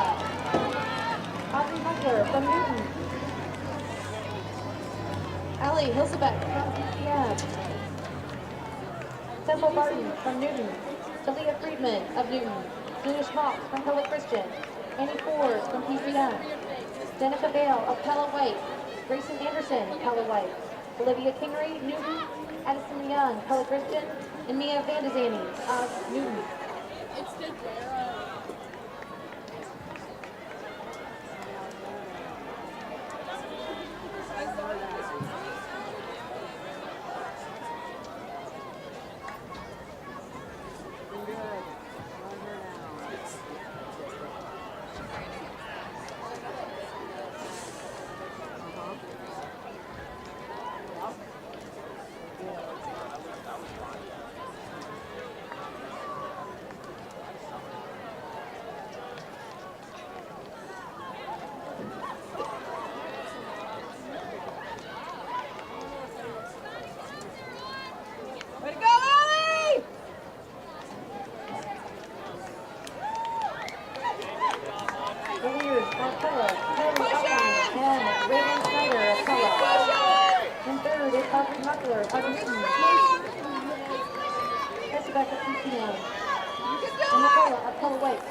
Audrey Hunter from Newton, Allie Hilsebeck from PCM, Temple Barton from Newton, Talia Friedman of Newton, Julia Schmaltz from Pella Christian, Annie Ford from PCM, Danica Bale of Pella White, Grayson Anderson, Pella White, Olivia Kingery, Newton, Addison Leon, Pella Christian, and Mia Vandazani of Newton. it's the Dara. Way to go, Allie! The leaders are Pella, Kelly Outline, and Reagan Snyder of Pella. In third is Audrey Muckler of Newton, Hilsebeck of PCM, and McCullough of Pella White.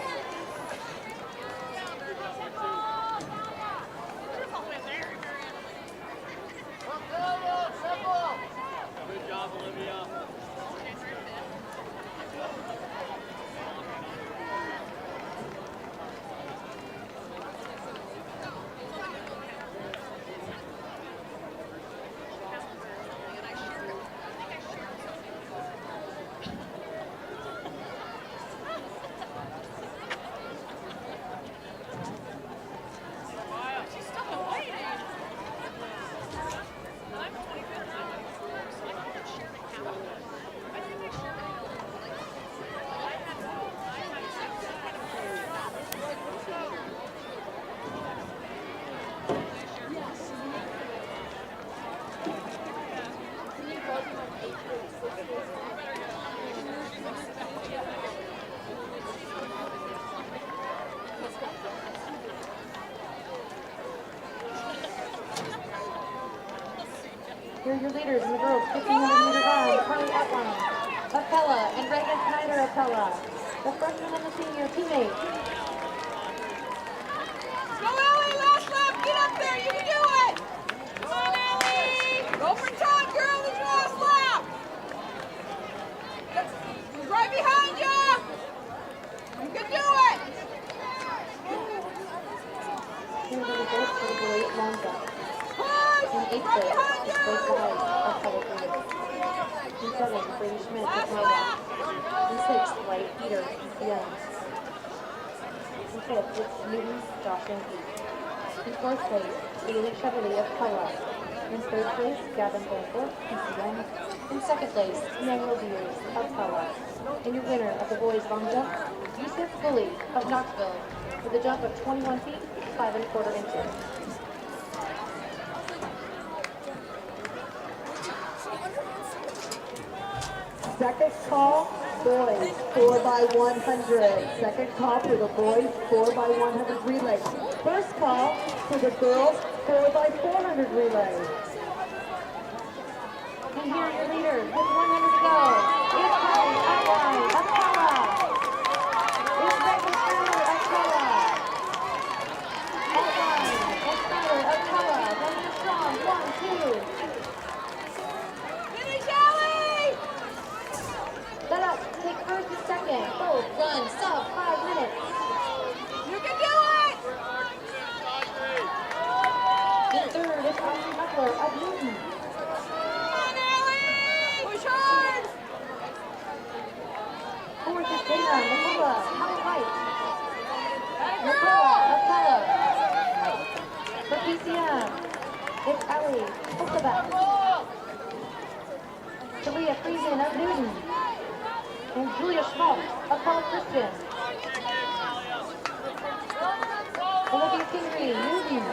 Good job, Olivia. Here are your leaders in the girls' 1500 meter run, Carly Outline of Pella and Reagan Snyder of Pella. The freshman and the senior teammates. Go, Allie! Last lap! Get up there! You can do it! Come on, Allie! Go for time, girl! This is your last lap! Who's right behind you? You can do it! Here are the results for the boys' long jump. Push! In eighth Right place, behind you! Blake Wise of Pella Green. In seventh, Brady Schmidt of Last Pella. lap! In sixth, Wyatt Peter of PCM. In fifth is Newton's Joshua East. In fourth place, Bailey Chevrolet of Pella. In third place, Gavin Bolford, PCM. In second place, Emmanuel Beers of Pella. And your winner of the boys long jump, Yusuf Bully of Knoxville, with a jump of 21 feet, 5 1/4 inches. Second call, boys 4x100. Second call for the boys 4x100 relay. First call for the girls 4x400 relay. And here are your leaders with 100 to go. It's Kelly Outline of Pella. It's Megan Snyder of Pella. Outline and Snyder of Pella. Running strong, 1, 2. Let us take first and second. Both run sub 5 minutes. You can do it! In third is Austin Huckler of Newton. Push hard! Fourth is Dana Nicola Howard White. Nicola of Pella. For PCM, it's Ellie Okovac. Talia Friesen of Newton. And Julia Schmaltz of Pella Christian. Olivia Kingery, Newton.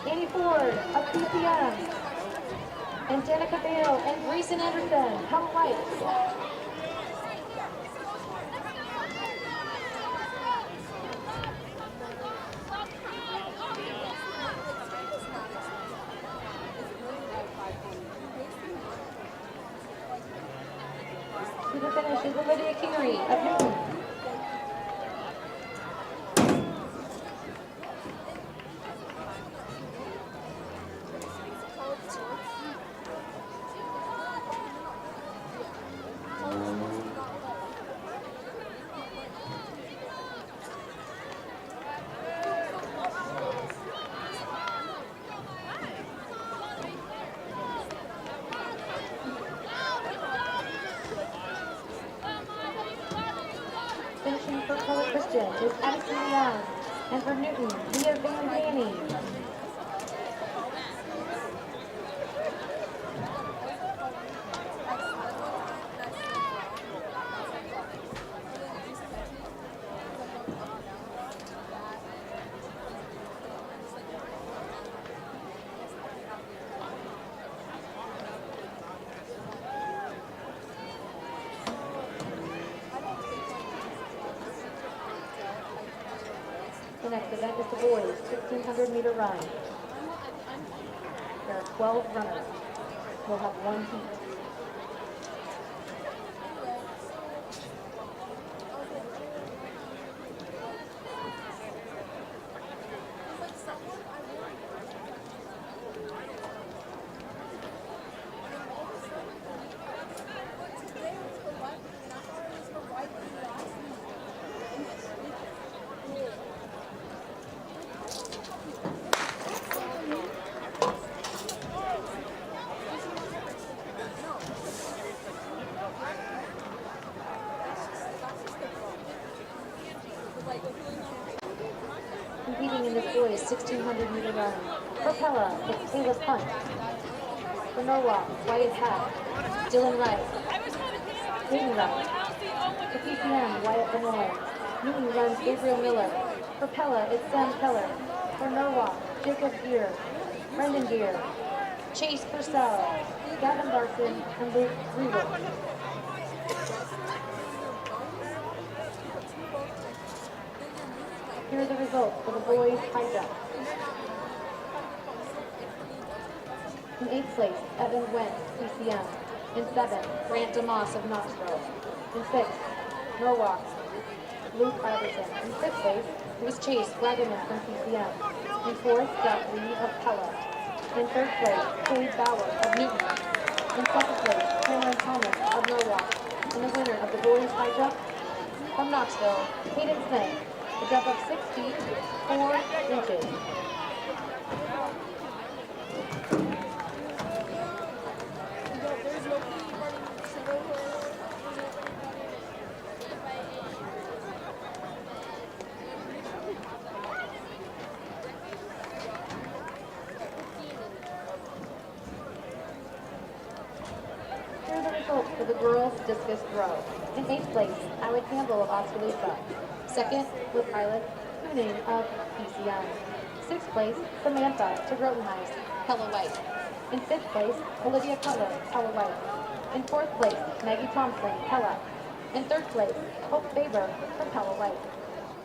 Annie Ford of PCM. And Danica Bale and Grayson Anderson, Pella White. To the finish is Olivia Kingery of Newton. Finishing for Pella Christian is Addison Young, and for Newton, Leah Van Danny. The next event is the boys' 1,600-meter run. There are 12 runners. We'll have one heat. Competing in this boys' 1,600-meter run. For Pella, it's Ayla Punt. For Norwalk, Wyatt Hack, Dylan Wright, Hayden Wright. For PCM, Wyatt Benoit. Newton runs Gabriel Miller. For Pella, it's Sam Keller. For Norwalk, Jacob Gear, Brendan Gear, Chase Purcell, Gavin Larson, and Luke Rewick. Here are the results for the boys' high jump. In 8th place, Evan Wentz, PCM. In 7th, Grant DeMoss of Knoxville. In 6th, Norwalk, Luke Iverson. In 5th place, it was Chase Wagaman from PCM. In 4th, Zach Lee of Pella. In 3rd place, Cade Bauer of Newton. In 2nd place, Cameron Thomas of Norwalk. And the winner of the boys' high jump from Knoxville, Hayden Smith. A jump of 6 feet, 4 inches. Schultz for the girls discus throw. In 8th place, Alec Campbell of Oskaloosa. 2nd was Islet Cooning of PCM. 6th place, Samantha to Grotenheim, Pella White. In 5th place, Olivia Cutler, Pella White. In 4th place, Maggie Thompson, Pella. In 3rd place, Hope Faber from Pella White.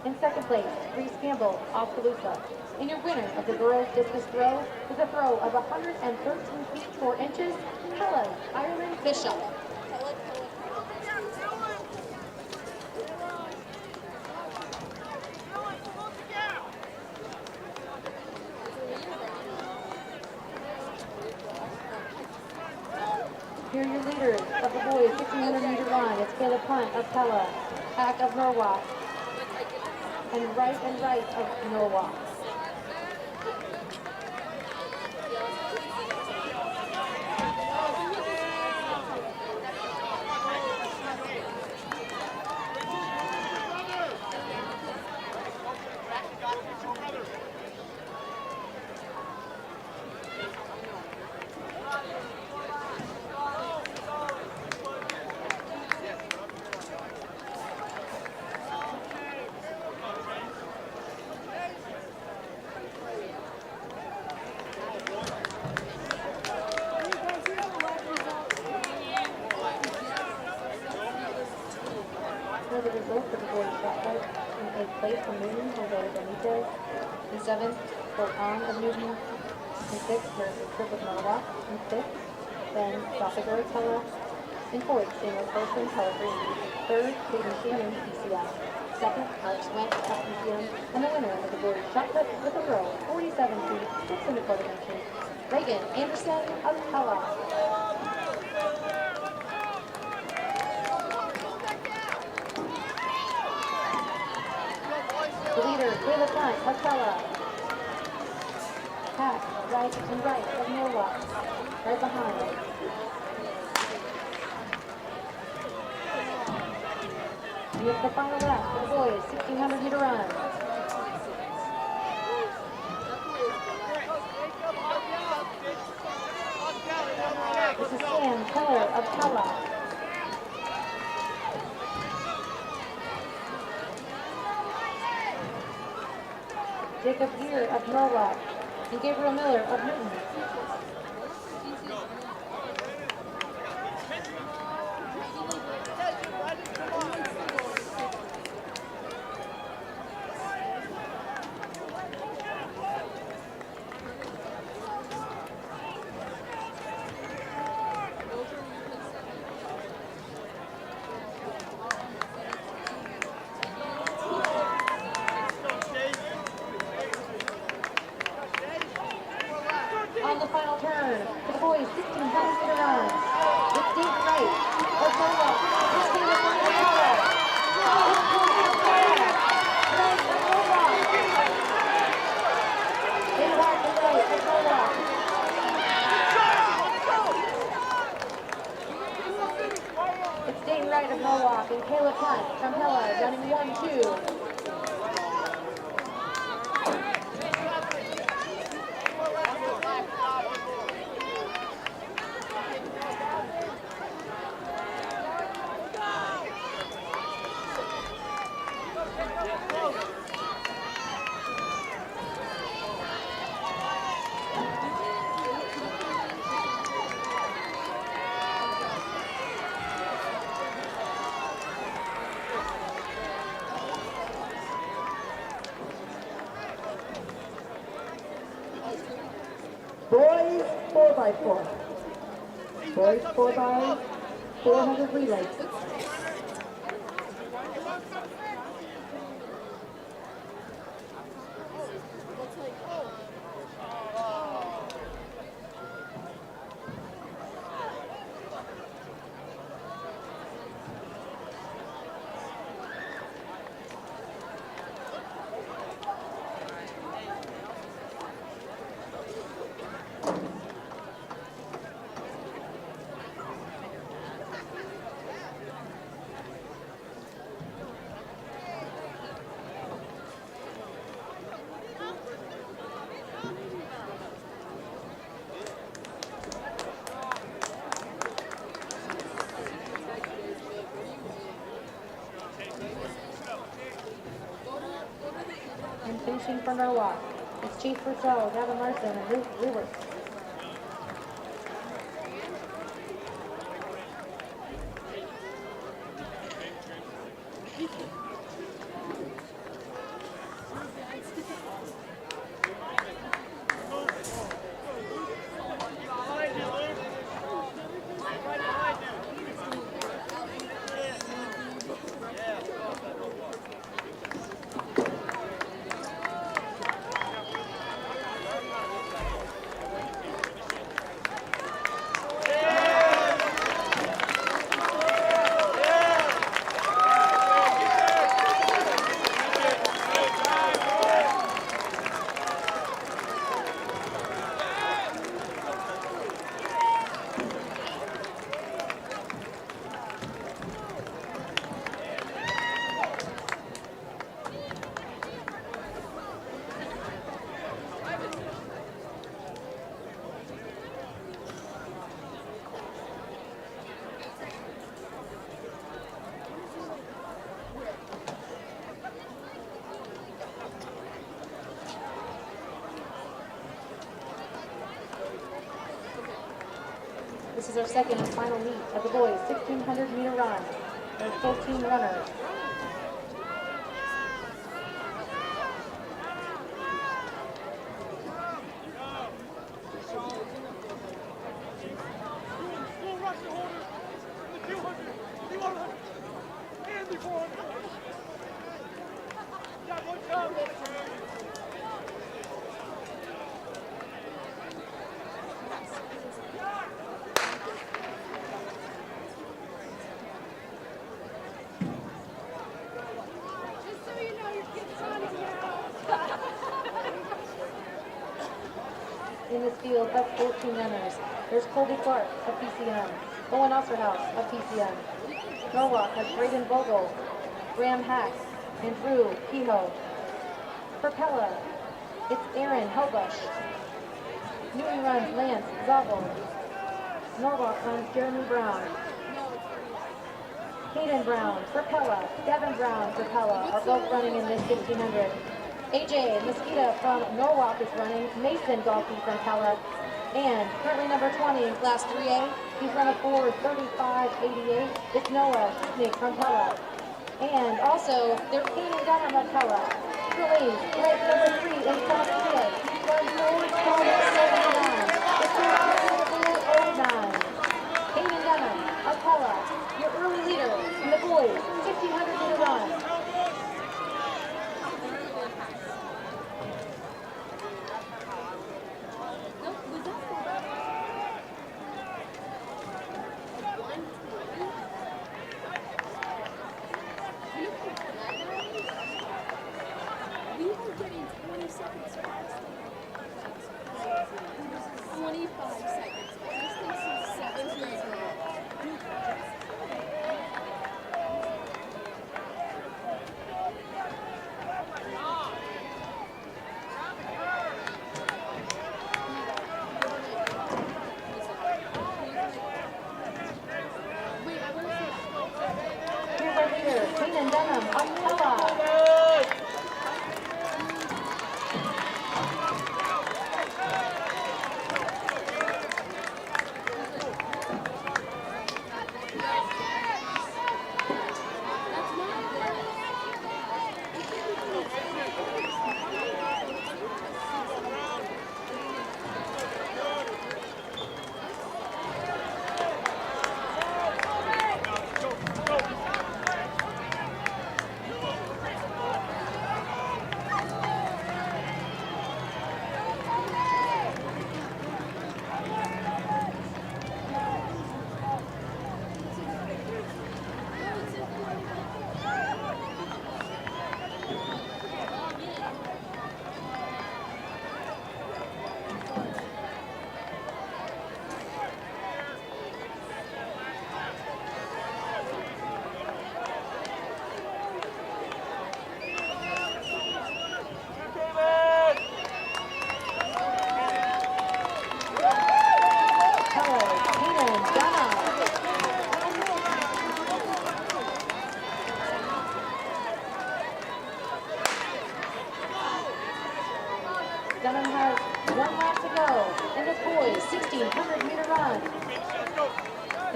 In 2nd place, Reese Campbell, Oskaloosa. And your winner of the girls discus throw is a throw of 113 feet 4 inches, Pella Ireland Bishop. Here are your leaders of the boys 1500-meter run. It's Caleb Hunt of Pella, Hack of Norwalk, and right of Norwalk. For the results of the boys shot put in 8th place for Newton, Jose Benitez. In 7th, Bolton of Newton. In 6th, Harrison Tripp of Norwalk. In 5th, Ben Stoffiger of Pella. In 4th, Samuel Colson, Pella Green. 3rd, Clayton Shannon, PCM. 2nd, Alex Wentz of PCM. And the winner of the boys shot put with a throw, 47 feet, 6 1/4 inches, Reagan Anderson of Pella. The leader, Caleb Hunt of Pella. Pack, right of Norwalk, right behind. And it's the final lap for the boys, 1600-meter run. This is Sam Keller of Pella. Jacob Gear of Norwalk, and Gabriel Miller of Newton. On the final turn for the boys 1600-meter run. It's Dave Wright of Norwalk. It's David Wright of Pella. It's Cody of Pella. Wright of Norwalk. Dave Wright of Norwalk. It's Dave Wright of Norwalk and Caleb Hunt from Pella running 1-2. Boys 4x4. Boys 4x400 relays. Finishing for Norwalk, it's Chase Purcell, Gavin Larson, and Luke Lewis. This is our second and final meet of the boys' 1,600 meter run. There's 14 runners. Full rush the holders in the 200, the 100, and the 400. Yeah, one job. In this field of 14 runners, there's Colby Clark of PCM, Owen Osterhaus of PCM. Norwalk has Braden Vogel, Graham Hack, and Drew Kehoe. For Pella, it's Aaron Helbush. Newton runs Lance Zovel. Norwalk runs Jeremy Brown. Hayden Brown for Pella, Devin Brown for Pella are both running in this 1,500. AJ Mosquita from Norwalk is running, Mason Golke from Pella, and currently number 20, class 3A, he's run a 4:35.88. It's Noah Schnick from Pella. And also, there's Keenan Dunham of Pella. Currently ranked number 3 in class 3A. He runs 4:12.79. It's 4:09. Keenan Dunham of Pella, your early leader in the boys' 1,600 meter run. We were getting 20 seconds faster. 25 seconds. This thing's 17 Here's our leader, Keenan Dunham of Pella.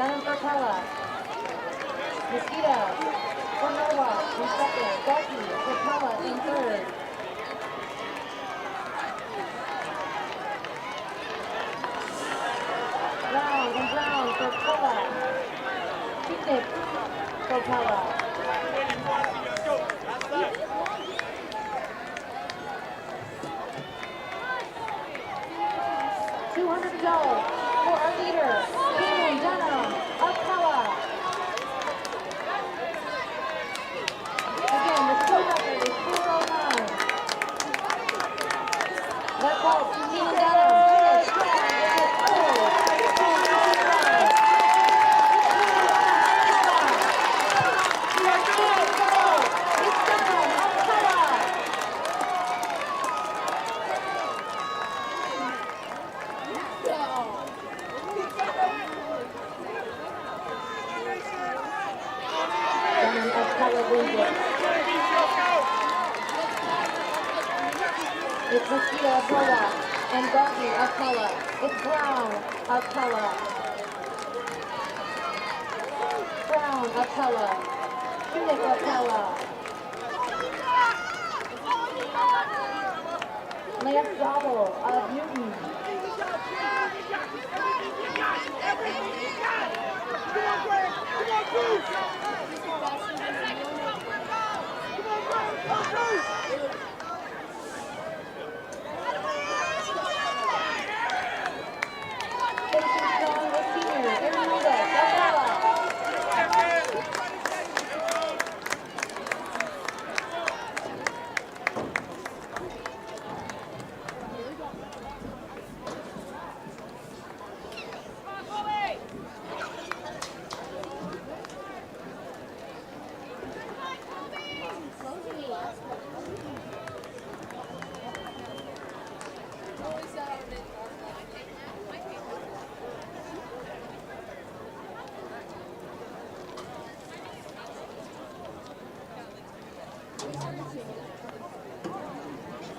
Dunham for Pella. Mosquito for Norwalk in second. Darky for Pella in third. Brown for Pella. Picnic for Pella. $200 for our leader, Cameron Dunham of Pella. Again, the school record is 409. Let's go, Cameron Dunham. It's Mosquito of Pella and Darby of Pella. It's Brown of Pella. Brown of Pella. Punic of Pella. Lance Gobble of Newton.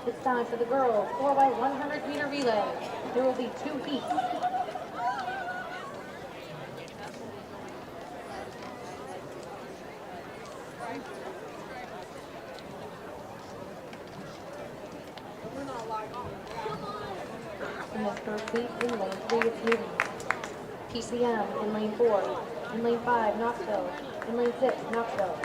It's time for the girls 4x100 meter relay. There will be 2 heats. In the first heat, in lane 3, it's Newton. PCM in lane 4. In lane 5, Knoxville. In lane 6, Knoxville.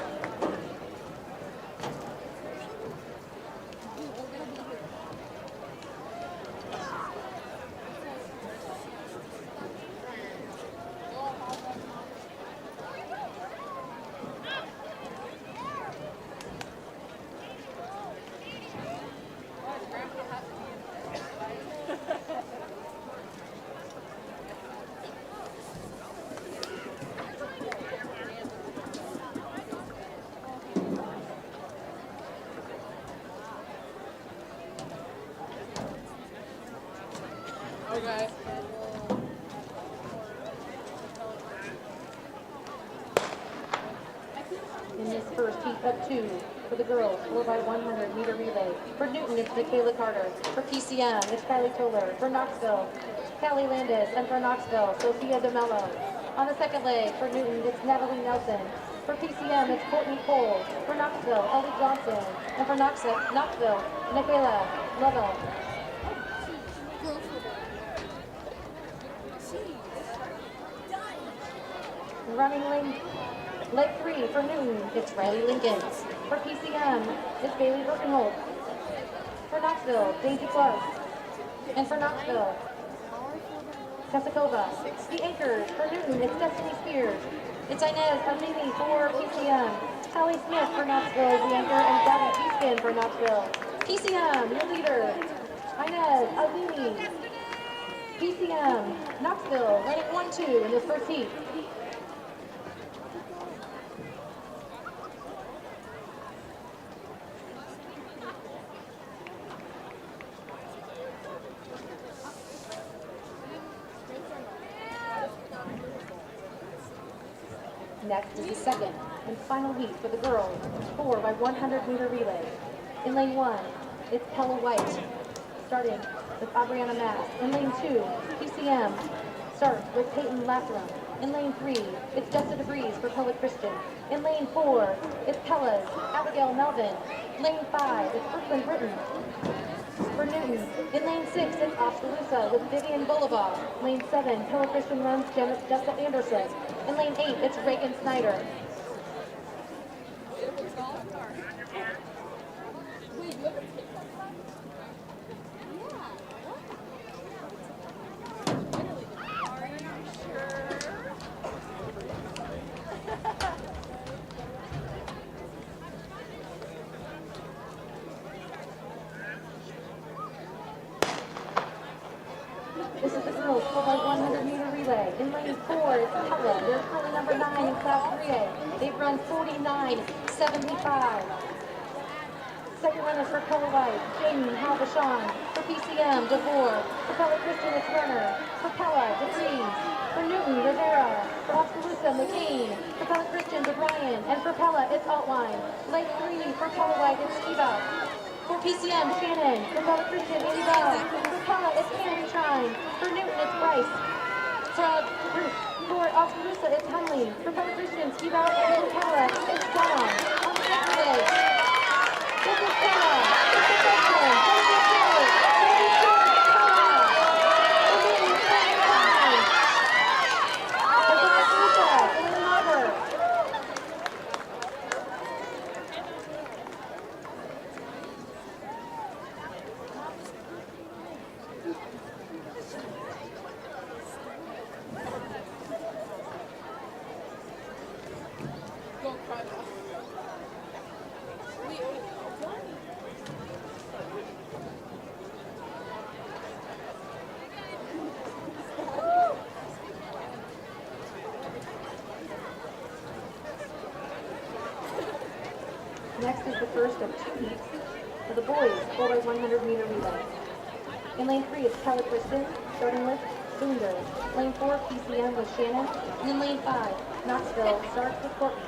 Okay. In this first heat of 2 for the girls 4x100 meter relay. For Newton, it's Michaela Carter. For PCM, it's Kylie Toller. For Knoxville, Callie Landis. And for Knoxville, Sophia DeMello. On the second leg, for Newton, it's Natalie Nelson. For PCM, it's Courtney Cole. For Knoxville, Ellie Johnson. And for Knoxville, Michaela Lovell. Running leg 3 for Newton, it's Riley Lincoln. For PCM, it's Bailey Birkenholt. For Knoxville, Daisy Clark. And for Knoxville, Tesakova. The anchors for Newton, it's Destiny Spears. It's Inez Armini for PCM. Callie Smith for Knoxville is the anchor, and Gabby Beeskin for Knoxville. PCM, your leader, Inez Armini. PCM, Knoxville, running 1-2 in this first heat. Next is the second and final heat for the girls, 4x100 meter relay. In lane 1, it's Pella White, starting with Adriana Mass. In lane 2, PCM, starts with Peyton Lathram. In lane 3, it's Jessica DeVries for Pella Christian. In lane 4, it's Pella's Abigail Melvin. Lane 5, it's Brooklyn Britton for Newton. In lane 6, it's Oskaloosa with Vivian Boulevard. Lane 7, Pella Christian runs Jessica Anderson. In lane 8, it's Reagan Snyder. This is the girls 4x100-meter relay. In lane 4, it's Pella. They're currently number 9 in Class 3A. They've run 49.75. Second runners for Pella White, Jamie Halvashon. For PCM, DeVore. For Pella Christian, it's Runner. For Pella, DeVries. For Newton, Rivera. For Oskaloosa, McCain. For Pella Christian, DeBryan. And for Pella, it's Altline. Lane 3 for Pella White, it's Skiba. For PCM, Shannon. For Pella Christian, Amy Bell. For Pella, it's Cameron Shine. For Newton, it's Bryce. For Oskaloosa, it's Hunley. For Pella Christian, Skiba. And for Pella, it's Dunham. On the next leg, this is Pella. It's the freshman. Don't get killed. 32, Pella. For Newton, it's Cameron Shine. And for Oskaloosa, Amy Harbor. Next is the first of 2 heats for the boys 4x100-meter relay. In lane 3, it's Pella Christian, starting with Boonder. Lane 4, PCM with Shannon. And in lane 5, Knoxville starts with Courtney.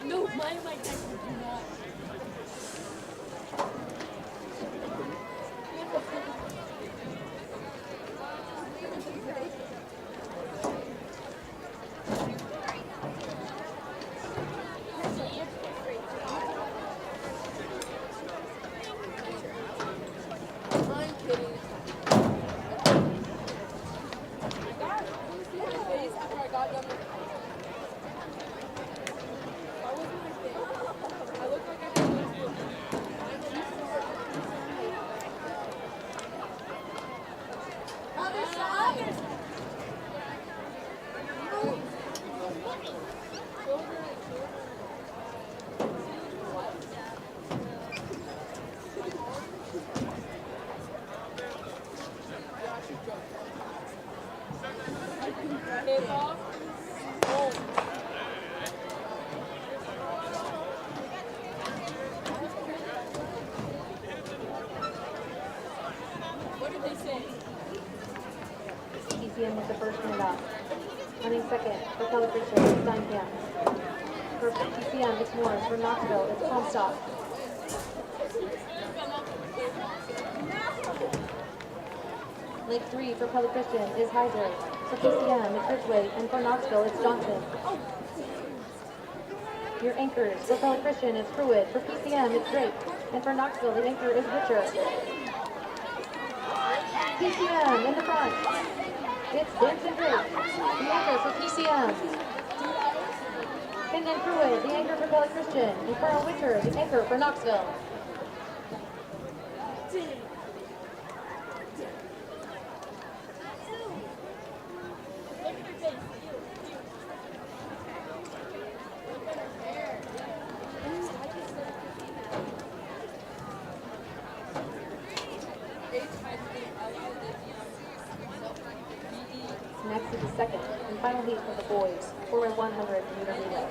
No, mine and my text do not. I'm kidding. I got a face after I got done with it. That was my thing. I look like I can lose it. Other side! Hands off. Hold. What did they say? PCM with the first handoff. Running second for Pella Christian, it's Steinkamp. For PCM, it's Morris. For Knoxville, it's Comstock. Lane 3 for Pella Christian is Heiser. For PCM, it's Ridgway. And for Knoxville, it's Johnson. Your anchors for Pella Christian is Pruitt. For PCM, it's Drake. And for Knoxville, the anchor is Richard. PCM in the front. It's Vincent Drake. The anchor for PCM. Finnan Pruitt, the anchor for Pella Christian. And Carl Winter, the anchor for Knoxville. Look at her face. Look at her hair. Next is the second and final heat for the boys, 4x100-meter relay.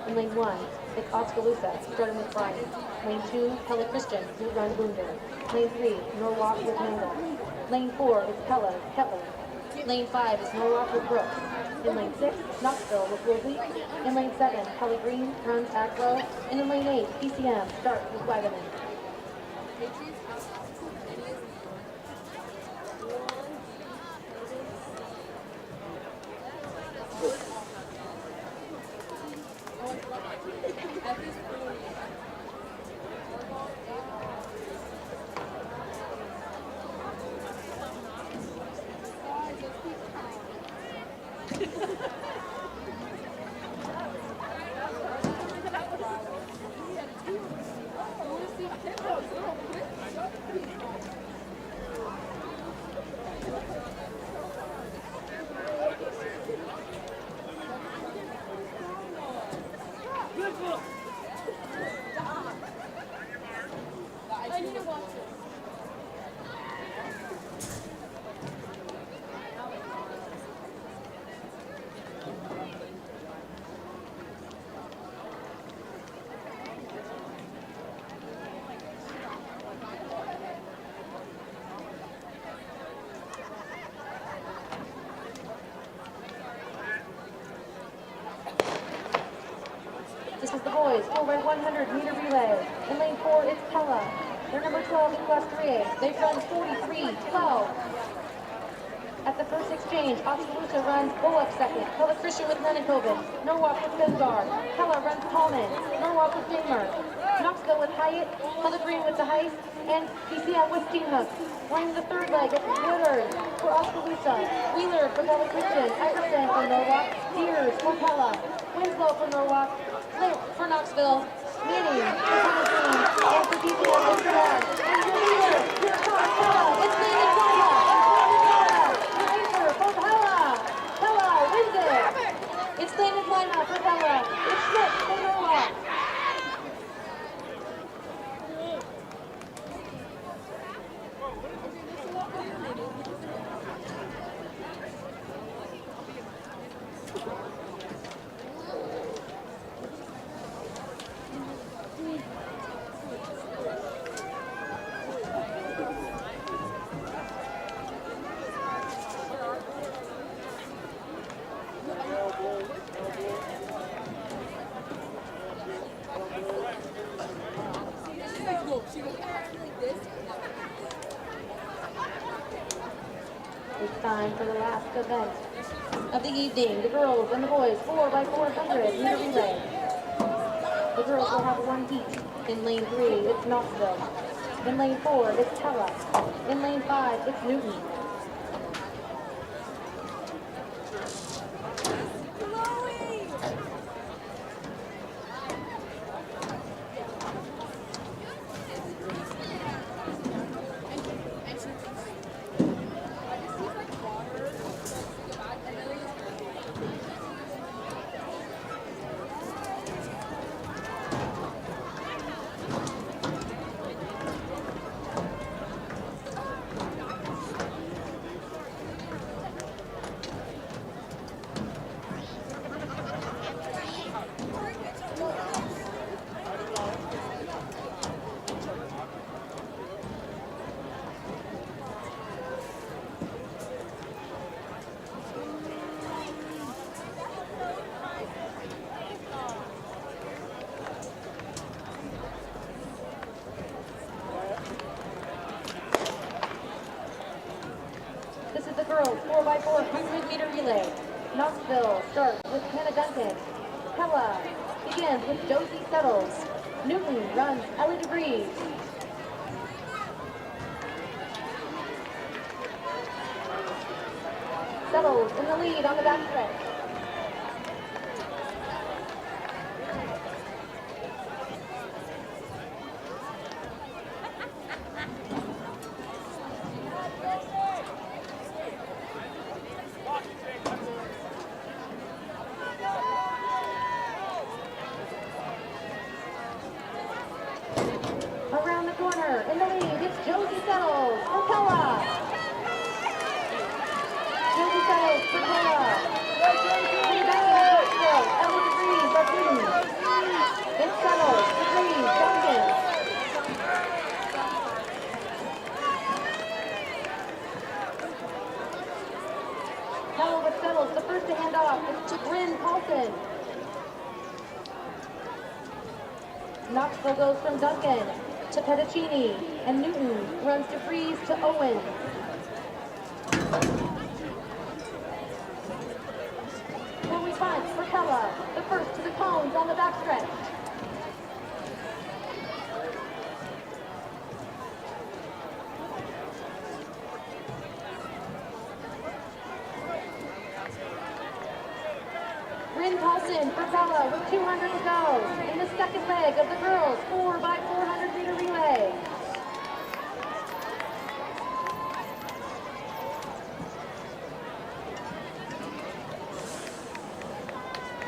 In lane 1, it's Oskaloosa, starting with Brian. Lane 2, Pella Christian, who run Boonder. Lane 3, Norwalk with Mandel. Lane 4 is Pella, Kettler. Lane 5 is Norwalk with Brooks. In lane 6, Knoxville with Woolsey. In lane 7, Kelly Green runs Agro. And in lane 8, PCM starts with Wagaman. I need to watch it. This is the boys 4x100 meter relay. In lane 4, it's Pella. They're number 12 in Class 3A. They've run 43-12. At the first exchange, Oskaloosa runs Bullock second. Pella Christian with Nenikoven. Norwalk with Fingar. Pella runs Paulman. Norwalk with Dingmer. Knoxville with Hyatt. Pella Green with the Heist. And PCM with Steenhook. Running the third leg, it's Woodard for Oskaloosa. Wheeler for Pella Christian. Iverson for Norwalk. Sears for Pella. Winslow for Norwalk. Flint for Knoxville. Manning for Pella Green. And for PCM with Brad. And your leader, your top Pella. It's Manning Pella. For Pella. Pella wins it. It's Landon Lima for Pella. It's Schmidt for Norwalk. It's time for the last event of the evening. The girls and the boys 4x400 meter relay. The girls will have one heat. In lane 3, it's Knoxville. In lane 4, it's Pella. In lane 5, it's Newton. This is the girls 4x400 meter relay. Knoxville starts with Hannah Duncan. Pella begins with Josie Settles. Newton runs Ellie DeVries. Settles in the lead on the backstretch. Around the corner, in the lead, it's Josie Settles for Pella. Josie Settles for Pella. Knoxville goes from Duncan to Petticini, and Newton runs to Freeze to Owens. When we punt for Pella, the first to the cones on the backstretch. Bryn Paulson for Pella with 200 to go in the second leg of the girls 4x400 meter relay.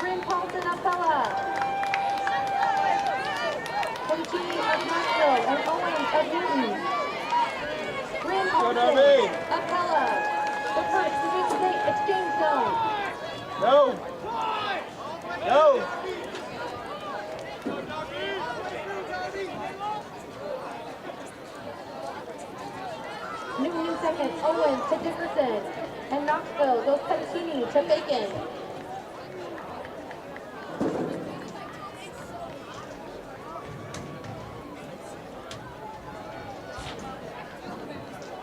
Bryn Paulson of Pella. Petticini of Knoxville and Owens of Newton. Bryn Paulson of Pella. The first to reach the exchange zone. No. No. Newton in second, Owens to Dickerson, and Knoxville goes Petticini to Bacon.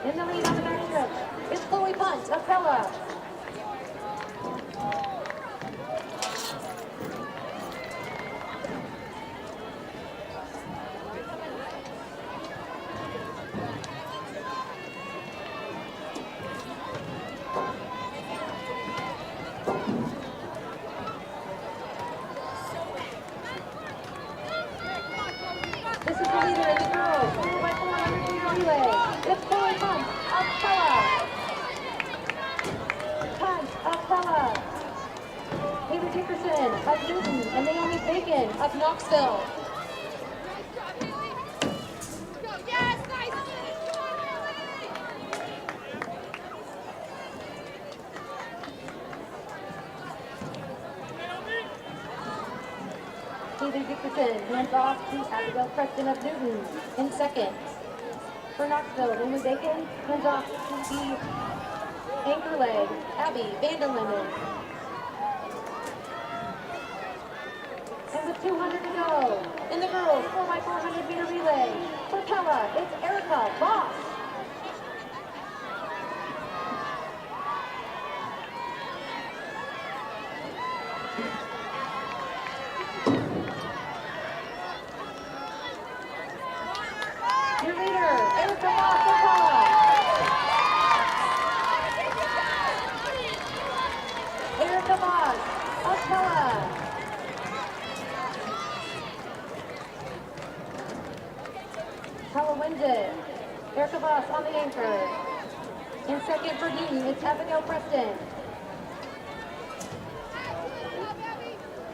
In the lead on the backstretch is Chloe Punt of Pella. This is the leader in the girls 4x400 meter relay. It's Chloe Punt of Pella. Punt of Pella. Haley Dickerson of Newton and Naomi Bacon of Knoxville. Yes, nice! Haley Dickerson hands off to Abigail Preston of Newton in second. For Knoxville, Naomi Bacon hands off to the anchor leg, Abby Vanderlinden. And with 200 to go, in the girls 4x400 meter relay, for Pella, it's Erica Voss. Your leader, Erica Voss for Pella. Erica Voss of Pella. Pella wins it. Erica Voss on the anchor. In second for Newton, it's Abigail Preston.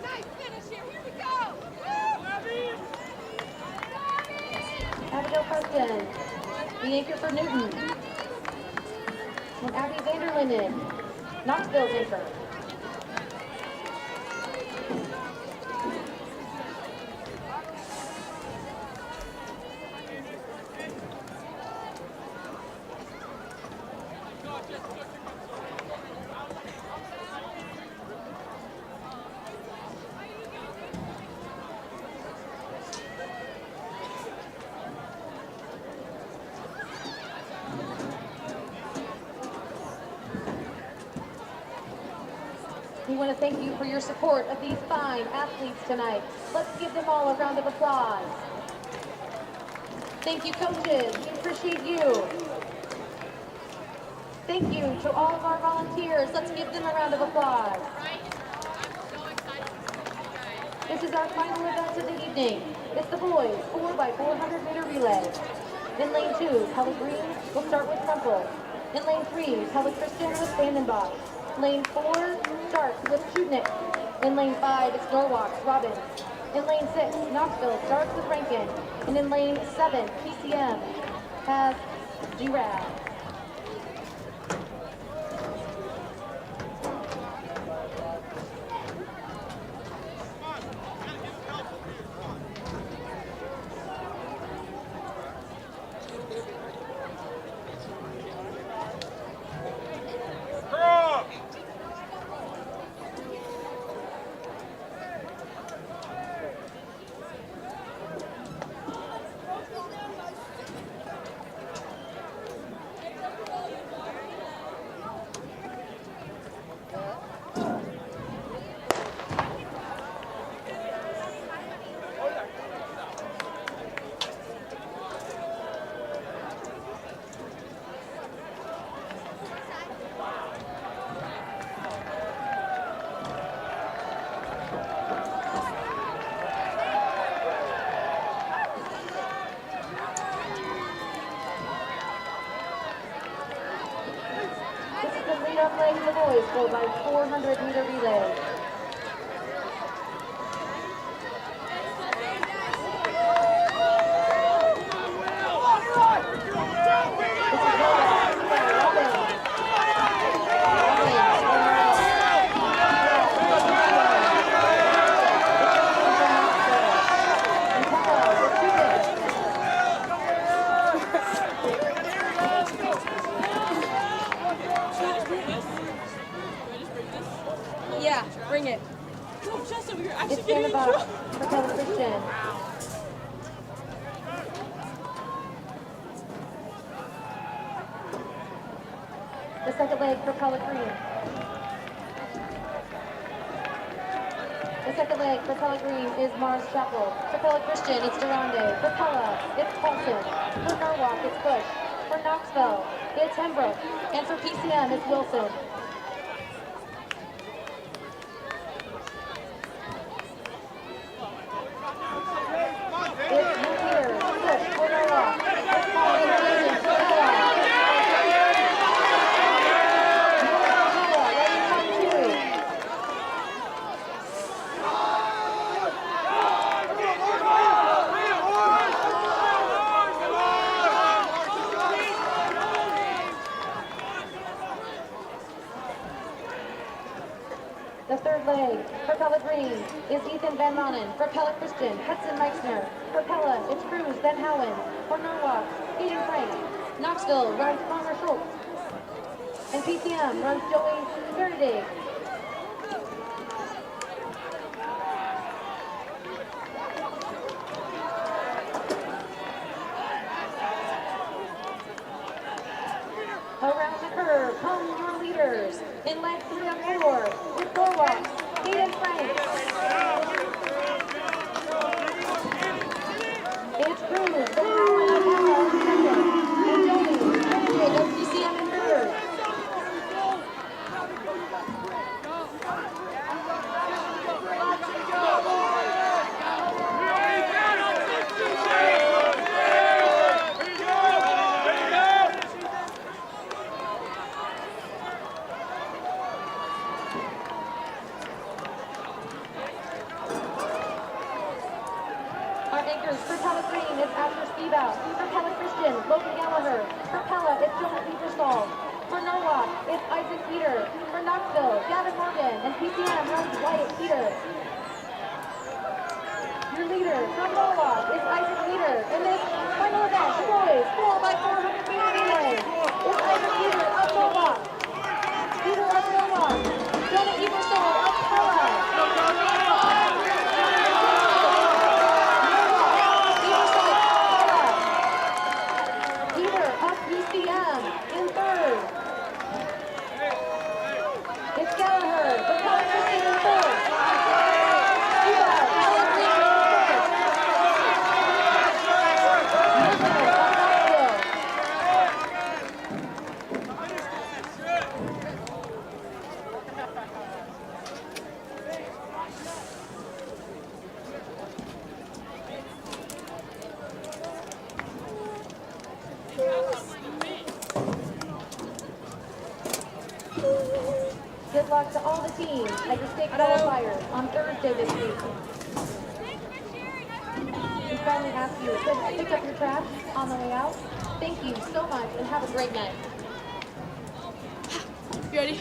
Nice finish here. Here we go. Abigail Preston, the anchor for Newton. And Abby Vanderlinden, Knoxville's anchor. We want to thank you for your support of these fine athletes tonight. Let's give them all a round of applause. Thank you, coaches. We appreciate you. Thank you to all of our volunteers. Let's give them a round of applause. This is our final event of the evening. It's the boys 4x400 meter relay. In lane 2, Pella Green will start with Temple. In lane 3, Pella Christian with Vandenbach. Lane 4 starts with Chudnik. In lane 5, it's Norwalk's Robbins. In lane 6, Knoxville starts with Rankin. And in lane 7, PCM has Giraffe. Lead up leg for the boys, 4x400 meter relay. Yeah, bring it. No, just over here. Actually, It's in the box for Pella Christian. The second leg for Pella Green. The second leg for Pella Green is Mars Chapel. For Pella Christian, it's Durande. For Pella, it's Paulson. For Norwalk, it's Bush. For Knoxville, it's Hembrook. And for PCM, it's Wilson. It's Multier, Bush, for Norwalk. It's Paulson, Wilson, for Pella. The third leg for Pella Green is Ethan Van Manen. For Pella Christian, Hudson Meixner. For Pella, it's Cruz Van Howen. For Norwalk, Hayden Frank. Knoxville runs Connor Schultz. And PCM runs Joey Faraday. Around the curve come your leaders. In leg 3 and 4, with Norwalk, Hayden Frank. It's Cruz, the Howard of Pella in second. And Joey Faraday of PCM in third. Our anchors for Pella Green is Asher Spivak. For Pella Christian, Logan Gallagher. For Pella, it's Jonah Petersall. For Norwalk, it's Isaac Peter. For Knoxville, Gavin Morgan. And PCM runs Wyatt Peter. Your leader from Norwalk is Isaac Peter. In this final event, the boys 4x400 meter relay is Isaac Peter of Norwalk. Peter of Norwalk. Jonah Petersall of Pella. PCM in third. It's Gallagher, the Pella Christian in fourth. Pella Green in fifth. Milton of Knoxville. Good luck to all the teams at your state qualifiers on Thursday this week. We finally ask you to pick up your trash on the way out. Thank you so much and have a great night. You ready?